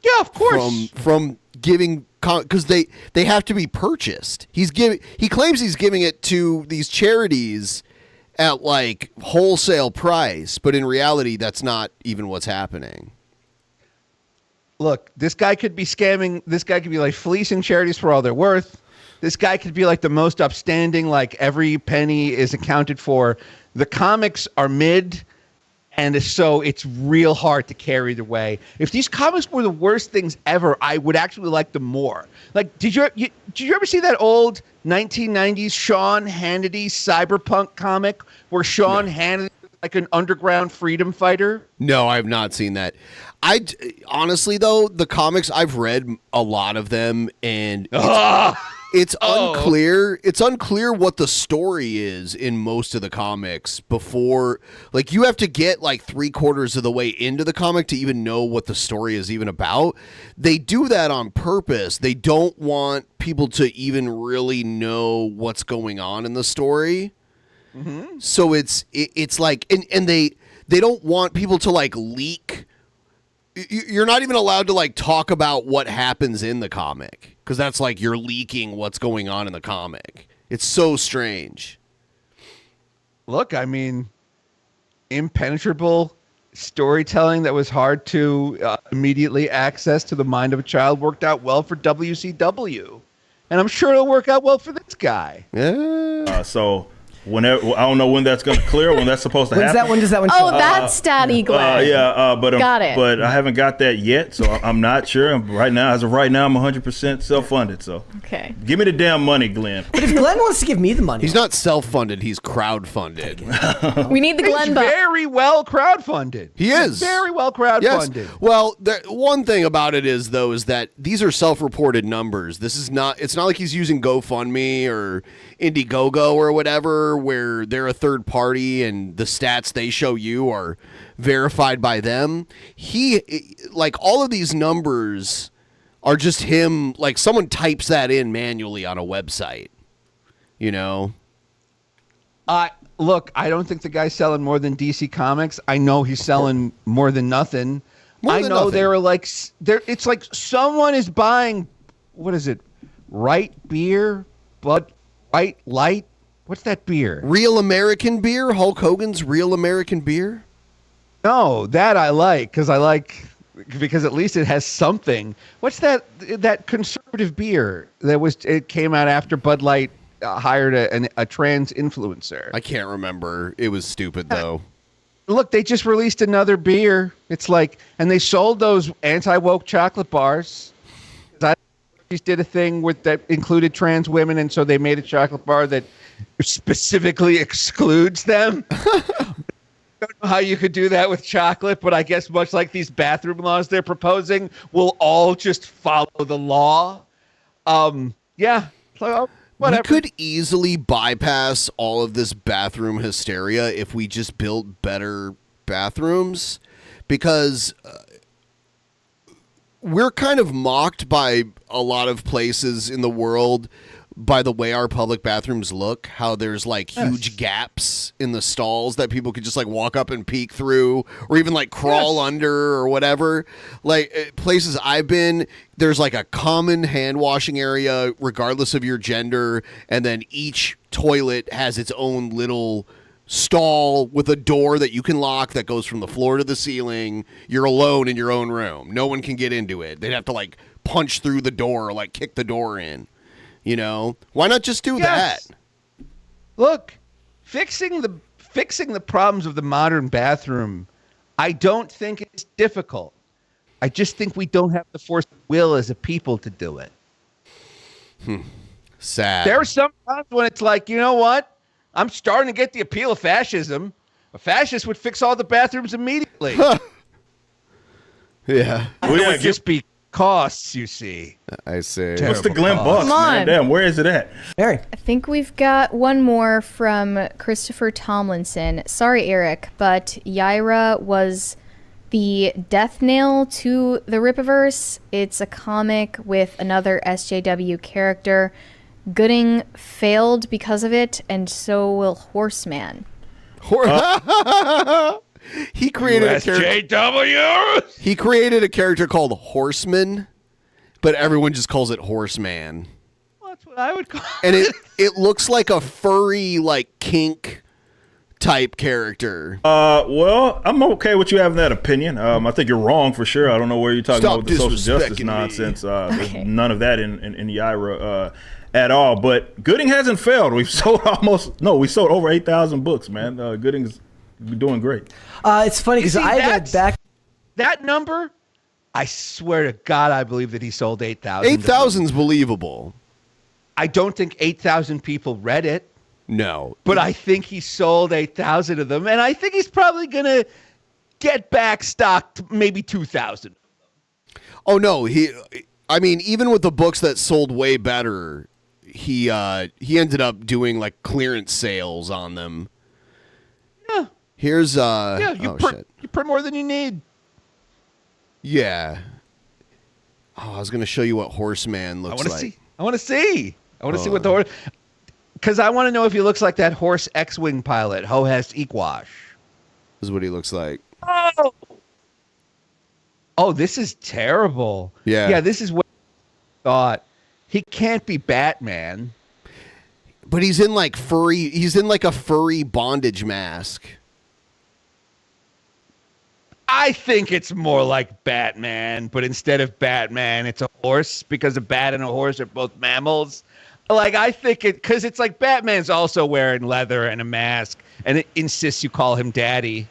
Yeah, of course. From giving, because they have to be purchased. He claims he's giving it to these charities at like wholesale price, but in reality, that's not even what's happening. Look, this guy could be scamming. This guy could be like fleecing charities for all they're worth. This guy could be like the most upstanding, like every penny is accounted for. The comics are mid, and so it's real hard to carry the way. If these comics were the worst things ever, I would actually like them more. Like, did you ever see that old 1990s Sean Hannity cyberpunk comic where Sean Hannity was like an underground freedom fighter? No, I have not seen that. Honestly, though, the comics, I've read a lot of them, and it's unclear. It's unclear what the story is in most of the comics before. Like, you have to get like 3/4 of the way into the comic to even know what the story is even about. They do that on purpose. They don't want people to even really know what's going on in the story. Mm-hmm. So it's like, and they don't want people to like leak. You're not even allowed to like talk about what happens in the comic, because that's like you're leaking what's going on in the comic. It's so strange. Look, I mean, impenetrable storytelling that was hard to immediately access to the mind of a child worked out well for WCW, and I'm sure it'll work out well for this guy. Yeah. So whenever, I don't know when that's going to clear, when that's supposed to happen. When does that one show? Oh, that's Statty Glenn. Got it. But I haven't got that yet, so I'm not sure. Right now, as of right now, I'm 100% self-funded. So okay, give me the damn money, Glenn. But if Glenn wants to give me the money, he's not self-funded. He's crowd-funded. We need the Glenn. He's very well crowd-funded. He is very well crowd-funded. Yes. Well, one thing about it is though is that these are self-reported numbers. This is not. It's not like he's using GoFundMe or Indiegogo or whatever, where they're a third party and the stats they show you are verified by them. Like, all of these numbers are just him, like someone types that in manually on a website, you know? Look, I don't think the guy's selling more than DC Comics. I know he's selling more than nothing. They're like, it's like someone is buying, what is it? Right beer, Bud Right Light. What's that beer? Real American beer? Hulk Hogan's Real American beer? No, that I like because at least it has something. What's that conservative beer it came out after Bud Light hired a trans influencer? I can't remember. It was stupid though. Look, they just released another beer. It's like, and they sold those anti-woke chocolate bars. I just did a thing that included trans women, and so they made a chocolate bar that specifically excludes them. I don't know how you could do that with chocolate, but I guess much like these bathroom laws they're proposing, we'll all just follow the law. Yeah. So, whatever. We could easily bypass all of this bathroom hysteria if we just built better bathrooms, because we're kind of mocked by a lot of places in the world by the way our public bathrooms look, how there's like huge gaps in the stalls that people could just like walk up and peek through, or even like crawl under or whatever. Like places I've been, there's like a common hand washing area regardless of your gender, and then each toilet has its own little stall with a door that you can lock that goes from the floor to the ceiling. You're alone in your own room. No one can get into it. They'd have to like punch through the door or like kick the door in. You know, why not just do that? Look, fixing the problems of the modern bathroom, I don't think it's difficult. I just think we don't have the force of will as a people to do it. Sad. There are some times when it's like, you know what? I'm starting to get the appeal of fascism. A fascist would fix all the bathrooms immediately. Yeah. It would just be costs, you see. I see. What's the Glenn Bucks, man? Damn, where is it at? Mary. I think we've got one more from Christopher Tomlinson. Sorry, Eric, but Yaira was the death nail to the Rippaverse. It's a comic with another SJW character. Gooding failed because of it, and so will Horseman. He created a USJW. He created a character called Horseman, but everyone just calls it Horseman. Well, that's what I would call And it looks like a furry, like, kink type character. Well, I'm okay with you having that opinion. I think you're wrong for sure. I don't know where you're talking Stop about with the social justice disrespecting me. nonsense. There's none of that in Yaira at all. But Gooding hasn't failed. We sold over 8,000 books, man. Gooding's doing great. It's funny because I read back that number. I swear to God, I believe that he sold 8,000. 8,000's believable. I don't think 8,000 people read it. No. But I think he sold 8,000 of them, and I think he's probably going to get back stocked maybe 2,000. Oh, no. I mean, even with the books that sold way better, he ended up doing, like, clearance sales on them. Yeah. Here's, you print more than you need. Yeah. Oh, I was going to show you what Horseman looks like. I want to see what the horse... Because I want to know if he looks like that horse X-Wing pilot, Ho-Hest Equash. This is what he looks like. Oh, this is terrible. Yeah. Yeah, this is what I thought. He can't be Batman. But he's in like a furry bondage mask. I think it's more like Batman, but instead of Batman, it's a horse because a bat and a horse are both mammals. Like, I think because it's like Batman's also wearing leather and a mask, and it insists you call him daddy.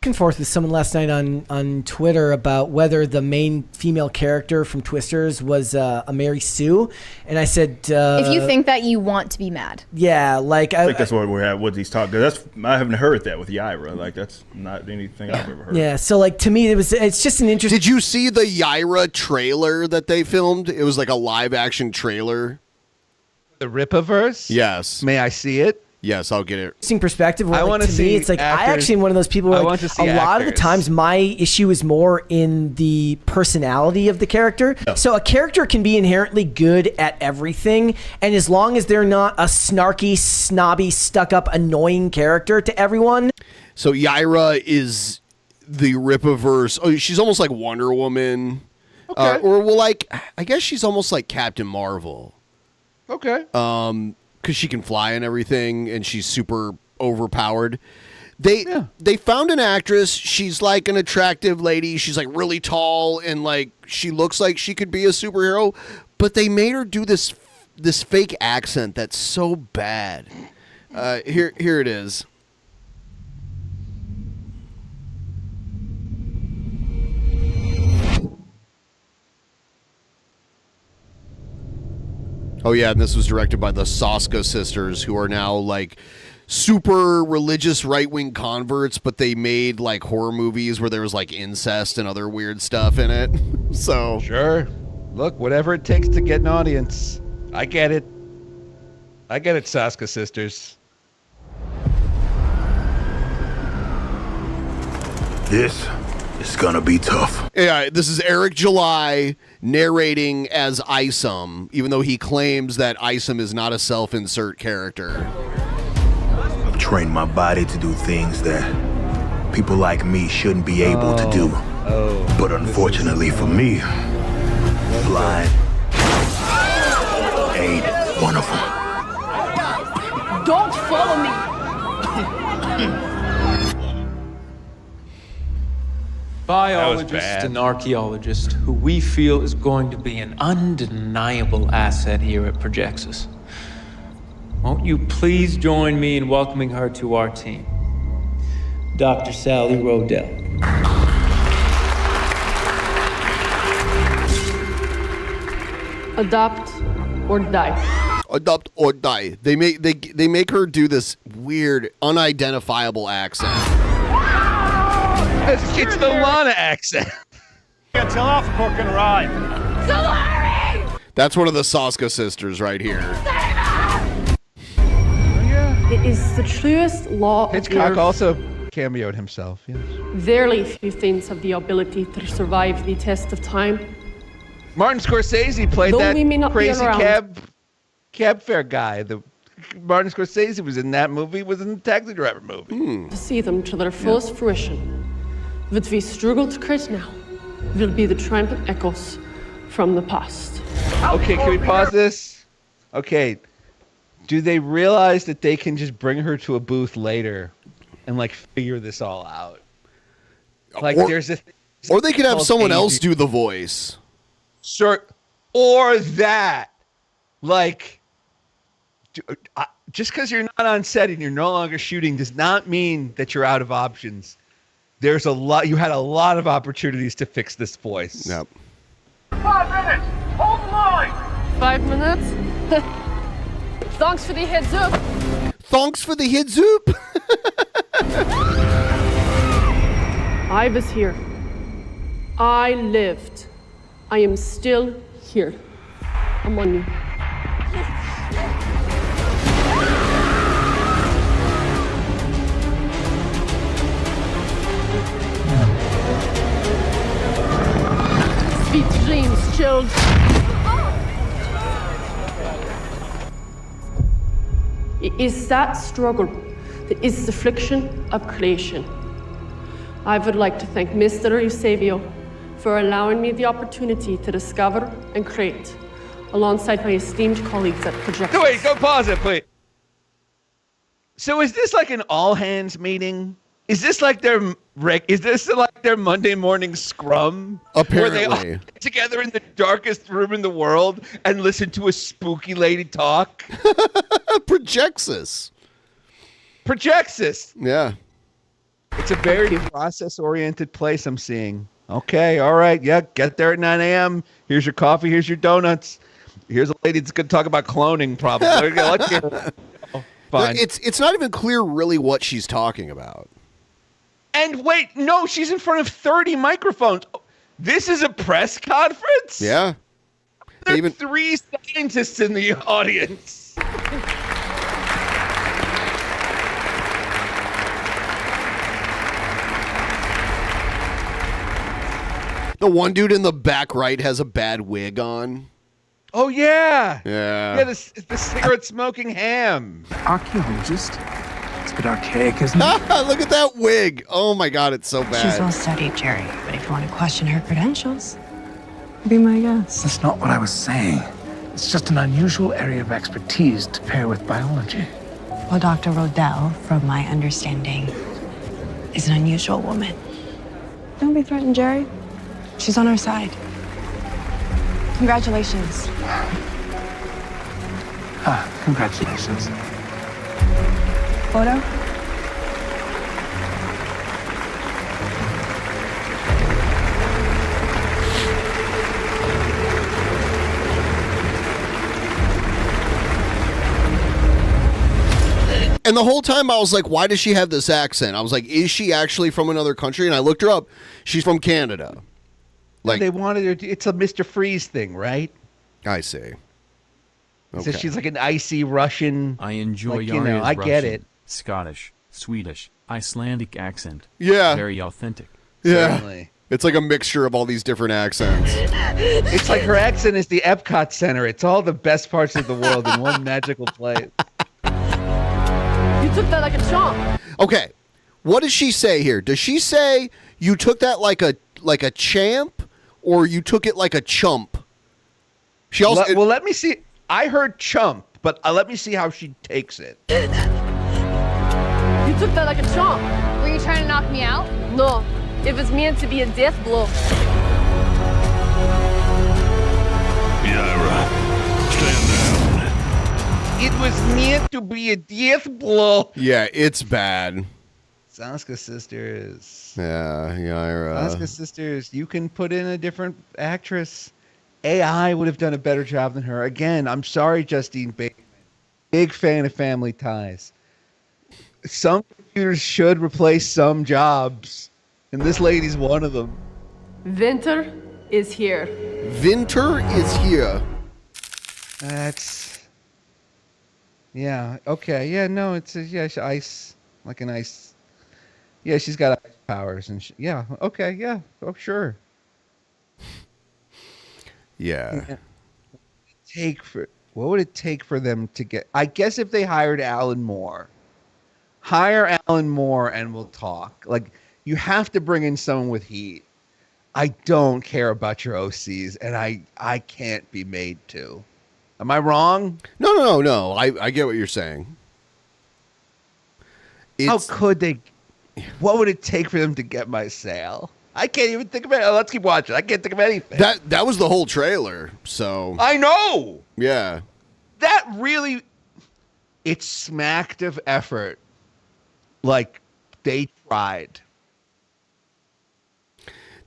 Back and forth with someone last night on Twitter about whether the main female character from Twisters was a Mary Sue, and I said, if you think that, you want to be mad. Yeah, like I think that's what we're at. What he's talking. I haven't heard that with Yaira. Like that's not anything I've ever heard. Yeah, so like to me, it's just an interesting. Did you see the Yaira trailer that they filmed? It was like a live action trailer. The Ripaverse? Yes. May I see it? Yes, I'll get it. Interesting perspective. Where, I want to see. Me, it's like actors. I actually am one of those people. Where, I like, want to see a lot of the actors. times, my issue is more in the personality of the character. Yeah. So a character can be inherently good at everything, and as long as they're not a snarky, snobby, stuck-up, annoying character to everyone. So Yaira is the Ripaverse. Oh, she's almost like Wonder Woman. Okay. I guess she's almost like Captain Marvel. Okay. Because she can fly and everything, and she's super overpowered. They found an actress. She's like an attractive lady. She's like really tall, and like she looks like she could be a superhero. But they made her do this fake accent that's so bad. Here it is. Oh, yeah, and this was directed by the Soska sisters, who are now, like, super religious right-wing converts, but they made, like, horror movies where there was, like, incest and other weird stuff in it. So... Sure. Look, whatever it takes to get an audience. I get it. I get it, Soska sisters. This is gonna be tough. Yeah, this is Eric July narrating as Isom, even though he claims that Isom is not a self-insert character. I've trained my body to do things that people like me shouldn't be able to do. But unfortunately for me, flying ain't one of them. Don't follow me. Biologist and archaeologist who we feel is going to be an undeniable asset here at Projexus. Won't you please join me in welcoming her to our team? Dr. Sally Rodell. Adopt or die. Adopt or die. They make her do this weird, unidentifiable accent. It's the Lana accent. Until Alpha can arrive. Solari! That's one of the Soska sisters right here. It is the truest law of Hitchcock Earth. also cameoed himself. Yes. Very few things have the ability to survive the test of time. Martin Scorsese played Though that we may not be crazy around. cab fare guy, the Martin Scorsese was in that movie, was in the Taxi Driver movie. To see them to their fullest fruition, what we struggle to create now will be the triumphant echoes from the past. Okay, can we pause this? Okay. Do they realize that they can just bring her to a booth later and like figure this all out? Like or they could have someone else do the voice. Sure. Or that. Like, just because you're not on set and you're no longer shooting does not mean that you're out of options. There's a lot. You had a lot of opportunities to fix this voice. Yep. 5 minutes. Hold the line. 5 minutes. Thanks for the heads up. Thanks for the heads up. I was here. I lived. I am still here. Among you. Sweet dreams, chilled. It is that struggle that is the friction of creation. I would like to thank Mr. Eusebio for allowing me the opportunity to discover and create alongside my esteemed colleagues at Projections. Wait, go pause it, please. So is this like an all-hands meeting? Is this like their Monday morning scrum? Apparently. Where they all get together in the darkest room in the world and listen to a spooky lady talk? Projexus. Yeah. It's a very process-oriented place I'm seeing. Okay, all right, yeah, get there at 9 a.m. Here's your coffee, here's your donuts. Here's a lady that's going to talk about cloning, probably. Fine. It's not even clear really what she's talking about. And wait, no, she's in front of 30 microphones. This is a press conference? Yeah. There are 3 scientists in the audience. The one dude in the back right has a bad wig on. Oh, yeah. Yeah. Yeah, the cigarette smoking ham. Archaeologist. It's a bit archaic, isn't it? Look at that wig. Oh, my God, it's so bad. She's well studied, Jerry. But if you want to question her credentials, be my guest. That's not what I was saying. It's just an unusual area of expertise to pair with biology. Well, Dr. Rodell, from my understanding, is an unusual woman. Don't be threatened, Jerry. She's on our side. Congratulations. Congratulations. Photo? And the whole time I was like, why does she have this accent? I was like, is she actually from another country? And I looked her up. She's from Canada. Like, they wanted her to, it's a Mr. Freeze thing, right? I see. So she's like an icy Russian. I enjoy like, Yaria's I get Russian, it. Scottish, Swedish, Icelandic accent. Yeah. Very authentic. Yeah. Certainly. It's like a mixture of all these different accents. It's like her accent is the Epcot Center. It's all the best parts of the world in one magical place. You took that like a chomp. Okay. What does she say here? Does she say you took that like a champ or you took it like a chump? She also well, let me see. I heard chump, but let me see how she takes it. You took that like a chomp. Were you trying to knock me out? No, it was meant to be a death blow. Yaira, stand down. It was meant to be a death blow. Yeah, it's bad. Sanska Sisters. Yeah, Yaira. Sanska Sisters, you can put in a different actress. AI would have done a better job than her. Again, I'm sorry, Justine Bateman. Big fan of Family Ties. Some computers should replace some jobs, and this lady's one of them. Winter is here. Winter is here. That's... Yeah, okay. Yeah, no, it's ice, like an ice. Yeah, she's got ice powers, and yeah, okay, yeah, oh, sure. Yeah. Take for What would it take for them to get? I guess if they hired Alan Moore, hire Alan Moore and we'll talk. Like, you have to bring in someone with heat. I don't care about your OCs, and I can't be made to. Am I wrong? No. I get what you're saying. How could they? What would it take for them to get my sale? I can't even think of it. Oh, let's keep watching. I can't think of anything. That was the whole trailer. So I know. Yeah. That really, it smacked of effort. Like, they tried.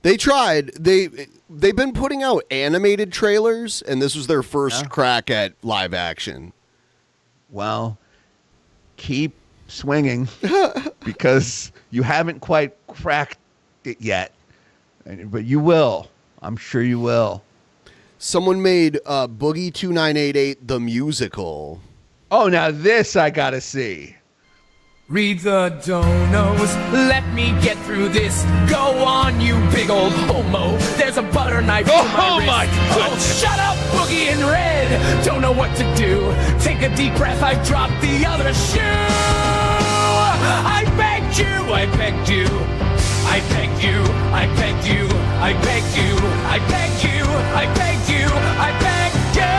They tried. They've been putting out animated trailers, and this was their first crack at live action. Well, keep swinging because you haven't quite cracked it yet, but you will. I'm sure you will. Someone made Boogie 2988 the musical. Oh, now this I gotta see. Read the donos, let me get through this. Go on, you big old homo. There's a butter knife to my wrist. My goodness. Oh, shut up, Boogie in red. Don't know what to do. Take a deep breath, I dropped the other shoe. I begged you, I begged you. I begged you, I begged you. I begged you, I begged you. I begged you, I begged you.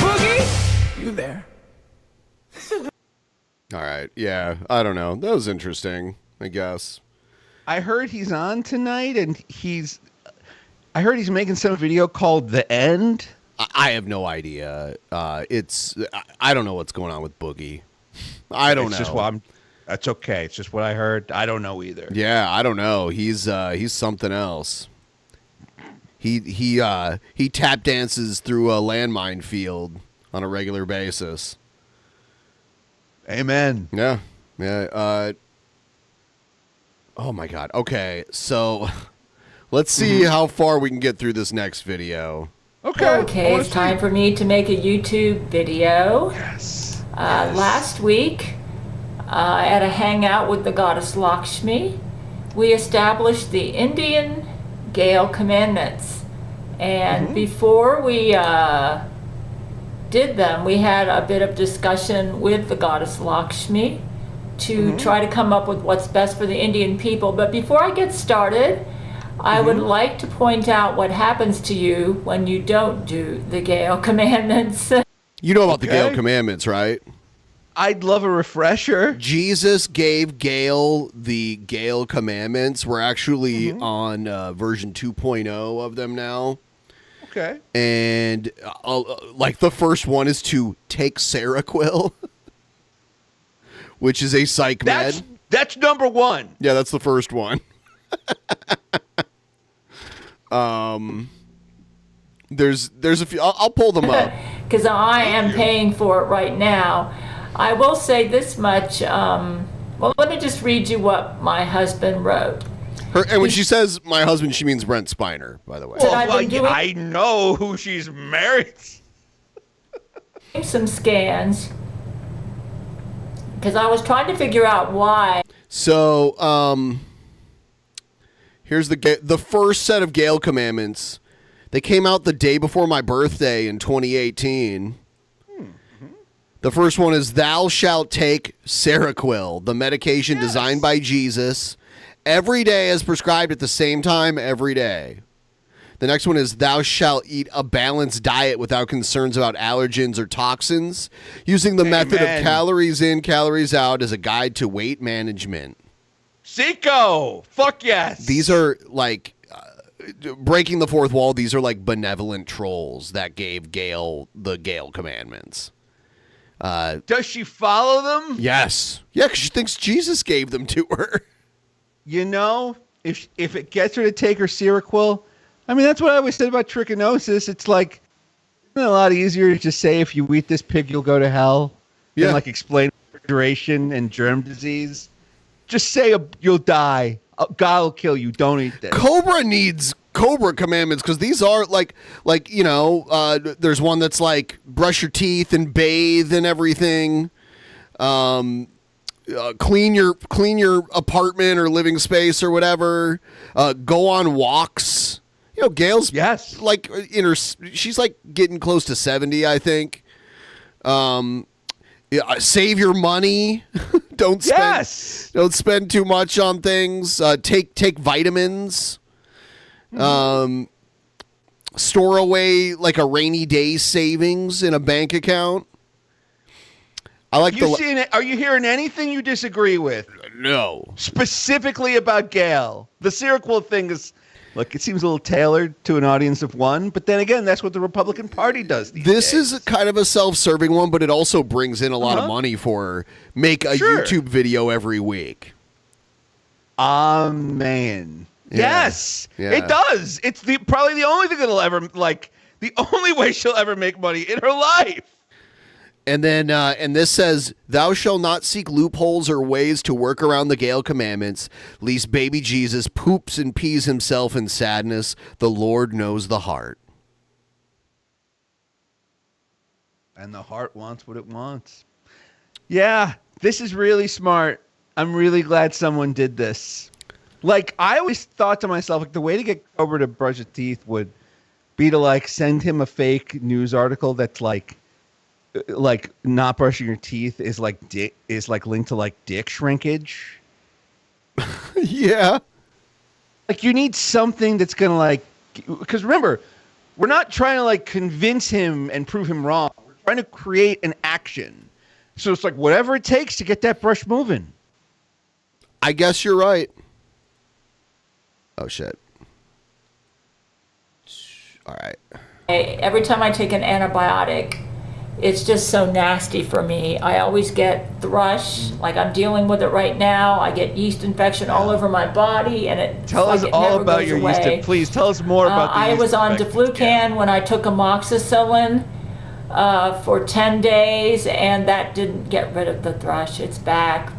Boogie, you there? All right. Yeah. I don't know. That was interesting, I guess. I heard he's on tonight, and I heard he's making some video called The End. I have no idea. I don't know what's going on with Boogie. I don't know. Just that's okay. It's just what I heard. I don't know either. Yeah, I don't know. He's something else. He tap dances through a landmine field on a regular basis. Amen. Yeah. Oh my God. Okay, so let's see how far we can get through this next video. Okay, it's time for me to make a YouTube video. Yes. Last week, at a hangout with the goddess Lakshmi, we established the Indian Gale Commandments. And before we did them, we had a bit of discussion with the goddess Lakshmi to try to come up with what's best for the Indian people. But before I get started, I would like to point out what happens to you when you don't do the Gale Commandments. You know about the Gale Commandments, right? I'd love a refresher. Jesus gave Gale the Gale Commandments. We're actually on version 2.0 of them now. Okay. And like the first one is to take Seroquel, which is a psych med. That's number one. Yeah, that's the first one. There's a few. I'll pull them up because I am paying for it right now. I will say this much. Well, let me just read you what my husband wrote. And when she says my husband, she means Brent Spiner, by the way. Well, I know who she's married. Some scans because I was trying to figure out why. So, here's the first set of Gale Commandments. They came out the day before my birthday in 2018. The first one is, thou shalt take Seroquel, the medication designed by Jesus, every day as prescribed at the same time every day. The next one is, thou shalt eat a balanced diet without concerns about allergens or toxins, using the method of calories in, calories out as a guide to weight management. Zico! Fuck yes! These are like, breaking the fourth wall, these are like benevolent trolls that gave Gale the Gale Commandments. Does she follow them? Yes. Yeah, because she thinks Jesus gave them to her. You know, if it gets her to take her Seroquel, I mean, that's what I always said about trichinosis. It's like, isn't it a lot easier to just say if you eat this pig, you'll go to hell? Yeah. And like explain refrigeration and germ disease. Just say you'll die. God will kill you. Don't eat this. Cobra needs Cobra Commandments because these are like you know, there's one that's like brush your teeth and bathe and everything. Clean your apartment or living space or whatever. Go on walks. You You know, Gail's like in her. She's like getting close to 70, I think. Save your money. Don't spend too much on things. Take vitamins. Store away like a rainy day savings in a bank account. I like Are you hearing anything you disagree with? No. Specifically about Gail. The sequel thing is, look, it seems a little tailored to an audience of one, but then again, that's what the Republican Party does these This days. is kind of a self-serving one, but it also brings in a lot of money for her. Make a YouTube video every week. Man. Yes, it does. It's probably the only thing that'll ever, the only way she'll ever make money in her life. And then, and this says, "Thou shalt not seek loopholes or ways to work around the Gael commandments, lest baby Jesus poops and pees himself in sadness. The Lord knows the heart." And the heart wants what it wants. Yeah, this is really smart. I'm really glad someone did this. Like, I always thought to myself, like, the way to get Cobra to brush his teeth would be to, like, send him a fake news article that's like not brushing your teeth is like linked to like dick shrinkage. Yeah. Like, you need something that's gonna, like, because remember, we're not trying to like convince him and prove him wrong. We're trying to create an action. So it's like whatever it takes to get that brush moving. I guess you're right. Oh shit. All right. Every time I take an antibiotic, it's just so nasty for me. I always get thrush, like I'm dealing with it right now. I get yeast infection all over my body, and it Tell us it all never about goes your away. yeast. Please tell us more about the I yeast was on infections. Deflucan when I took amoxicillin for 10 days, and that didn't get rid of the thrush. It's back.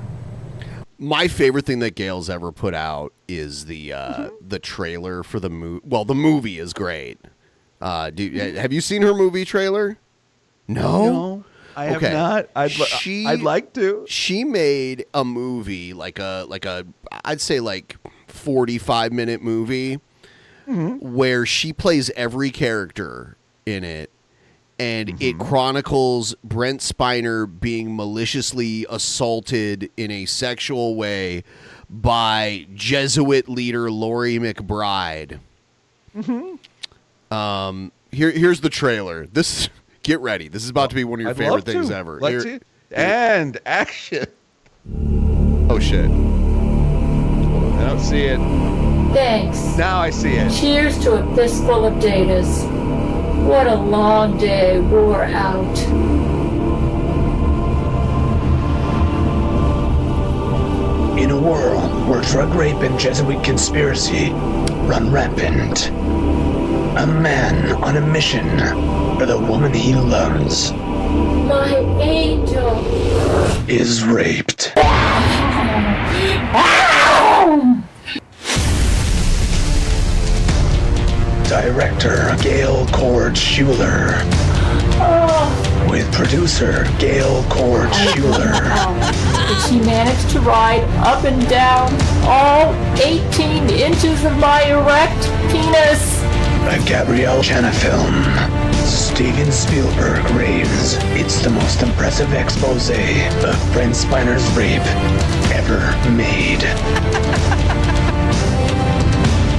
My favorite thing that Gail's ever put out is the trailer for the movie. Well, the movie is great. Have you seen her movie trailer? No, I have not. I'd like to. She made a movie like a I'd say like 45-minute movie where she plays every character in it, and it chronicles Brent Spiner being maliciously assaulted in a sexual way by Jesuit leader Laurie McBride. Here's the trailer. Get ready. This is about to be one of your I'd favorite love things to. ever. Let's see. And action. Oh shit. I don't see it. Thanks. Now I see it. Cheers to a fistful of datas. What a long day wore out. In a world where drug rape and Jesuit conspiracy run rampant, a man on a mission for the woman he loves My angel. is raped. Director Gail Cord Schuler. With producer Gail Cord Schuler. Did she manage to ride up and down all 18 inches of my erect penis? A Gabrielle Chana film. Steven Spielberg raves it's the most impressive expose of Brent Spiner's rape ever made.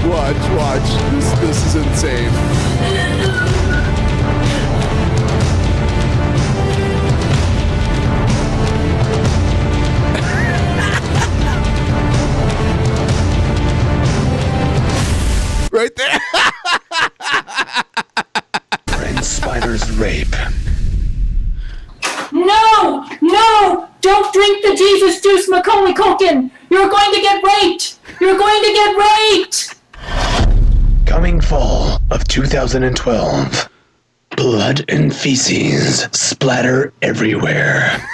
Watch. This is insane. Right there. Brent Spiner's rape. No! No! Don't drink the Jesus juice, Macaulay Culkin! You're going to get raped! You're going to get raped! Coming fall of 2012. Blood and feces splatter everywhere.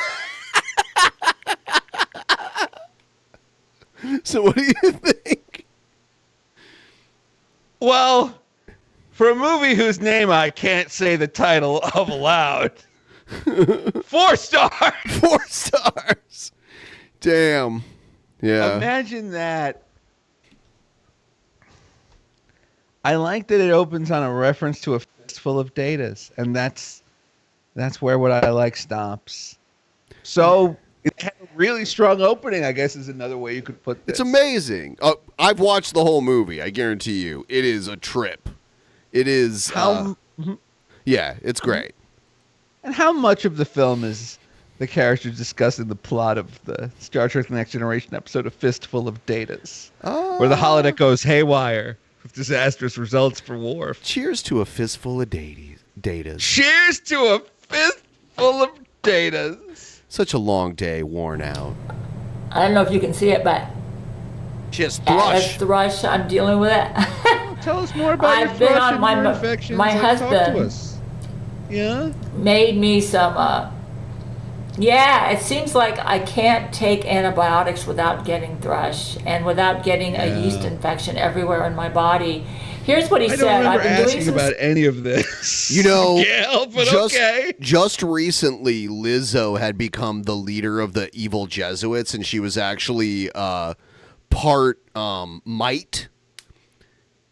So what do you think? Well, for a movie whose name I can't say the title of aloud, 4 stars. 4 stars. Damn. Yeah. Imagine that. I like that it opens on a reference to a fistful of datas, and that's where what I like stops. So it had a really strong opening, I guess, is another way you could put this. It's amazing. I've watched the whole movie. I guarantee you, it is a trip. It is. Yeah, it's great. And how much of the film is the characters discussing the plot of the Star Trek: The Next Generation episode "A Fistful of Datas," where the holodeck goes haywire with disastrous results for Worf? Cheers to a fistful of datas. Cheers to a fistful of datas. Such a long day, worn out. I don't know if you can see it, but just as thrush, I'm dealing with it. Tell us more about your thrush and your infections. My husband talk to us. Yeah? Made me some, it seems like I can't take antibiotics without getting thrush and without getting a yeast infection everywhere in my body. Here's what he said. I've been asking about any of this. You know, Gail, but okay. Just recently, Lizzo had become the leader of the evil Jesuits, and she was actually part mite.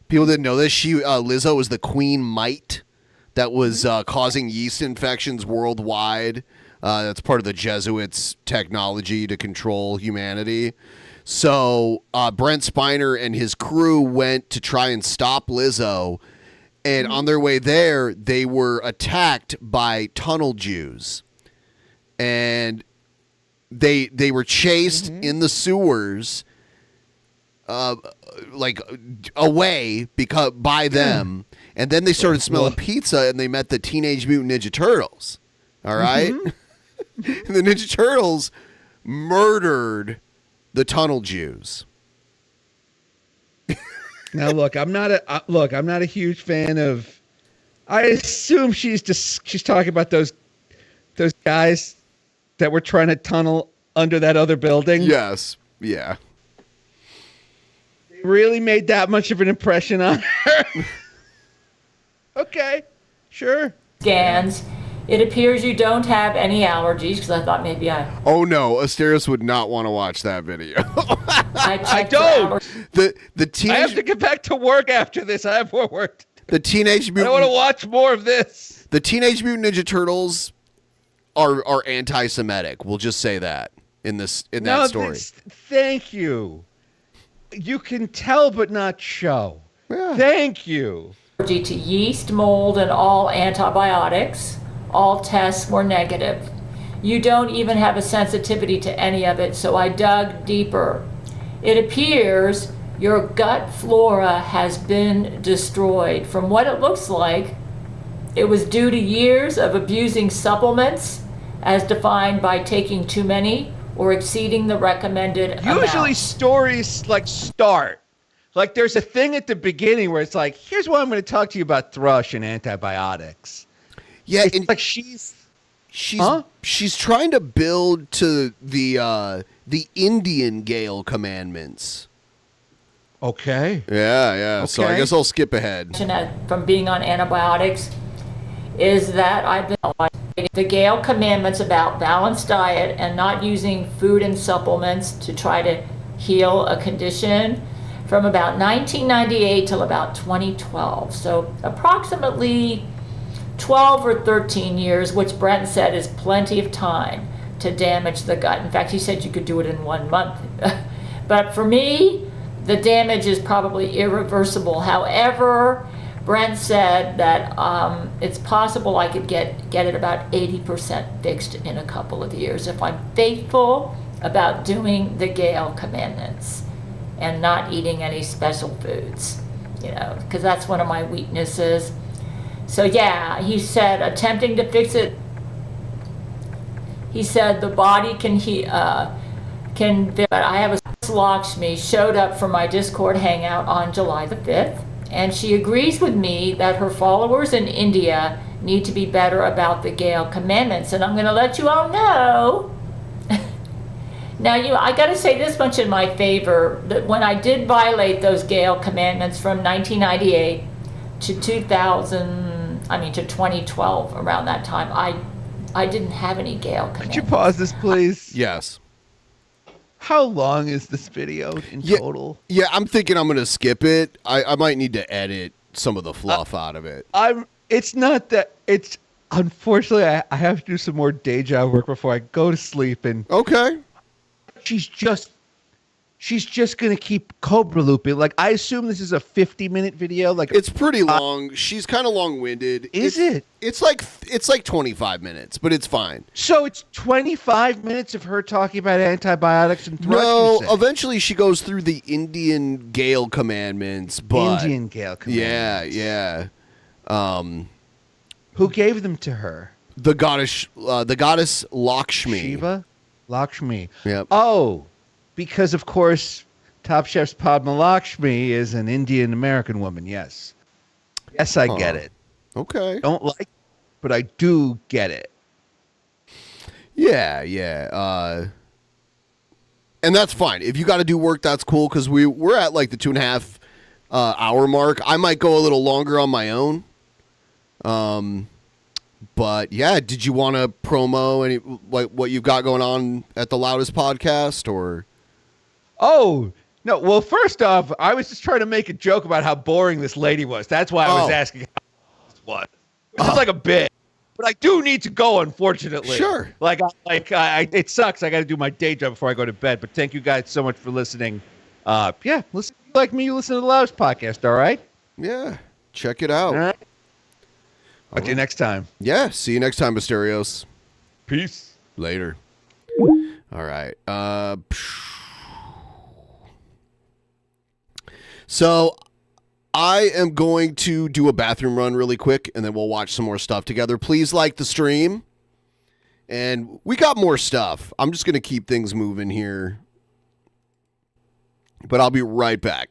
People didn't know this. Lizzo was the queen mite that was causing yeast infections worldwide. That's part of the Jesuits' technology to control humanity. So Brent Spiner and his crew went to try and stop Lizzo, and on their way there, they were attacked by tunnel Jews, and they were chased in the sewers, like away by them, and then they started smelling pizza, and they met the Teenage Mutant Ninja Turtles. All right, and the Ninja Turtles murdered the tunnel Jews. Now look, I'm not a huge fan of. I assume she's talking about those guys that were trying to tunnel under that other building. Yes. Yeah. They really made that much of an impression on her. Okay. Sure. Scans. It appears you don't have any allergies, because I thought maybe I... Oh, no. Asterios would not want to watch that video. I don't. The teenage... I have to get back to work after this. I have more work. The Teenage Mutant... I don't want to watch more of this. The Teenage Mutant Ninja Turtles are anti-Semitic. We'll just say that in that story. Thank you. You can tell but not show. Yeah. Thank you. Allergy to yeast, mold, and all antibiotics. All tests were negative. You don't even have a sensitivity to any of it, so I dug deeper. It appears your gut flora has been destroyed. From what it looks like, it was due to years of abusing supplements as defined by taking too many or exceeding the recommended Usually amount. Stories start. Like there's a thing at the beginning where it's like, here's why I'm going to talk to you about thrush and antibiotics. Yeah, it's like she's trying to build to the Indian Gale commandments. Okay. Yeah. Okay. So I guess I'll skip ahead. From being on antibiotics is that I've been the Gale commandments about balanced diet and not using food and supplements to try to heal a condition from about 1998 till about 2012. So approximately 12 or 13 years, which Brent said is plenty of time to damage the gut. In fact, he said you could do it in 1 month. But for me, the damage is probably irreversible. However, Brent said that it's possible I could get it about 80% fixed in a couple of years if I'm faithful about doing the Gale commandments and not eating any special foods, because that's one of my weaknesses. So yeah, he said attempting to fix it. He said the body can. But I have a Lakshmi showed up for my Discord hangout on July the 5th, and she agrees with me that her followers in India need to be better about the Gale commandments. And I'm going to let you all know. Now, I got to say this much in my favor, that when I did violate those Gale commandments from 1998 to 2012, around that time, I didn't have any Gale commandments. Could you pause this, please? Yes. How long is this video in total? Yeah, I'm thinking I'm going to skip it. I might need to edit some of the fluff out of it. It's not that. It's unfortunately I have to do some more day job work before I go to sleep. And okay, she's just gonna keep Cobra looping. Like, I assume this is a 50-minute video. Like, it's pretty long. She's kind of long-winded. It's like 25 minutes, but it's fine. So it's 25 minutes of her talking about antibiotics and thrush. No, eventually she goes through the Indian Gale commandments. But Indian Gale commandments. Yeah. Who gave them to her? The goddess Lakshmi. Shiva? Lakshmi. Yep. Oh, because of course Top Chef's Padma Lakshmi is an Indian American woman. Yes, I get it. Okay. Don't like it, but I do get it. Yeah. And that's fine. If you got to do work, that's cool, because we're at like the 2.5 hour mark. I might go a little longer on my own. But yeah, did you want to promo any what you've got going on at the Loudest Podcast, or? Oh no! Well, first off, I was just trying to make a joke about how boring this lady was. That's why I was asking how this was. Which is like a bit, but I do need to go. Unfortunately, sure. It sucks. I got to do my day job before I go to bed. But thank you guys so much for listening. Yeah, listen, like me, you listen to the Loudest Podcast. All right. Yeah, check it out. All right. Talk to you next time. Yeah, see you next time, Asterios. Peace. Later. All right. So I am going to do a bathroom run really quick, and then we'll watch some more stuff together. Please like the stream. And we got more stuff. I'm just going to keep things moving here. But I'll be right back.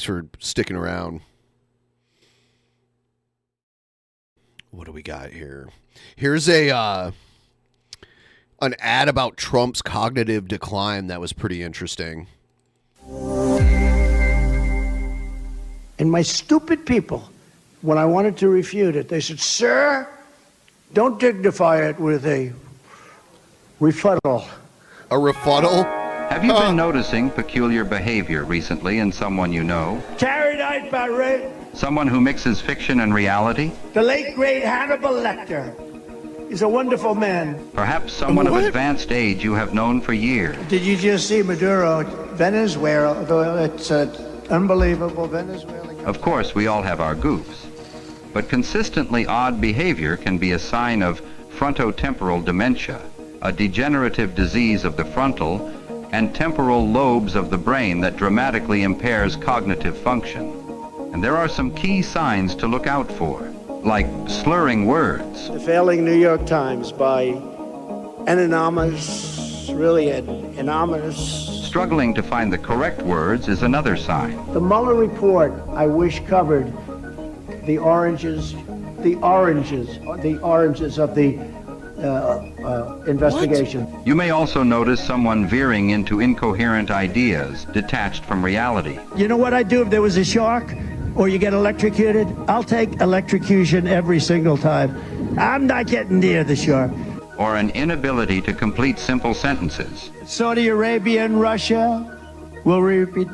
Thanks for sticking around. What do we got here? Here's an ad about Trump's cognitive decline that was pretty interesting. And my stupid people, when I wanted to refute it, they said, sir, don't dignify it with a rebuttal. A rebuttal? Have you been noticing peculiar behavior recently in someone you know? Carried out by Ray, Someone who mixes fiction and reality? the late great Hannibal Lecter. He's a wonderful man. Perhaps someone of advanced age you have known for years. Did you just see Maduro, Venezuela? It's unbelievable, Venezuela. Of course, we all have our goofs. But consistently odd behavior can be a sign of frontotemporal dementia, a degenerative disease of the frontal and temporal lobes of the brain that dramatically impairs cognitive function. And there are some key signs to look out for, like slurring words, The failing New York Times by anonymous, really anonymous. struggling to find the correct words is another sign. The Mueller report, I wish, covered the oranges of the investigation. You may also notice someone veering into incoherent ideas, detached from reality. You know what I'd do if there was a shark or you get electrocuted? I'll take electrocution every single time. I'm not getting near the shark. Or an inability to complete simple sentences. Saudi Arabia and Russia will repeat.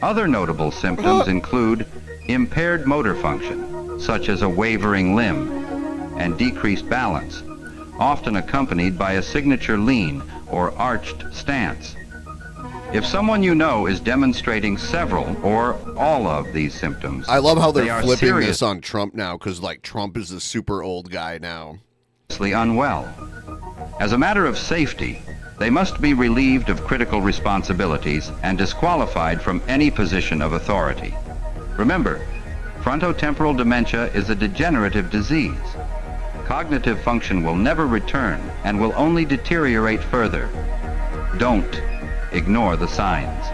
Other notable symptoms include impaired motor function, such as a wavering limb, and decreased balance, often accompanied by a signature lean or arched stance. If someone you know is demonstrating several or all of these symptoms, I love how they they're are flipping seriously this on Trump now, because like Trump is a super old guy now. unwell. As a matter of safety, they must be relieved of critical responsibilities and disqualified from any position of authority. Remember, frontotemporal dementia is a degenerative disease. Cognitive function will never return and will only deteriorate further. Don't ignore the signs.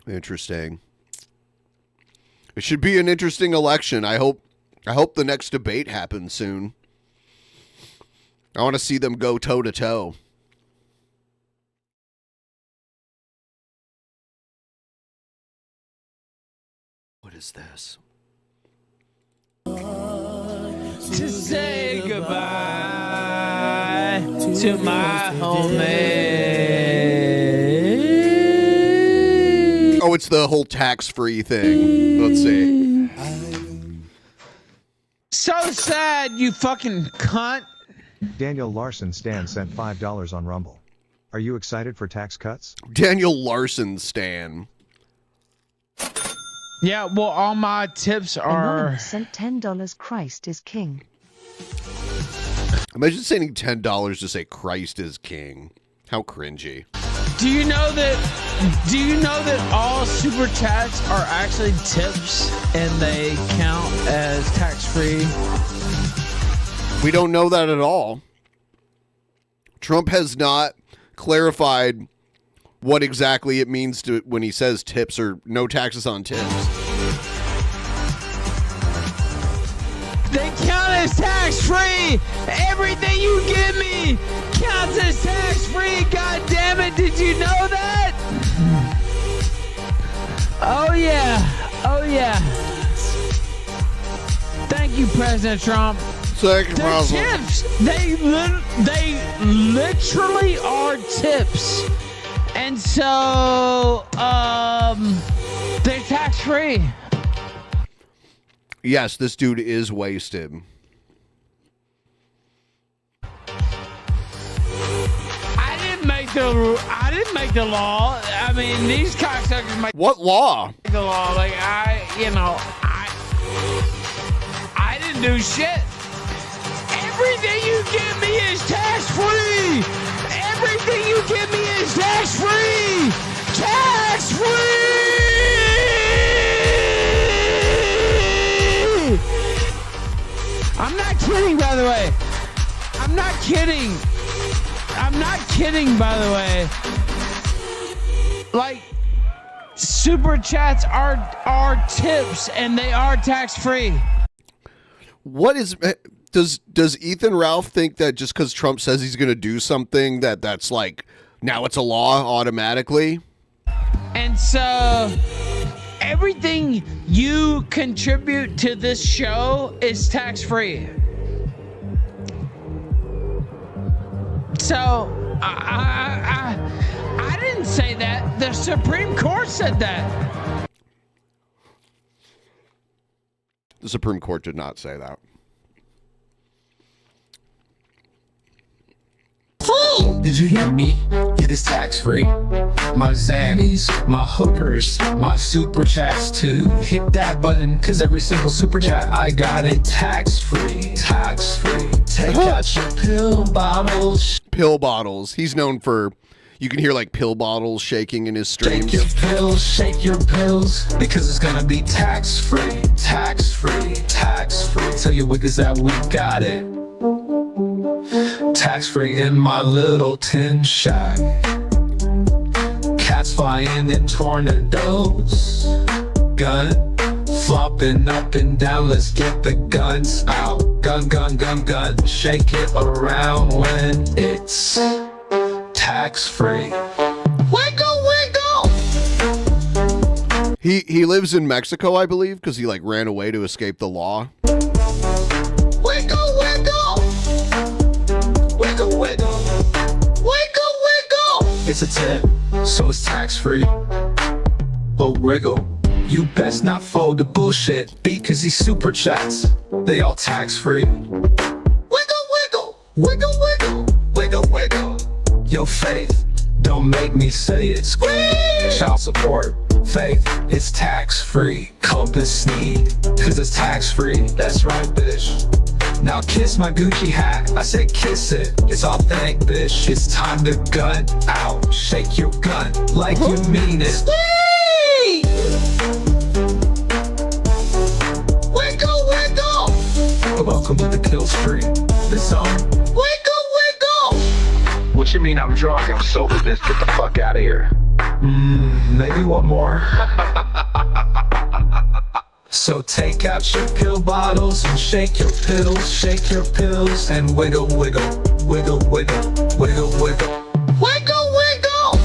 Interesting. It should be an interesting election. I hope the next debate happens soon. I want to see them go toe to toe. What is this? To say goodbye to my homie. Oh, it's the whole tax-free thing. Let's see. So sad, you fucking cunt. Daniel Larson Stan sent $5 on Rumble. Are you excited for tax cuts? Daniel Larson Stan. Yeah, well, all my tips are... Anonymous sent $10. Christ is king. Imagine sending $10 to say Christ is king. How cringy. Do you know that all super chats are actually tips and they count as tax-free? We don't know that at all. Trump has not clarified what exactly it means to when he says tips or no taxes on tips. They count as tax-free. Everything you give me counts as tax-free. God damn it! Did you know that? Oh yeah. Oh yeah. Thank you, President Trump. Thank you, President. Tips. They literally are tips. And so, they're tax-free. Yes, this dude is wasted. I didn't make the law. I mean, these cocksuckers make What law? the law. Like, I didn't do shit. Everything you give me is tax-free. Everything you give me is tax-free. Tax-free. kidding, by the way. I'm not kidding. I'm not kidding, by the way. Like, super chats are tips, and they are tax-free. What is... Does Ethan Ralph think that just because Trump says he's going to do something that's like, now it's a law automatically? And so everything you contribute to this show is tax-free. So I didn't say that. The Supreme Court said that. The Supreme Court did not say that. Did you hear me? It is tax-free. My Zannies, my hookers, my super chats too. Hit that button, cause every single super chat I got it tax-free. Tax-free. Take out your pill bottles. Pill bottles. He's known for... You can hear like pill bottles shaking in his streams. Shake your pills, shake your pills, because it's gonna be tax-free. Tax-free. Tax-free. Tell your wickers that we got it. Tax-free in my little tin shack. Cats flying in tornadoes. Gun flopping up and down. Let's get the guns out. Gun, gun, gun, gun. Shake it around when it's tax-free. Wiggle, wiggle. He lives in Mexico, I believe, because he like ran away to escape the law. Wiggle, wiggle. Wiggle, wiggle. Wiggle, wiggle. It's a tip, so it's tax-free. But wiggle, you best not fold the bullshit, because these super chats, they all tax-free. Wiggle, wiggle. Wiggle, wiggle. Wiggle, wiggle. Yo, Faith, don't make me say it. Squeeze. Child support. Faith, it's tax-free. Compass need, cause it's tax-free. That's right, bitch. Now kiss my Gucci hat. I said kiss it. It's authentic, bitch. It's time to gun out. Shake your gun like you mean it. Whee! Wiggle, wiggle. Welcome to the kill street. This song. Wiggle, wiggle. What you mean I'm drunk? I'm sober, bitch. Get the fuck out of here. Maybe one more. So take out your pill bottles and shake your pills and wiggle, wiggle, wiggle, wiggle, wiggle, wiggle. Wiggle, wiggle.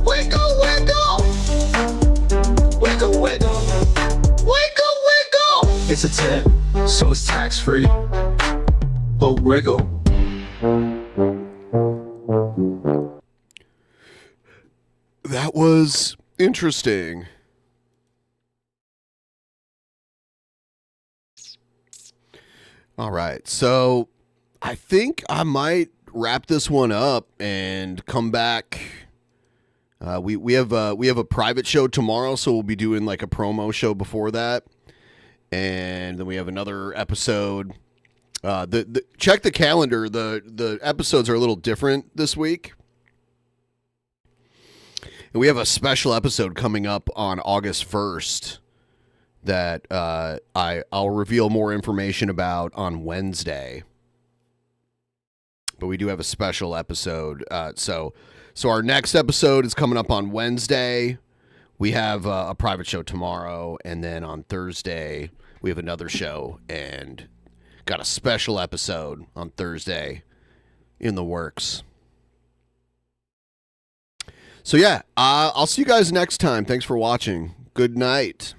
Wiggle, wiggle. Wiggle, wiggle. Wiggle, wiggle. It's a tip, so it's tax-free. But wiggle. That was interesting. All right, so I think I might wrap this one up and come back. We have a private show tomorrow, so we'll be doing like a promo show before that, and then we have another episode. Check the calendar. The episodes are a little different this week. And we have a special episode coming up on August 1st that I'll reveal more information about on Wednesday. But we do have a special episode. So our next episode is coming up on Wednesday. We have a private show tomorrow. And then on Thursday, we have another show. And got a special episode on Thursday in the works. So yeah, I'll see you guys next time. Thanks for watching. Good night.